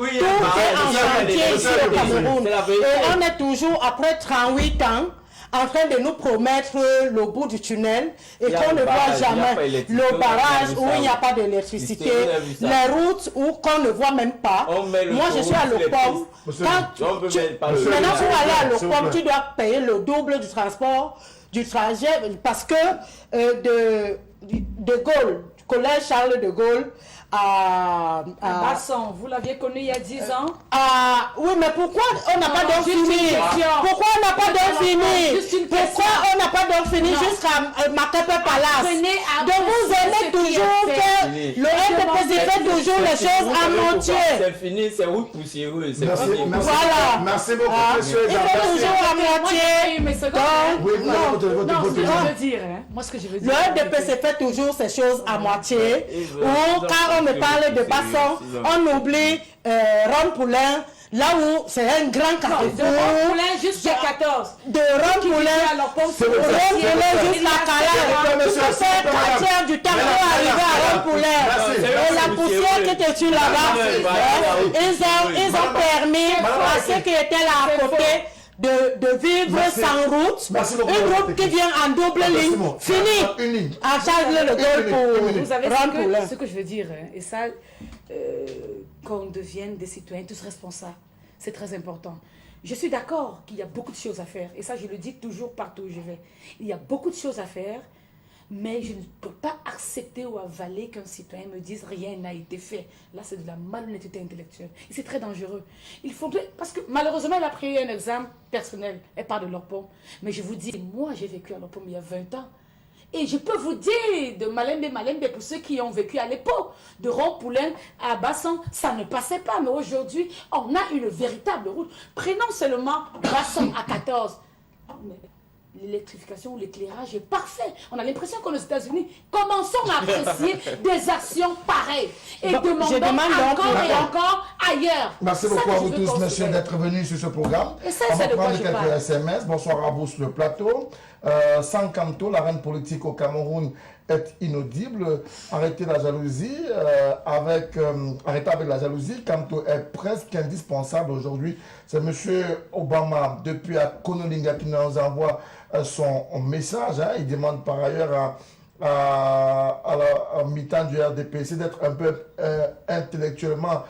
est en chantier ici au Cameroun. Et on est toujours, après 38 ans, en train de nous promettre le bout du tunnel et qu'on ne voit jamais le barrage où il n'y a pas d'électricité, les routes où qu'on ne voit même pas. Moi, je suis à l'OPOM. Maintenant, pour aller à l'OPOM, tu dois payer le double du transport, du trajet, parce que de Gaulle, du collège Charles de Gaulle, à Basson, vous l'aviez connu il y a 10 ans. Oui, mais pourquoi on n'a pas d'infini? Pourquoi on n'a pas d'infini? Pourquoi on n'a pas d'infini jusqu'à Makepe Palace? Donc vous aimez toujours que le RDPC fait toujours les choses à moitié. C'est fini, c'est route poussiéreuse. Voilà. Merci beaucoup, monsieur. Il fait toujours à moitié. Moi, ce que je veux dire. Le RDPC fait toujours ces choses à moitié. Ou quand on me parle de Basson, on oublie Rome-Poulain, là où c'est un grand carrefour. De Rome-Poulain jusqu'à 14. De Rome-Poulain jusqu'à Calais. Tu peux faire 4 heures du temps pour arriver à Rome-Poulain. Et la poussière qui était sur là-bas, ils ont permis à ceux qui étaient là à côté de vivre Merci. sans route. Merci beaucoup, Une Madame route qui Technique. vient en double Ah, ligne. c'est bon. Fini. Une ligne. À Charles de Gaulle pour Vous savez Rendre Poulain. ce que je veux dire, hein, et ça, qu'on devienne des citoyens tous responsables, c'est très important. Je suis d'accord qu'il y a beaucoup de choses à faire, et ça je le dis toujours partout où je vais. Il y a beaucoup de choses à faire, mais je ne peux pas accepter ou avaler qu'un citoyen me dise rien n'a été fait. Là, c'est de la malhonnêteté intellectuelle. Et c'est très dangereux. Il faudrait, parce que malheureusement, elle a pris un exemple personnel. Elle parle de l'Orpom. Mais je vous dis, moi, j'ai vécu à l'Orpom il y a 20 ans. Et je peux vous dire, de Malembe, pour ceux qui ont vécu à l'époque, de Rond-Poulain à Basson, ça ne passait pas. Mais aujourd'hui, on a une véritable route. Prenons seulement Basson à 14. Mais l'électrification ou l'éclairage est parfait. On a l'impression qu'aux États-Unis, commençons à apprécier des actions pareilles. Et Donc, demandons je demande donc encore et d'accord. encore ailleurs. Merci Ça beaucoup que à je vous veux tous, considérer. messieurs, d'être venus sur ce programme. Et ça, On c'est va de quoi prendre je quelques parle. SMS. Bonsoir à vous sur le plateau. Sans Kanto, la reine politique au Cameroun est inaudible. Arrêtez la jalousie. Arrêtez avec la jalousie. Kanto est presque indispensable aujourd'hui. C'est M. Obama, depuis à Konolinga, qui nous envoie son message. Hein. Il demande par ailleurs à la mi-temps du RDPC d'être un peu intellectuellement